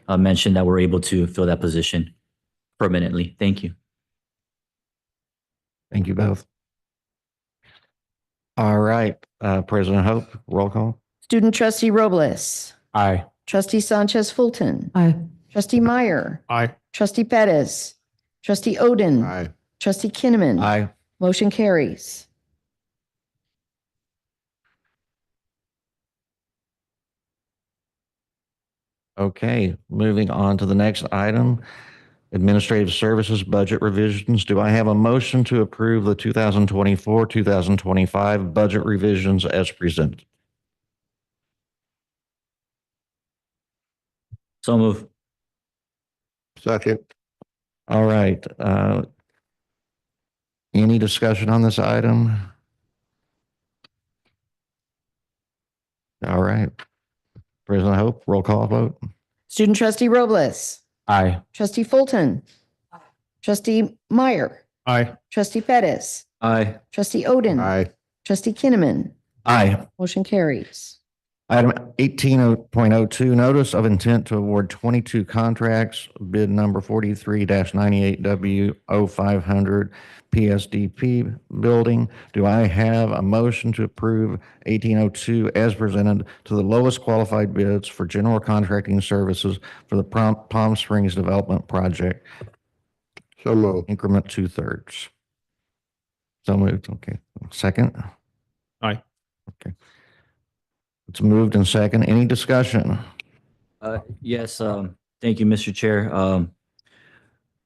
mentioned, that we're able to fill that position permanently. Thank you. Thank you both. All right, President Hope, roll call. Student Trustee Robles. Aye. Trustee Sanchez Fulton. Aye. Trustee Meyer. Aye. Trustee Pettis. Trustee Oden. Aye. Trustee Kinnaman. Aye. Motion carries. Okay, moving on to the next item, Administrative Services Budget Revisions. Do I have a motion to approve the 2024, 2025 budget revisions as presented? So move. Second. All right. Any discussion on this item? All right. President Hope, roll call vote. Student Trustee Robles. Aye. Trustee Fulton. Trustee Meyer. Aye. Trustee Pettis. Aye. Trustee Oden. Aye. Trustee Kinnaman. Aye. Motion carries. Item 18.02, notice of intent to award 22 contracts, bid number 43-98W0500 PSDP building. Do I have a motion to approve 1802 as presented to the lowest qualified bids for general contracting services for the Palm Springs Development Project? So moved. Increment 2/3. So moved. Okay. Second? Aye. Okay. It's moved and second. Any discussion? Yes, thank you, Mr. Chair.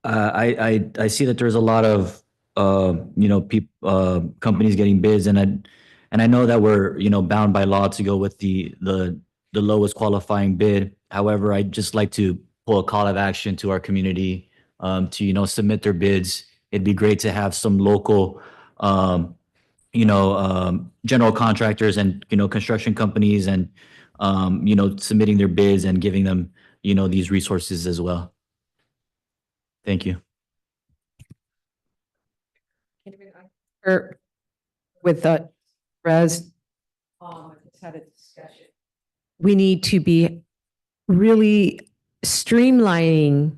I see that there's a lot of companies getting bids, and I know that we're bound by law to go with the lowest qualifying bid. However, I'd just like to pull a call of action to our community to submit their bids. It'd be great to have some local general contractors and, construction companies and, submitting their bids and giving them, these resources as well. Thank you. With the res, just had a discussion. We need to be really streamlining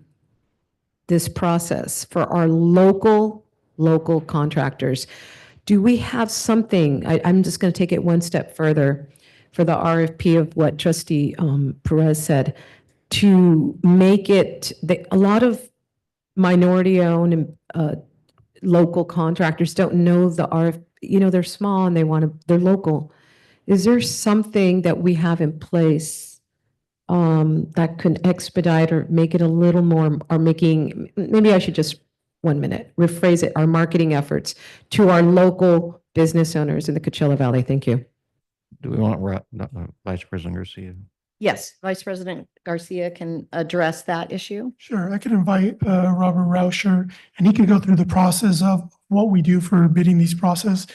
this process for our local contractors. Do we have something, I'm just going to take it one step further for the RFP of what Trustee Perez said, to make it, a lot of minority-owned and local contractors don't know the RFP, they're small and they're local. Is there something that we have in place that can expedite or make it a little more, or maybe I should just 1 minute, rephrase it, our marketing efforts to our local business owners in the Coachella Valley? Thank you. Do we want Vice President Garcia? Yes, Vice President Garcia can address that issue. Sure, I could invite Robert Rauscher, and he could go through the process of what we do for bidding these process.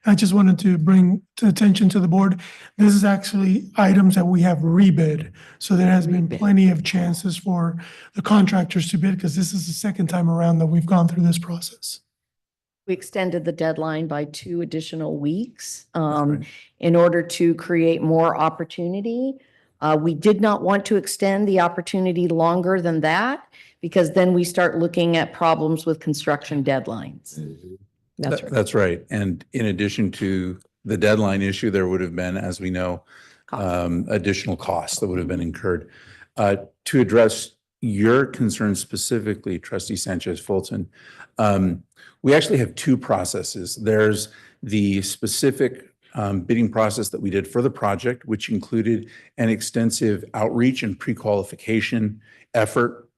I just wanted to bring to attention to the board, this is actually items that we have rebid. So there has been plenty of chances for the contractors to bid, because this is the second time around that we've gone through this process. We extended the deadline by 2 additional weeks in order to create more opportunity. We did not want to extend the opportunity longer than that because then we start looking at problems with construction deadlines. That's right. That's right. And in addition to the deadline issue, there would have been, as we know, additional costs that would have been incurred. To address your concern specifically, Trustee Sanchez-Fulton, we actually have two processes. There's the specific bidding process that we did for the project, which included an extensive outreach and pre-qualification effort.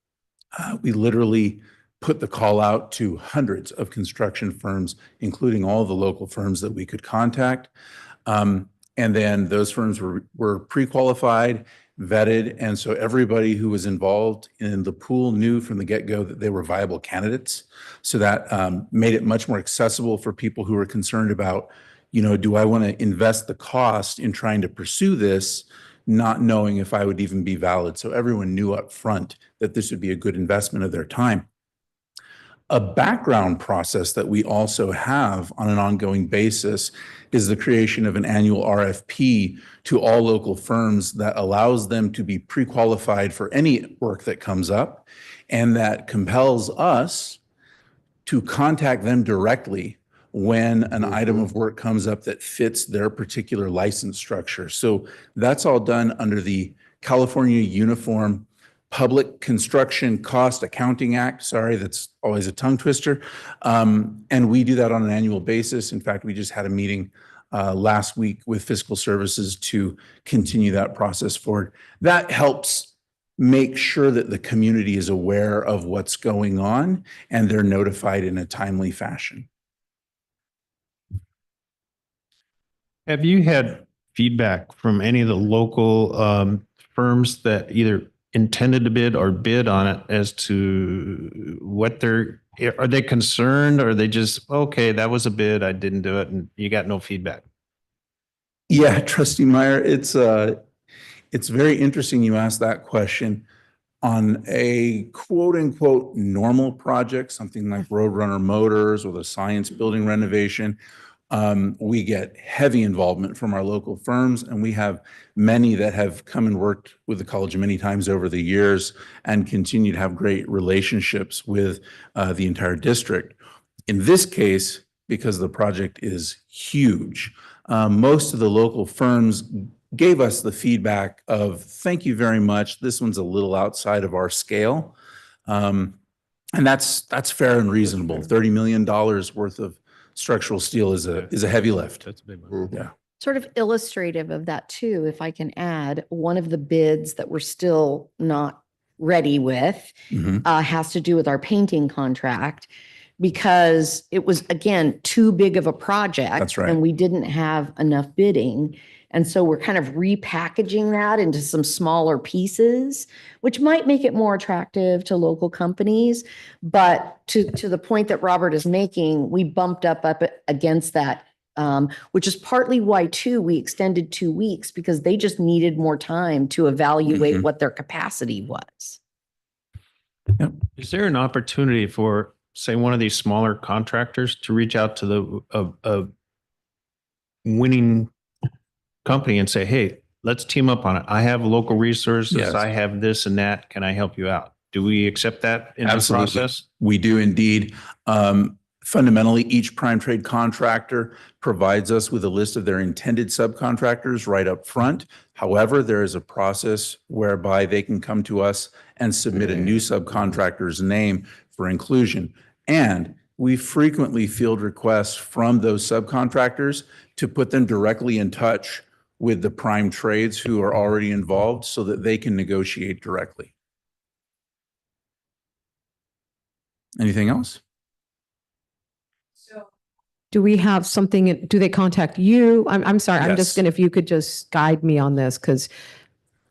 We literally put the call out to hundreds of construction firms, including all the local firms that we could contact. And then those firms were pre-qualified, vetted, and so everybody who was involved in the pool knew from the get-go that they were viable candidates. So that made it much more accessible for people who were concerned about, do I want to invest the cost in trying to pursue this, not knowing if I would even be valid. So everyone knew up front that this would be a good investment of their time. A background process that we also have on an ongoing basis is the creation of an annual RFP to all local firms that allows them to be pre-qualified for any work that comes up and that compels us to contact them directly when an item of work comes up that fits their particular license structure. So that's all done under the California Uniform Public Construction Cost Accounting Act. Sorry, that's always a tongue twister. And we do that on an annual basis. In fact, we just had a meeting last week with Fiscal Services to continue that process forward. That helps make sure that the community is aware of what's going on and they're notified in a timely fashion. Have you had feedback from any of the local firms that either intended to bid or bid on it as to what are they concerned or are they just, okay, that was a bid, I didn't do it, and you got no feedback? Yeah, Trustee Meyer, it's very interesting you asked that question. On a quote unquote normal project, something like Roadrunner Motors or the Science Building renovation, we get heavy involvement from our local firms, and we have many that have come and worked with the college many times over the years and continue to have great relationships with the entire district. In this case, because the project is huge, most of the local firms gave us the feedback of, thank you very much, this one's a little outside of our scale. And that's fair and reasonable. $30 million worth of structural steel is a heavy lift. That's a big one. Yeah. Sort of illustrative of that too, if I can add, one of the bids that we're still not ready with has to do with our painting contract because it was, again, too big of a project. That's right. And we didn't have enough bidding. And so we're kind of repackaging that into some smaller pieces, which might make it more attractive to local companies. But to the point that Robert is making, we bumped up against that, which is partly why, too, we extended 2 weeks because they just needed more time to evaluate what their capacity was. Yep. Is there an opportunity for, say, one of these smaller contractors to reach out to a winning company and say, hey, let's team up on it. I have local resources. Yes. I have this and that. Can I help you out? Do we accept that in the process? We do indeed. Fundamentally, each prime trade contractor provides us with a list of their intended subcontractors right up front. However, there is a process whereby they can come to us and submit a new subcontractor's name for inclusion. And we frequently field requests from those subcontractors to put them directly in touch with the prime trades who are already involved so that they can negotiate directly. Anything else? Do we have something, do they contact you? I'm sorry, I'm just Yes. gonna, if you could just guide me on this, because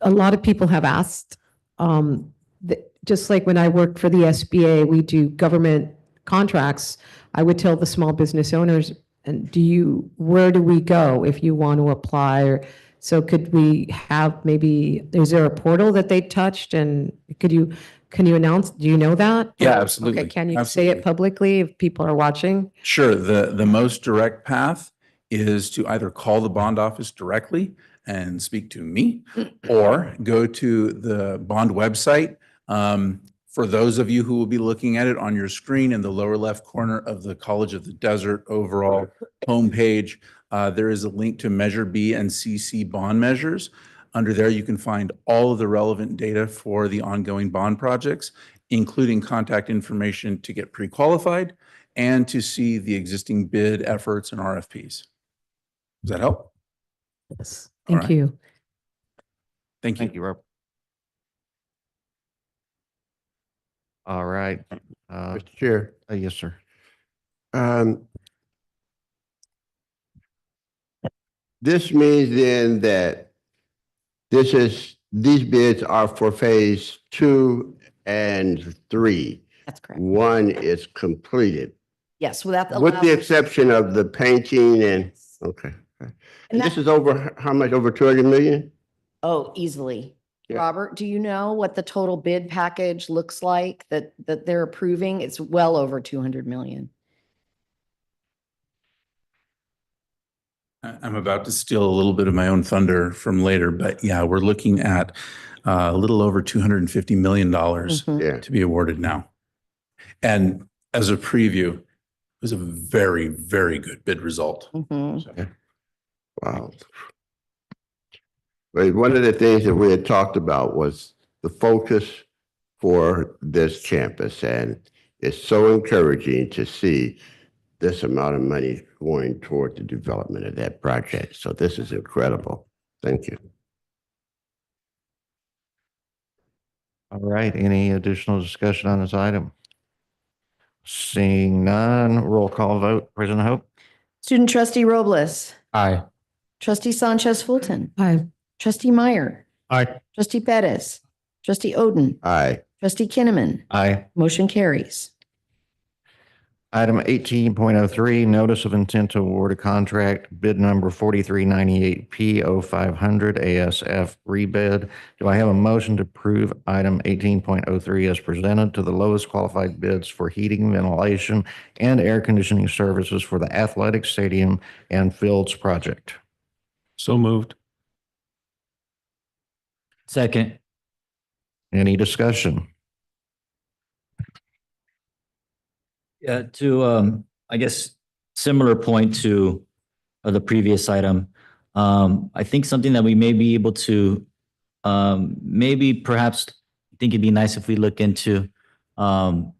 a lot of people have asked, just like when I worked for the SBA, we do government contracts. I would tell the small business owners, and where do we go if you want to apply? So could we have maybe, is there a portal that they touched and can you announce, do you know that? Yeah, absolutely. Okay, can you say Absolutely. it publicly if people are watching? Sure. The most direct path is to either call the bond office directly and speak to me, or go to the bond website. For those of you who will be looking at it on your screen in the lower left corner of the College of the Desert overall homepage, there is a link to Measure B and CC bond measures. Under there, you can find all of the relevant data for the ongoing bond projects, including contact information to get pre-qualified and to see the existing bid efforts and RFPs. Does that help? Yes. All Thank right. you. Thank you. Thank you, Rob. All right. Mr. Chair. Yes, sir. This means then that these bids are for phase 2 and 3. That's correct. 1 is completed, Yes, well, that with the allows- exception of the painting and, okay. And this is over, how much, over 200 million? Oh, easily. Yeah. Robert, do you know what the total bid package looks like that they're approving? It's well over 200 million. I'm about to steal a little bit of my own thunder from later, but yeah, we're looking at a little over $250 million Yeah. to be awarded now. And as a preview, it was a very, very good bid result. Mhm. Wow. But one of the things that we had talked about was the focus for this campus, and it's so encouraging to see this amount of money going toward the development of that project. So this is incredible. Thank you. All right. Any additional discussion on this item? Seeing none, roll call vote. President Hope? Student trustee Robles, Aye. trustee Sanchez Fulton, Aye. trustee Meyer, Aye. trustee Pettis, trustee Oden, Aye. trustee Kinnaman. Aye. Motion carries. Item 18.03, notice of intent to award a contract, bid number 4398P0500 ASF rebid. Do I have a motion to approve item 18.03 as presented to the lowest qualified bids for heating, ventilation, and air conditioning services for the athletic stadium and fields project? So moved. Second. Any discussion? Yeah, to, I guess, similar point to the previous item. I think something that we may be able to, maybe perhaps think it'd be nice if we look into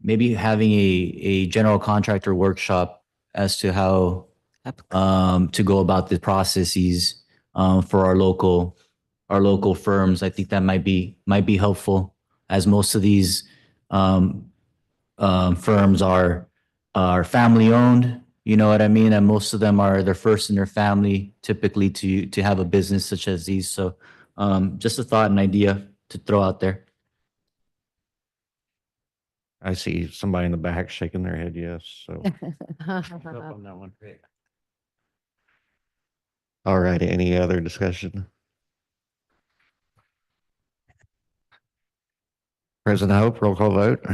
maybe having a general contractor workshop as to how to go about the processes for our local firms. I think that might be helpful, as most of these firms are family owned, you know what I mean? And most of them are their first in their family typically to have a business such as these. So just a thought and idea to throw out there. I see somebody in the back shaking their head yes, so. All right, any other discussion? President Hope, roll call vote.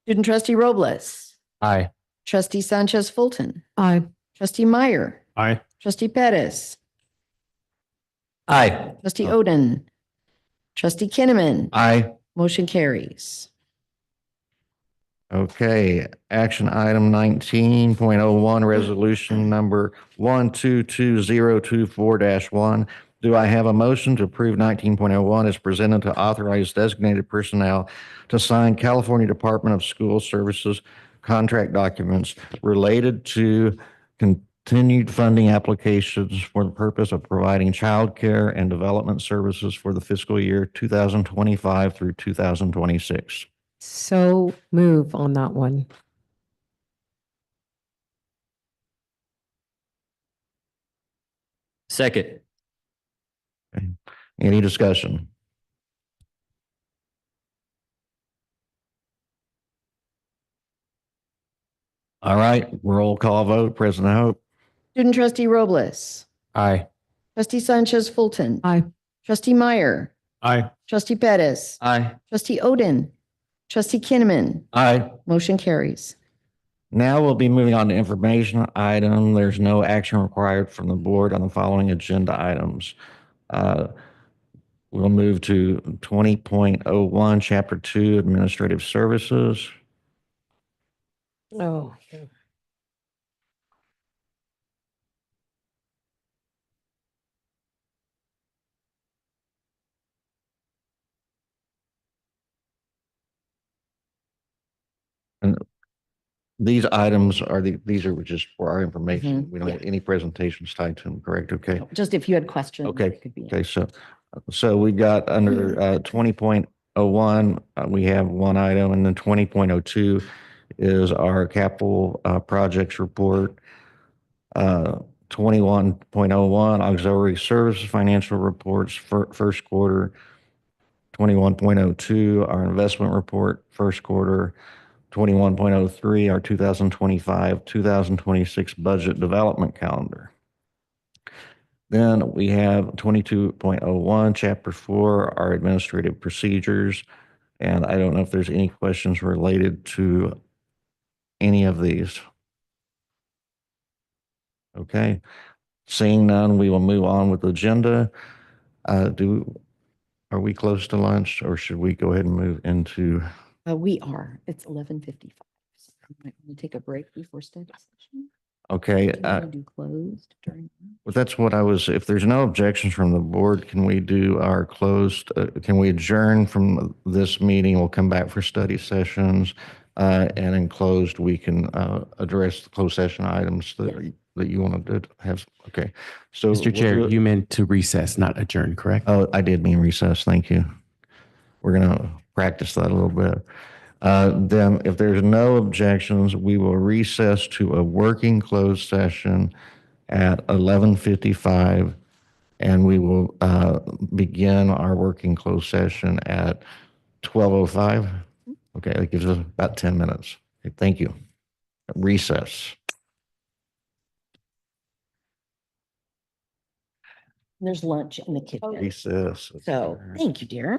Student trustee Robles, Aye. trustee Sanchez Fulton, Aye. trustee Meyer, Aye. trustee Pettis, Aye. trustee Oden, trustee Kinnaman. Aye. Motion carries. Okay, action item 19.01, resolution number 122024-1. Do I have a motion to approve 19.01 as presented to authorize designated personnel to sign California Department of School Services contract documents related to continued funding applications for the purpose of providing childcare and development services for the fiscal year 2025 through 2026? So move on that one. Second. Okay. Any discussion? All right, roll call vote. President Hope? Student trustee Robles, Aye. trustee Sanchez Fulton, Aye. trustee Meyer, Aye. trustee Pettis, Aye. trustee Oden, trustee Kinnaman. Aye. Motion carries. Now we'll be moving on to information item. There's no action required from the board on the following agenda items. We'll move to 20.01, Chapter 2, Administrative Services. Oh. And these items are these are just for our information. Mhm, We don't have any presentations tied to them, correct? Okay. Just if you had questions. Okay. it could be- Okay, so we got under 20.01, we have one item, and then 20.02 is our capital projects report. 21.01 auxiliary services financial reports for first quarter. 21.02 our investment report first quarter. 21.03 our 2025-2026 budget development calendar. Then we have 22.01, Chapter 4, our administrative procedures. And I don't know if there's any questions related to any of these. Okay. Seeing none, we will move on with the agenda. Are we close to lunch, or should we go ahead and move into? We are. It's 11:55. So I might want to take a break before study session. Okay. Do you want to do closed during? Well, that's what if there's no objections from the board, can we do our closed, can we adjourn from this meeting? We'll come back for study sessions. And in closed, we can address the closed session items that you want to have. Okay. So Mr. Chair, you meant to recess, not adjourn, correct? Oh, I did mean recess. Thank you. We're going to practice that a little bit. Then if there's no objections, we will recess to a working closed session at 11:55, and we will begin our working closed session at 12:05. Okay, that gives us about 10 minutes. Okay, thank you. Recess. There's lunch in the kitchen. Recess. So, thank you, dear.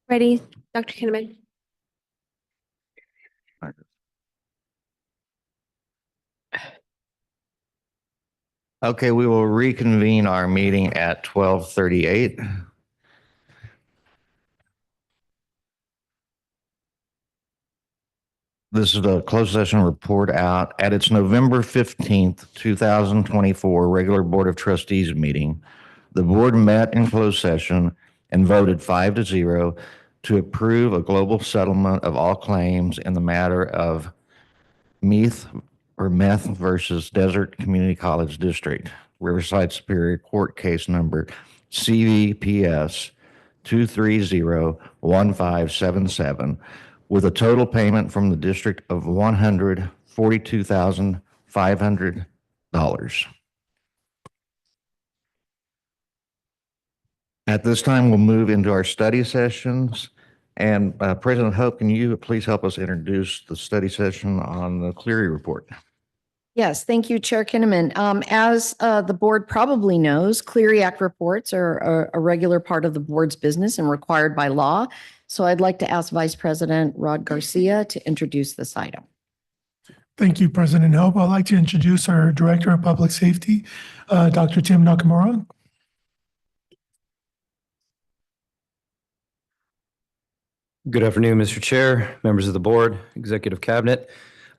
Ready, Dr. Kinnaman? Okay, we will reconvene our meeting at 12:38. This is a closed session report out at its November 15th, 2024 regular Board of Trustees meeting. The board met in closed session and voted 5-0 to approve a global settlement of all claims in the matter of Meth versus Desert Community College District, Riverside Superior Court Case Number CVPS 2301577, with a total payment from the district of $142,500. At this time, we'll move into our study sessions. And President Hope, can you please help us introduce the study session on the Clery report? Yes, thank you, Chair Kinnaman. As the board probably knows, Clery Act reports are a regular part of the board's business and required by law. So I'd like to ask Vice President Rod Garcia to introduce this item. Thank you, President Hope. I'd like to introduce our Director of Public Safety, Dr. Tim Nakamura. Good afternoon, Mr. Chair, members of the board, executive cabinet.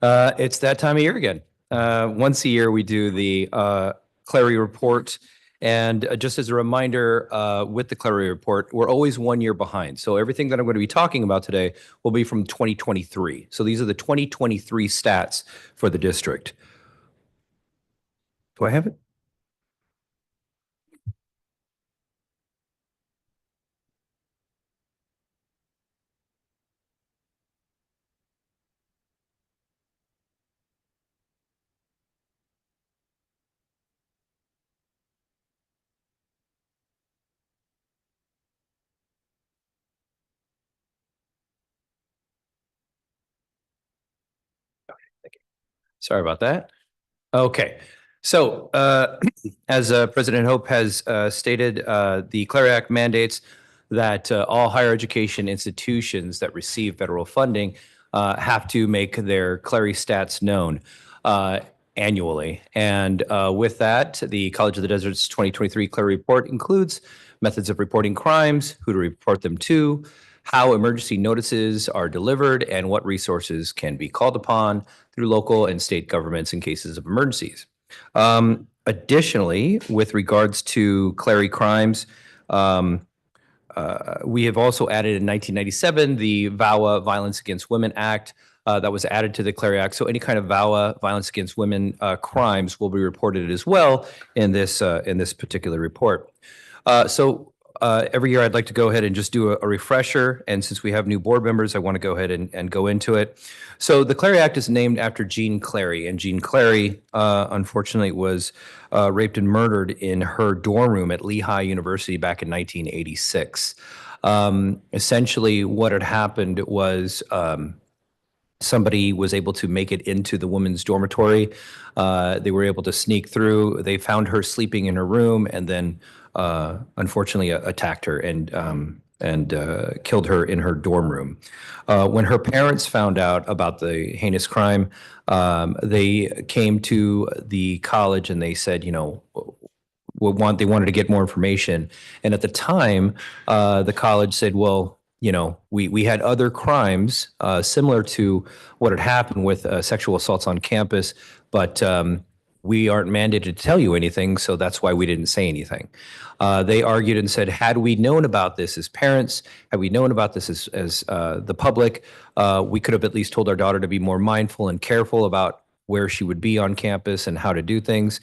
It's that time of year again. Once a year, we do the Clery report. And just as a reminder, with the Clery report, we're always 1 year behind. So everything that I'm going to be talking about today will be from 2023. So these are the 2023 stats for the district. Do I have it? Sorry about that. Okay. So as President Hope has stated, the Clery Act mandates that all higher education institutions that receive federal funding have to make their Clery stats known annually. And with that, the College of the Desert's 2023 Clery report includes methods of reporting crimes, who to report them to, how emergency notices are delivered, and what resources can be called upon through local and state governments in cases of emergencies. Additionally, with regards to Clery crimes, we have also added in 1997 the VAWA Violence Against Women Act that was added to the Clery Act. So any kind of VAWA Violence Against Women crimes will be reported as well in this particular report. Every year I'd like to go ahead and just do a refresher. And since we have new board members, I want to go ahead and go into it. So the Clery Act is named after Jean Clery. And Jean Clery, unfortunately, was raped and murdered in her dorm room at Lehigh University back in 1986. Essentially, what had happened was somebody was able to make it into the women's dormitory. They were able to sneak through. They found her sleeping in her room and then unfortunately attacked her and killed her in her dorm room. When her parents found out about the heinous crime, they came to the college and they said, you know, they wanted to get more information. And at the time, the college said, well, you know, we had other crimes similar to what had happened with sexual assaults on campus, but we aren't mandated to tell you anything, so that's why we didn't say anything. They argued and said, had we known about this as parents, had we known about this as the public, we could have at least told our daughter to be more mindful and careful about where she would be on campus and how to do things.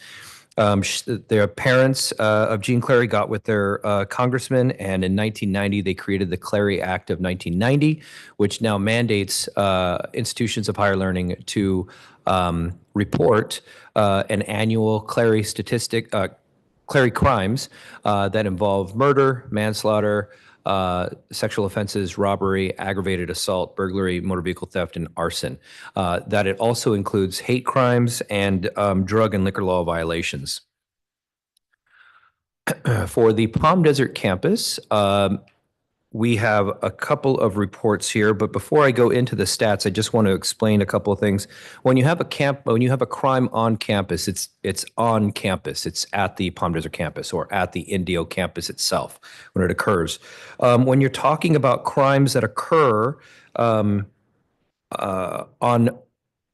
Their parents of Jean Clery got with their congressman, and in 1990, they created the Clery Act of 1990, which now mandates institutions of higher learning to report an annual Clery statistic, Clery crimes that involve murder, manslaughter, sexual offenses, robbery, aggravated assault, burglary, motor vehicle theft, and arson. That it also includes hate crimes and drug and liquor law violations. For the Palm Desert campus, we have a couple of reports here, but before I go into the stats, I just want to explain a couple of things. When you have a crime on campus, it's on campus. It's at the Palm Desert campus or at the Indio campus itself when it occurs. When you're talking about crimes that occur on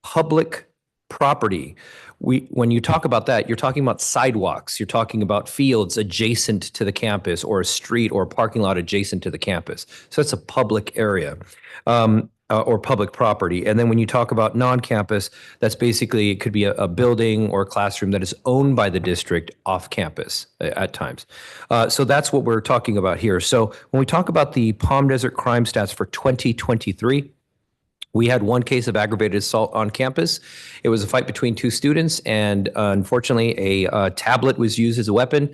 public property, when you talk about that, you're talking about sidewalks, you're talking about fields adjacent to the campus or a street or a parking lot adjacent to the campus. So that's a public area or public property. And then when you talk about non-campus, that's basically, it could be a building or a classroom that is owned by the district off campus at times. So that's what we're talking about here. So when we talk about the Palm Desert crime stats for 2023, we had one case of aggravated assault on campus. It was a fight between two students, and unfortunately, a tablet was used as a weapon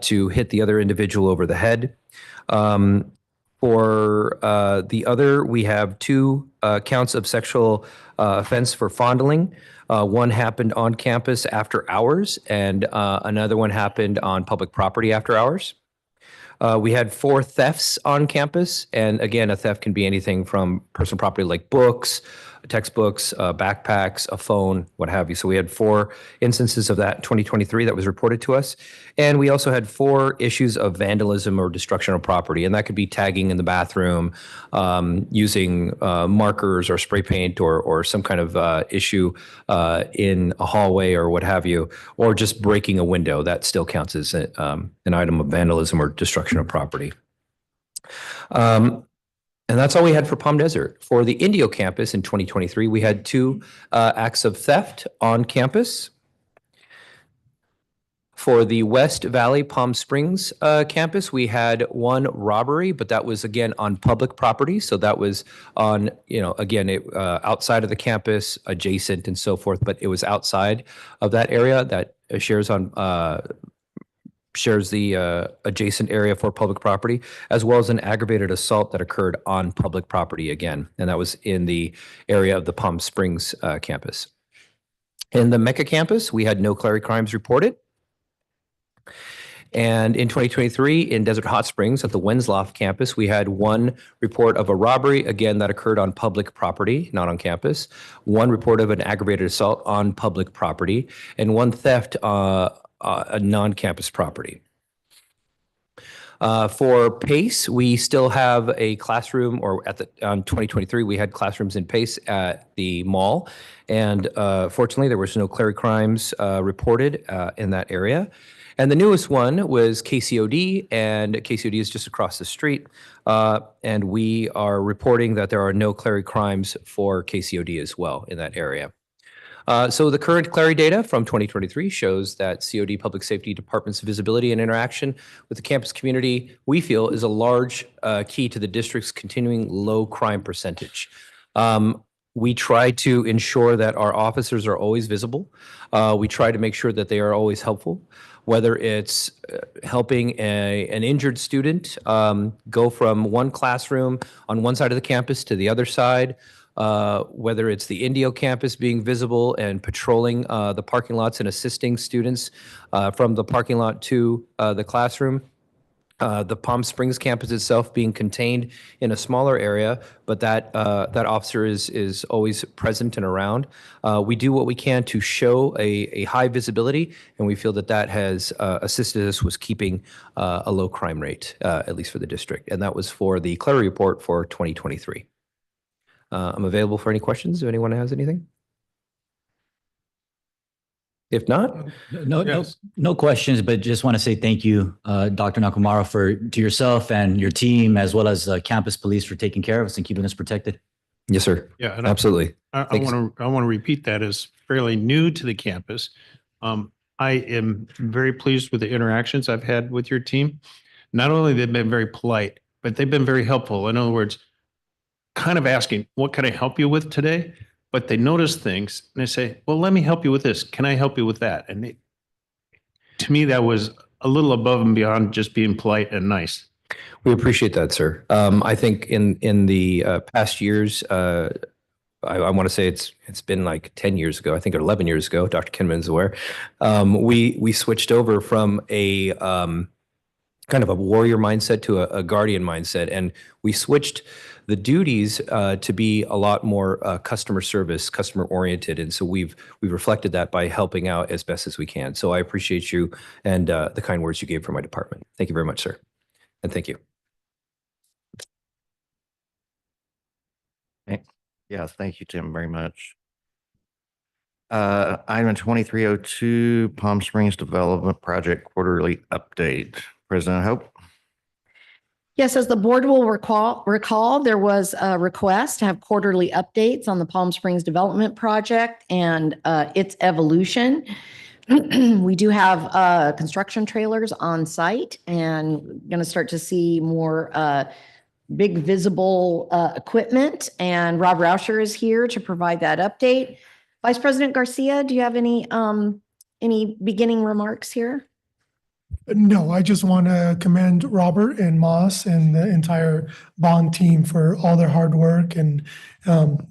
to hit the other individual over the head. For the other, we have two counts of sexual offense for fondling. One happened on campus after hours, and another one happened on public property after hours. We had 4 thefts on campus. And again, a theft can be anything from personal property like books, textbooks, backpacks, a phone, what have you. So we had 4 instances of that in 2023 that was reported to us. And we also had 4 issues of vandalism or destruction of property. And that could be tagging in the bathroom, using markers or spray paint or some kind of issue in a hallway or what have you, or just breaking a window. That still counts as an item of vandalism or destruction of property. And that's all we had for Palm Desert. For the Indio campus in 2023, we had 2 acts of theft on campus. For the West Valley Palm Springs campus, we had 1 robbery, but that was again on public property. So that was on, again, outside of the campus, adjacent and so forth, but it was outside of that area that shares the adjacent area for public property, as well as an aggravated assault that occurred on public property again. And that was in the area of the Palm Springs campus. In the Mecca campus, we had no Clery crimes reported. And in 2023, in Desert Hot Springs at the Wensloff campus, we had 1 report of a robbery, again, that occurred on public property, not on campus, 1 report of an aggravated assault on public property, and 1 theft a non-campus property. For PACE, we still have a classroom, or on 2023, we had classrooms in PACE at the mall. And fortunately, there was no Clery crimes reported in that area. And the newest one was KCOD, and KCOD is just across the street. And we are reporting that there are no Clery crimes for KCOD as well in that area. So the current Clery data from 2023 shows that COD Public Safety Department's visibility and interaction with the campus community, we feel, is a large key to the district's continuing low crime percentage. We try to ensure that our officers are always visible. We try to make sure that they are always helpful, whether it's helping an injured student go from one classroom on one side of the campus to the other side, whether it's the Indio campus being visible and patrolling the parking lots and assisting students from the parking lot to the classroom. The Palm Springs campus itself being contained in a smaller area, but that officer is always present and around. We do what we can to show a high visibility, and we feel that has assisted us with keeping a low crime rate, at least for the district. And that was for the Clery report for 2023. I'm available for any questions if anyone has anything. If not, no questions, but just want to say thank you, Dr. Nakamura, to yourself and your team, as well as campus police for taking care of us and keeping us protected. Yes, sir. Yeah, and absolutely. I want to repeat that as fairly new to the campus. I am very pleased with the interactions I've had with your team. Not only they've been very polite, but they've been very helpful. In other words, kind of asking, what can I help you with today? But they notice things and they say, well, let me help you with this. Can I help you with that? And to me, that was a little above and beyond just being polite and nice. We appreciate that, sir. I think in the past years, I want to say it's been like 10 years ago, I think, or 11 years ago, Dr. Kinman's aware, we switched over from a kind of a warrior mindset to a guardian mindset. And we switched the duties to be a lot more customer service, customer oriented. And so we've reflected that by helping out as best as we can. So I appreciate you and the kind words you gave for my department. Thank you very much, sir. And thank you. Yeah, thank you, Tim, very much. Item 2302, Palm Springs Development Project Quarterly Update. President Hope? Yes, as the board will recall, there was a request to have quarterly updates on the Palm Springs Development Project and its evolution. We do have construction trailers on site and going to start to see more big visible equipment. And Rob Rauscher is here to provide that update. Vice President Garcia, do you have any beginning remarks here? No, I just want to commend Robert and Moss and the entire bond team for all their hard work. And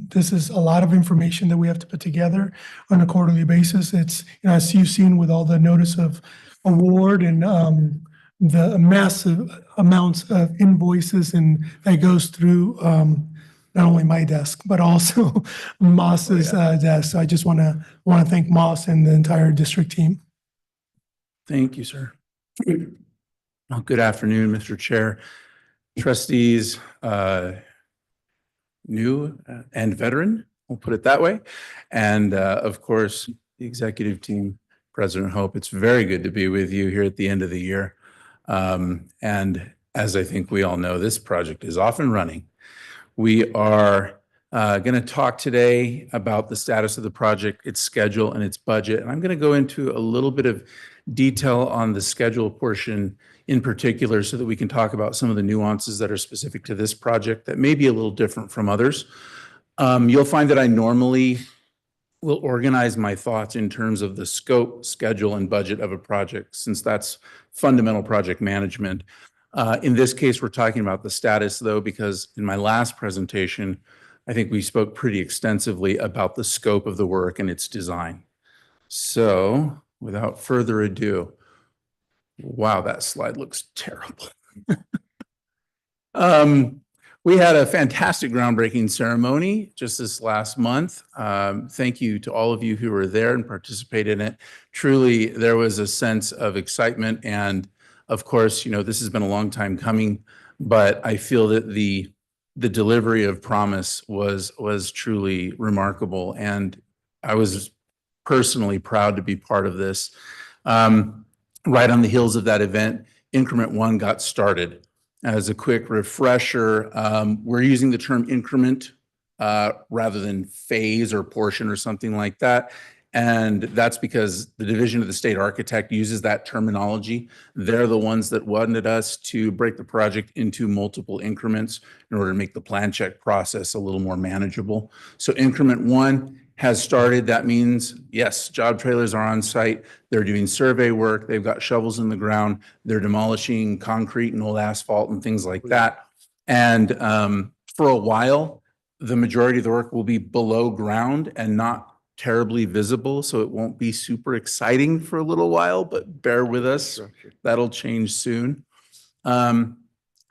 this is a lot of information that we have to put together on a quarterly basis. It's, as you've seen with all the notice of award and the massive amounts of invoices and that goes through not only my desk, but also Moss's desk. So I just want to thank Moss and the entire district team. Thank you, sir. Well, good afternoon, Mr. Chair, trustees, new and veteran, we'll put it that way. And of course, the executive team, President Hope, it's very good to be with you here at the end of the year. And as I think we all know, this project is off and running. We are going to talk today about the status of the project, its schedule, and its budget. And I'm going to go into a little bit of detail on the schedule portion in particular so that we can talk about some of the nuances that are specific to this project that may be a little different from others. You'll find that I normally will organize my thoughts in terms of the scope, schedule, and budget of a project, since that's fundamental project management. In this case, we're talking about the status, though, because in my last presentation, I think we spoke pretty extensively about the scope of the work and its design. So without further ado, wow, that slide looks terrible. We had a fantastic groundbreaking ceremony just this last month. Thank you to all of you who were there and participated in it. Truly, there was a sense of excitement. And of course, you know, this has been a long time coming, but I feel that the delivery of promise was truly remarkable. And I was personally proud to be part of this. Right on the heels of that event, Increment 1 got started. As a quick refresher, we're using the term increment rather than phase or portion or something like that. And that's because the Division of the State Architect uses that terminology. They're the ones that wanted us to break the project into multiple increments in order to make the plan check process a little more manageable. So Increment 1 has started. That means, yes, job trailers are on site. They're doing survey work. They've got shovels in the ground. They're demolishing concrete and old asphalt and things like that. And for a while, the majority of the work will be below ground and not terribly visible. So it won't be super exciting for a little while, but bear with us. That'll change soon. The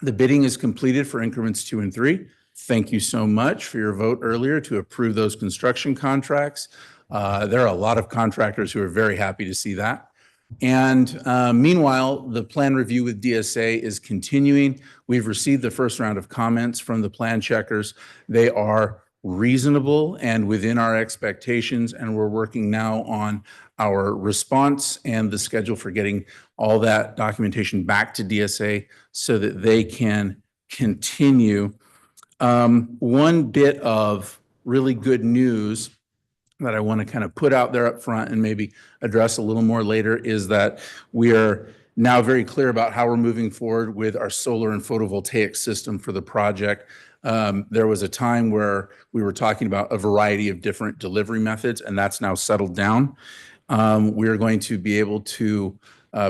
bidding is completed for increments 2 and 3. Thank you so much for your vote earlier to approve those construction contracts. There are a lot of contractors who are very happy to see that. And meanwhile, the plan review with DSA is continuing. We've received the first round of comments from the plan checkers. They are reasonable and within our expectations, and we're working now on our response and the schedule for getting all that documentation back to DSA so that they can continue. One bit of really good news that I want to kind of put out there up front and maybe address a little more later is that we are now very clear about how we're moving forward with our solar and photovoltaic system for the project. There was a time where we were talking about a variety of different delivery methods, and that's now settled down. We are going to be able to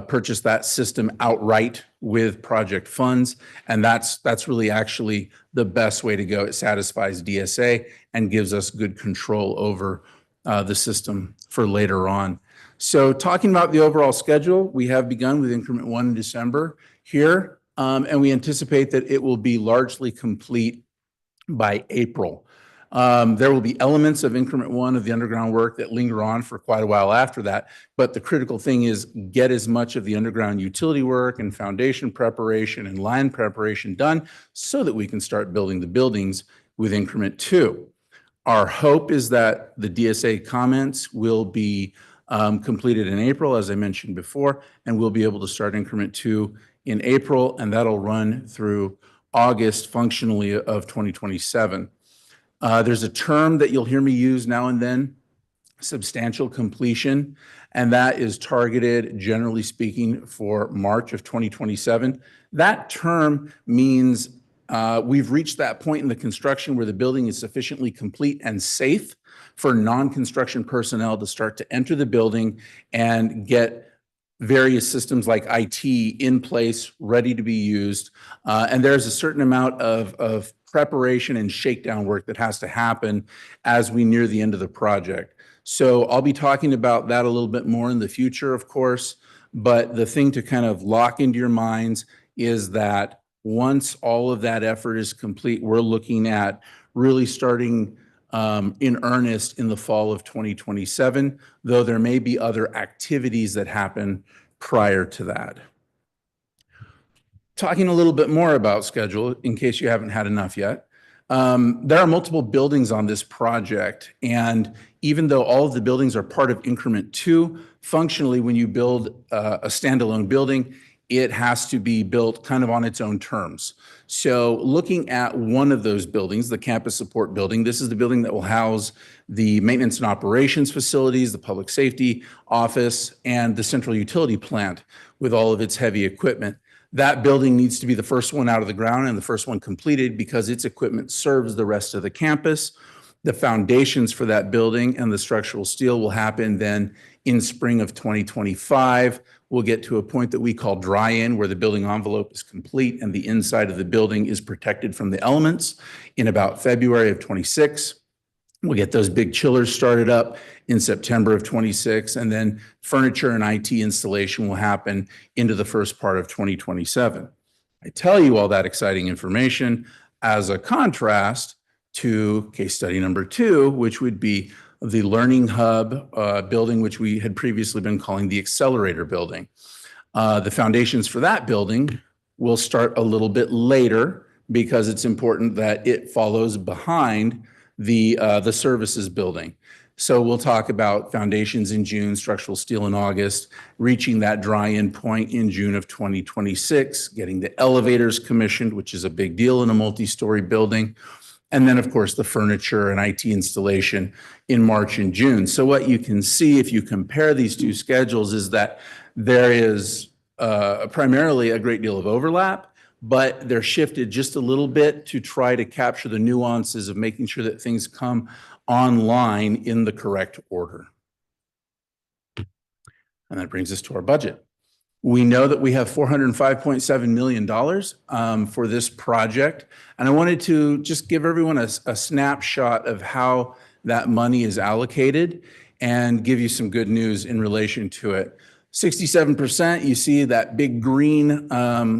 purchase that system outright with project funds, and that's really actually the best way to go. It satisfies DSA and gives us good control over the system for later on. So talking about the overall schedule, we have begun with Increment 1 in December. here, and we anticipate that it will be largely complete by April. There will be elements of increment one of the underground work that linger on for quite a while after that, but the critical thing is get as much of the underground utility work and foundation preparation and line preparation done so that we can start building the buildings with increment two. Our hope is that the DSA comments will be completed in April, as I mentioned before, and we'll be able to start increment two in April, and that'll run through August functionally of 2027. There's a term that you'll hear me use now and then, substantial completion, and that is targeted, generally speaking, for March of 2027. That term means we've reached that point in the construction where the building is sufficiently complete and safe for non-construction personnel to start to enter the building and get various systems like IT in place, ready to be used. And there's a certain amount of preparation and shakedown work that has to happen as we near the end of the project. So I'll be talking about that a little bit more in the future, of course, but the thing to kind of lock into your minds is that once all of that effort is complete, we're looking at really starting in earnest in the fall of 2027, though there may be other activities that happen prior to that. Talking a little bit more about schedule, in case you haven't had enough yet. There are multiple buildings on this project, and even though all of the buildings are part of increment two, functionally, when you build a standalone building, it has to be built kind of on its own terms. So looking at one of those buildings, the campus support building, this is the building that will house the maintenance and operations facilities, the public safety office, and the central utility plant with all of its heavy equipment. That building needs to be the first one out of the ground and the first one completed because its equipment serves the rest of the campus. The foundations for that building and the structural steel will happen then in spring of 2025. We'll get to a point that we call dry-in, where the building envelope is complete and the inside of the building is protected from the elements in about February of 26. We'll get those big chillers started up in September of 26, and then furniture and IT installation will happen into the first part of 2027. I tell you all that exciting information as a contrast to case study number 2, which would be the Learning Hub building, which we had previously been calling the Accelerator building. The foundations for that building will start a little bit later because it's important that it follows behind the services building. So we'll talk about foundations in June, structural steel in August, reaching that dry-in point in June of 2026, getting the elevators commissioned, which is a big deal in a multi-story building. And then, of course, the furniture and IT installation in March and June. So what you can see if you compare these two schedules is that there is primarily a great deal of overlap, but they're shifted just a little bit to try to capture the nuances of making sure that things come online in the correct order. And that brings us to our budget. We know that we have $405.7 million for this project. And I wanted to just give everyone a snapshot of how that money is allocated and give you some good news in relation to it. 67%, you see that big green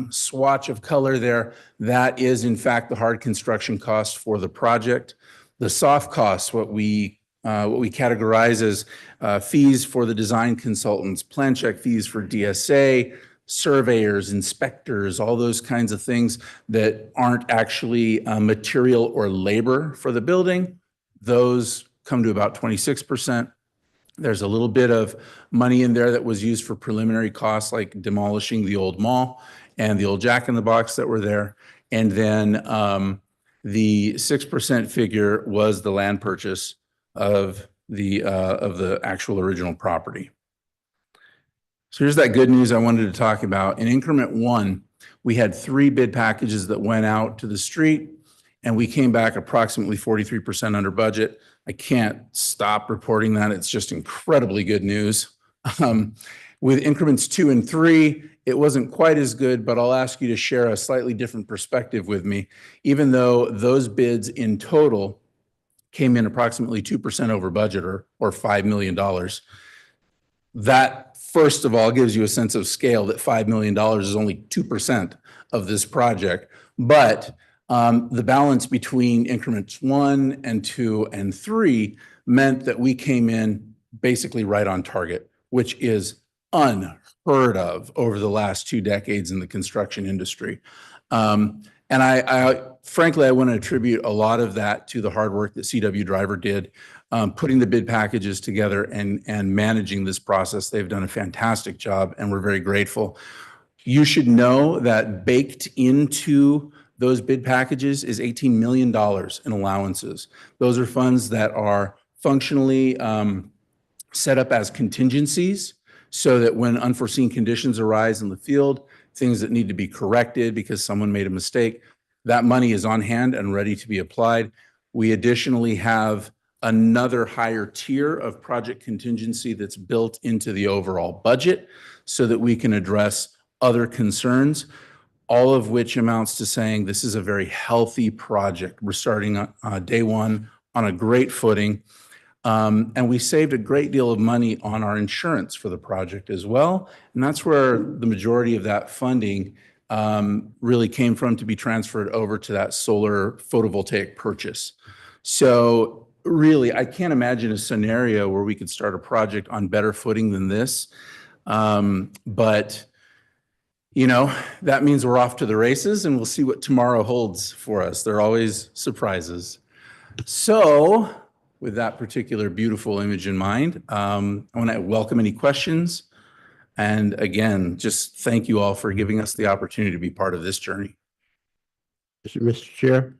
swatch of color there. That is, in fact, the hard construction cost for the project. The soft costs, what we categorize as fees for the design consultants, plan check fees for DSA, surveyors, inspectors, all those kinds of things that aren't actually material or labor for the building. Those come to about 26%. There's a little bit of money in there that was used for preliminary costs like demolishing the old mall and the old Jack in the Box that were there. And then the 6% figure was the land purchase of the actual original property. So here's that good news I wanted to talk about. In increment 1, we had 3 bid packages that went out to the street, and we came back approximately 43% under budget. I can't stop reporting that. It's just incredibly good news. With increments 2 and 3, it wasn't quite as good, but I'll ask you to share a slightly different perspective with me. Even though those bids in total came in approximately 2% over budget or $5 million, That, first of all, gives you a sense of scale that $5 million is only 2% of this project. But the balance between increments 1 and 2 and 3 meant that we came in basically right on target, which is unheard of over the last 2 decades in the construction industry. And I frankly, I want to attribute a lot of that to the hard work that CW Driver did, putting the bid packages together and managing this process. They've done a fantastic job, and we're very grateful. You should know that baked into those bid packages is $18 million in allowances. Those are funds that are functionally set up as contingencies so that when unforeseen conditions arise in the field, things that need to be corrected because someone made a mistake, that money is on hand and ready to be applied. We additionally have another higher tier of project contingency that's built into the overall budget so that we can address other concerns, all of which amounts to saying this is a very healthy project. We're starting on day one on a great footing. And we saved a great deal of money on our insurance for the project as well. And that's where the majority of that funding really came from to be transferred over to that solar photovoltaic purchase. So really, I can't imagine a scenario where we could start a project on better footing than this. But you know, that means we're off to the races and we'll see what tomorrow holds for us. There are always surprises. So with that particular beautiful image in mind, I want to welcome any questions. And again, just thank you all for giving us the opportunity to be part of this journey. Mr. Chair?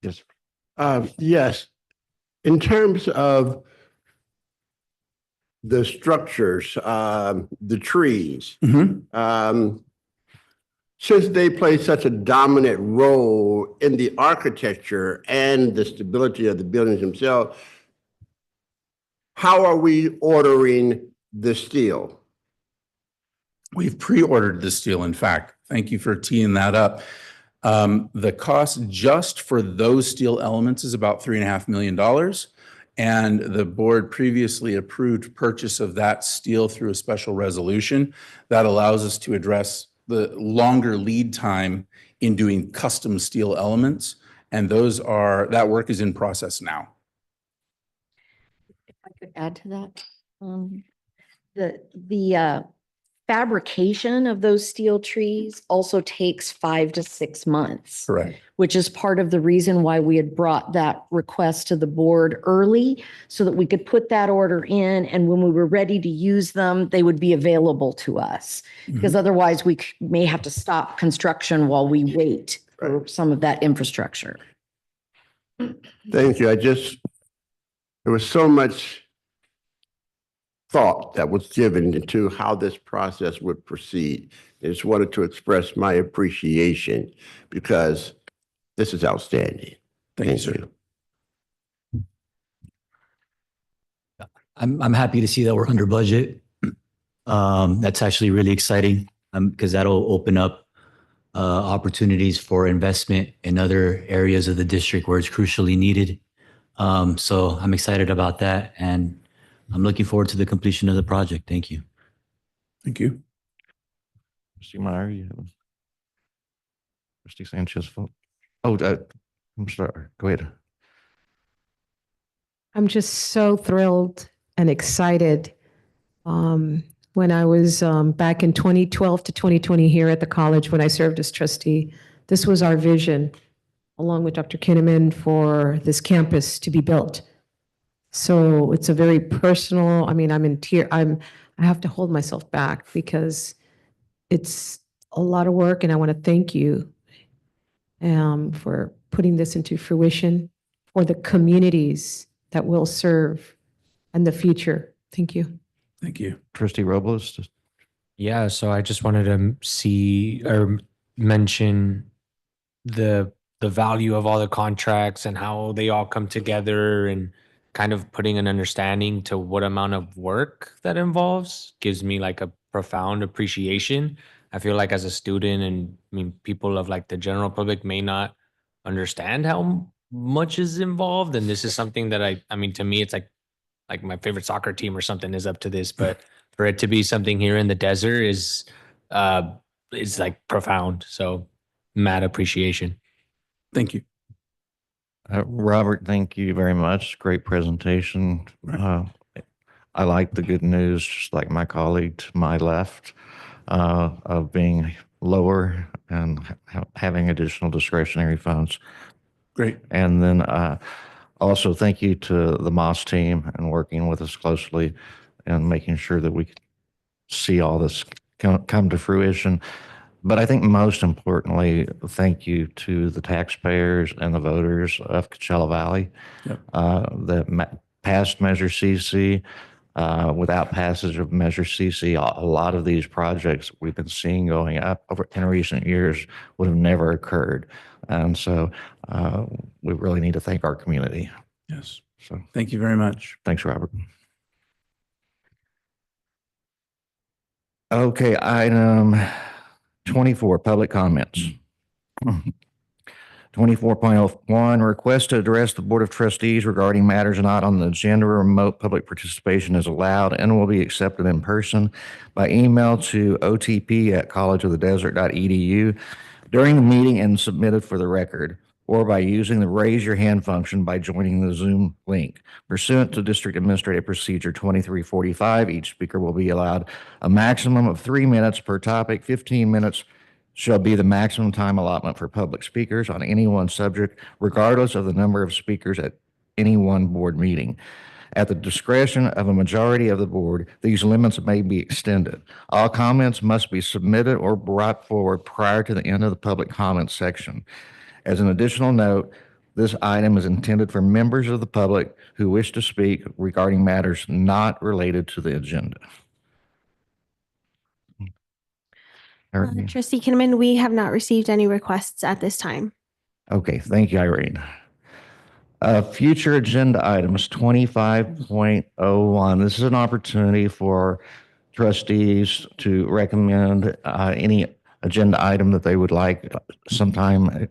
Yes. Yes. In terms of the structures, the trees, since they play such a dominant role in the architecture and the stability of the buildings themselves, how are we ordering the steel? We've pre-ordered the steel, in fact. Thank you for teeing that up. The cost just for those steel elements is about $3.5 million. And the board previously approved purchase of that steel through a special resolution that allows us to address the longer lead time in doing custom steel elements. And that work is in process now. If I could add to that, the fabrication of those steel trees also takes 5 to 6 months. Correct. Which is part of the reason why we had brought that request to the board early so that we could put that order in, and when we were ready to use them, they would be available to us. Because otherwise we may have to stop construction while we wait for some of that infrastructure. Thank you. There was so much thought that was given into how this process would proceed. I just wanted to express my appreciation because this is outstanding. Thank you, sir. I'm happy to see that we're under budget. That's actually really exciting because that'll open up opportunities for investment in other areas of the district where it's crucially needed. So I'm excited about that, and I'm looking forward to the completion of the project. Thank you. Thank you. Trustee Meyer, you have Trustee Sanchez. I'm sorry. Go ahead. I'm just so thrilled and excited. When I was back in 2012 to 2020 here at the college, when I served as trustee, this was our vision, along with Dr. Kinnaman, for this campus to be built. So it's a very personal, I mean, I'm in tears. I have to hold myself back because it's a lot of work, and I want to thank you for putting this into fruition for the communities that will serve in the future. Thank you. Thank you. Trustee Robles. Yeah, so I just wanted to see or mention the value of all the contracts and how they all come together, and kind of putting an understanding to what amount of work that involves gives me like a profound appreciation. I feel like as a student, and I mean, people of like the general public may not understand how much is involved. And this is something that I mean, to me, it's like like my favorite soccer team or something is up to this, but for it to be something here in the desert is like profound. So mad appreciation. Thank you. Robert, thank you very much. Great presentation. I like the good news, just like my colleague to my left, of being lower and having additional discretionary funds. Great. And then also thank you to the Moss team and working with us closely and making sure that we can see all this come to fruition. But I think most importantly, thank you to the taxpayers and the voters of Coachella Valley that passed Measure CC. Without passage of Measure CC, a lot of these projects we've been seeing going up over in recent years would have never occurred. And so we really need to thank our community. Yes. So thank you very much. Thanks, Robert. Okay, item 24, public comments. 24.01, request to address the Board of Trustees regarding matters not on the agenda. Remote public participation is allowed and will be accepted in person by email to otp@collegeofthedesert.edu during the meeting and submitted for the record, or by using the raise your hand function by joining the Zoom link. Pursuant to District Administrative Procedure 2345, each speaker will be allowed a maximum of 3 minutes per topic. 15 minutes shall be the maximum time allotment for public speakers on any one subject, regardless of the number of speakers at any one board meeting. At the discretion of a majority of the board, these limits may be extended. All comments must be submitted or brought forward prior to the end of the public comments section. As an additional note, this item is intended for members of the public who wish to speak regarding matters not related to the agenda. Trustee Kinnaman, we have not received any requests at this time. Okay, thank you, Irene. Future agenda items 25.01. This is an opportunity for trustees to recommend any agenda item that they would like sometime,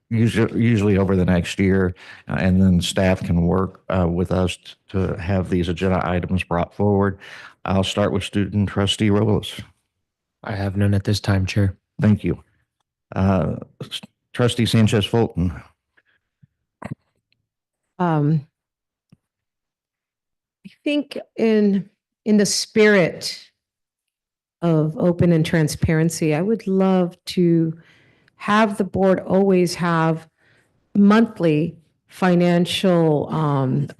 usually over the next year, and then staff can work with us to have these agenda items brought forward. I'll start with student trustee Robles. I have none at this time, Chair. Thank you. Trustee Sanchez Fulton. I think in the spirit of open and transparency, I would love to have the board always have monthly financial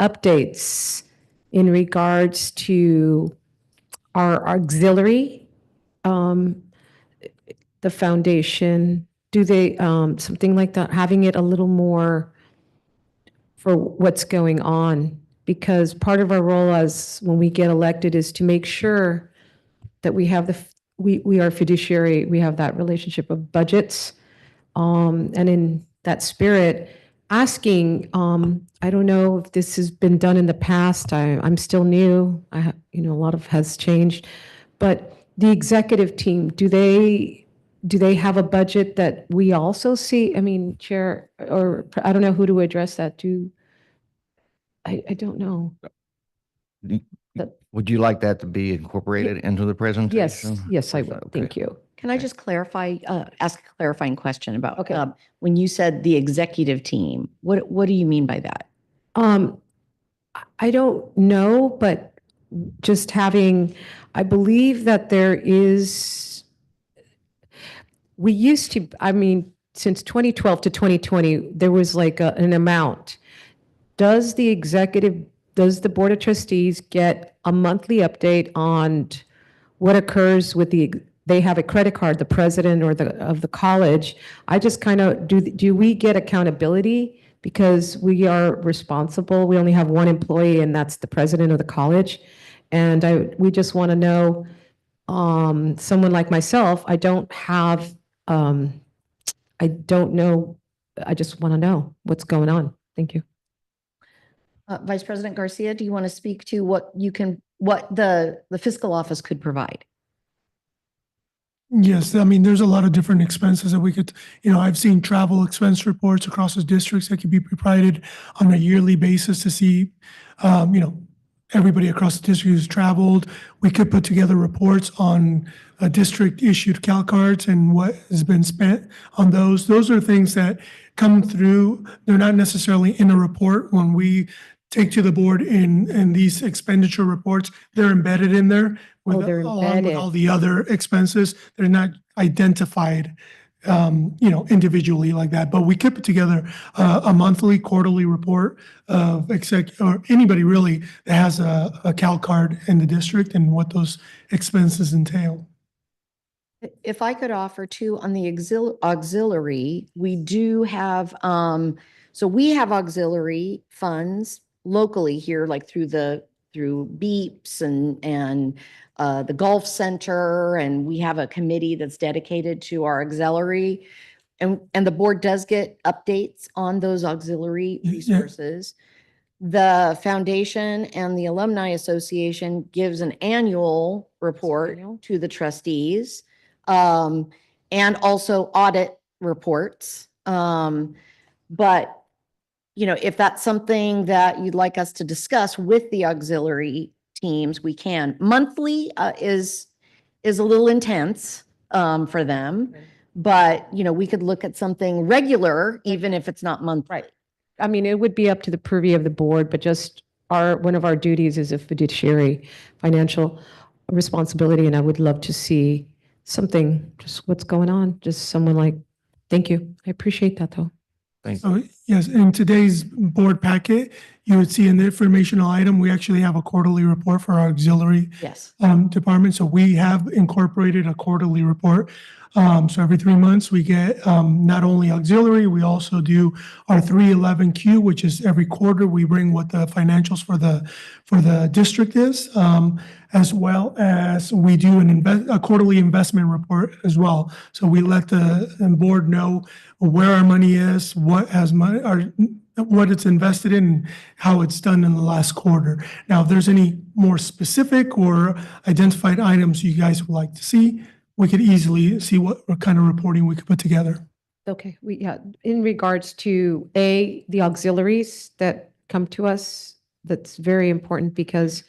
updates in regards to our auxiliary, the foundation. Do they, something like that, having it a little more for what's going on? Because part of our role as when we get elected is to make sure that we have we are fiduciary, we have that relationship of budgets. And in that spirit, asking, I don't know if this has been done in the past. I'm still new. A lot of has changed, but the executive team, do they have a budget that we also see? I mean, Chair, or I don't know who to address that to. I don't know. Would you like that to be incorporated into the presentation? Yes, I will. Okay. Thank you. Can I just ask a clarifying question about, when you said the executive team, what do you mean by that? I don't know, but just having, I believe that there is, we used to, since 2012 to 2020, there was like an amount. Does the Board of Trustees get a monthly update on what occurs with they have a credit card, the president or of the college? I just kind of, do we get accountability? Because we are responsible. We only have one employee, and that's the president of the college. And we just want to know, someone like myself, I don't know. I just want to know what's going on. Thank you. Vice President Garcia, do you want to speak to what the fiscal office could provide? Yes, there's a lot of different expenses that we could, I've seen travel expense reports across the districts that could be provided on a yearly basis to see, everybody across the district who's traveled. We could put together reports on district issued CAL cards and what has been spent on those. Those are things that come through. They're not necessarily in a report when we take to the board in these expenditure reports. They're embedded in there with, they're along with embedded. all the other expenses. They're not identified individually like that, but we could put together a monthly, quarterly report of or anybody really that has a CAL card in the district and what those expenses entail. If I could offer too, on the auxiliary, we do have, so we have auxiliary funds locally here, like through BEEPS and the Golf Center, and we have a committee that's dedicated to our auxiliary. And the board does get updates on those auxiliary resources. The foundation and the Alumni Association gives an annual report to the trustees, and also audit reports. But, you know, if that's something that you'd like us to discuss with the auxiliary teams, we can. Monthly is a little intense for them, but, you know, we could look at something regular, even if it's not monthly. Right. I mean, it would be up to the purview of the board, but just one of our duties is a fiduciary financial responsibility, and I would love to see something, just what's going on, just someone like, thank you. I appreciate that though. So yes, in today's board packet, you would see in the informational item, we actually have a quarterly report for our auxiliary Yes. department. So we have incorporated a quarterly report. So every 3 months, we get not only auxiliary, we also do our 311Q, which is every quarter we bring what the financials for the district is, as well as we do a quarterly investment report as well. So we let the board know where our money is, what it's invested in, and how it's done in the last quarter. Now, if there's any more specific or identified items you guys would like to see, we could easily see what kind of reporting we could put together. Okay, in regards to the auxiliaries that come to us, that's very important because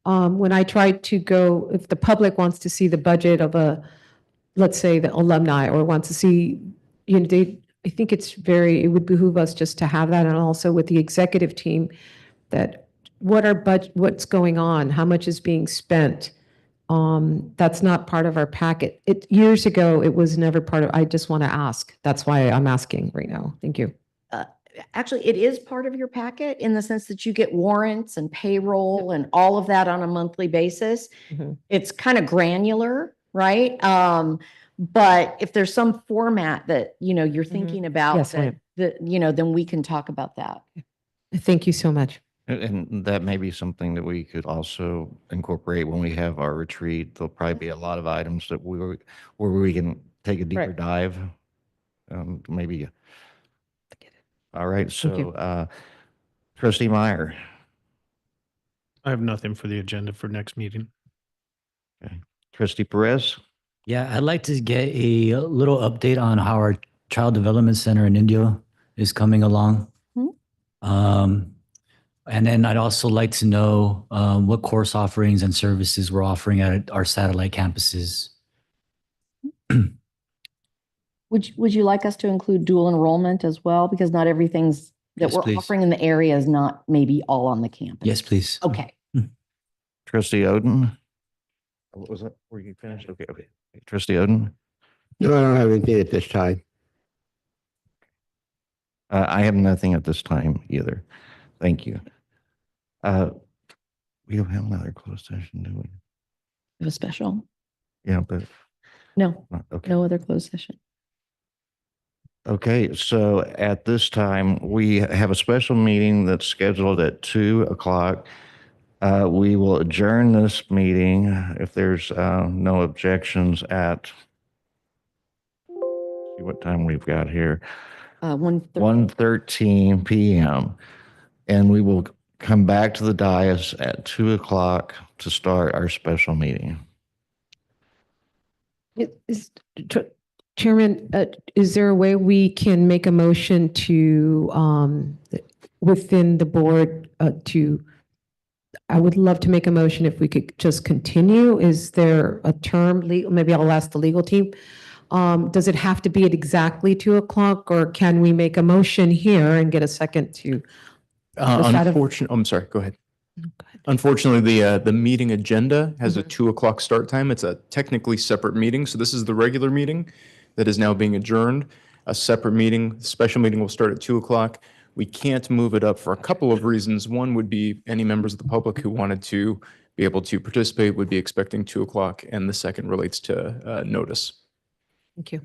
when I try to go, if the public wants to see the budget of let's say the alumni or wants to see, you know, I think it would behoove us just to have that, and also with the executive team, that what's going on, how much is being spent. That's not part of our packet. Years ago, it was never part of, I just want to ask. That's why I'm asking right now. Thank you. Actually, it is part of your packet in the sense that you get warrants and payroll and all of that on a monthly basis. It's kind of granular, right? But if there's some format that, you know, you're thinking about, Yes, ma'am. you know, then we can talk about that. Thank you so much. And that may be something that we could also incorporate when we have our retreat. There'll probably be a lot of items that where we can take a deeper Right. dive. Maybe. All right. you. So, Trustee Meyer. I have nothing for the agenda for next meeting. Okay. Trustee Perez. Yeah, I'd like to get a little update on how our Child Development Center in India is coming along. And then I'd also like to know what course offerings and services we're offering at our satellite campuses. Would you like us to include dual enrollment as well? Because not everything's that Yes, we're please. offering in the area is not maybe all on the campus. Yes, please. Okay. Trustee Oden. What was that? Were you finished? Okay. Trustee Oden. No, I don't have anything at this time. I have nothing at this time either. Thank you. We don't have another closed session, do we? We have a special? Yeah, but No, okay. no other closed session. Okay, so at this time, we have a special meeting that's scheduled at 2:00. We will adjourn this meeting if there's no objections at, see what time we've got here. 1:13 p.m. And we will come back to the dais at 2:00 to start our special meeting. Chairman, is there a way we can make a motion to, within the board, to I would love to make a motion if we could just continue. Is there a term, maybe I'll ask the legal team. Does it have to be at exactly 2:00 or can we make a motion here and get a second to? Unfortunately, I'm sorry, go ahead. Unfortunately, the meeting agenda has a 2:00 start time. It's a technically separate meeting. So this is the regular meeting that is now being adjourned. A separate meeting, special meeting will start at 2:00. We can't move it up for a couple of reasons. One would be any members of the public who wanted to be able to participate would be expecting 2:00. And the second relates to notice. Thank you.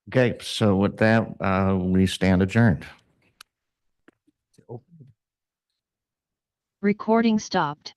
Okay, so with that, we stand adjourned. Recording stopped.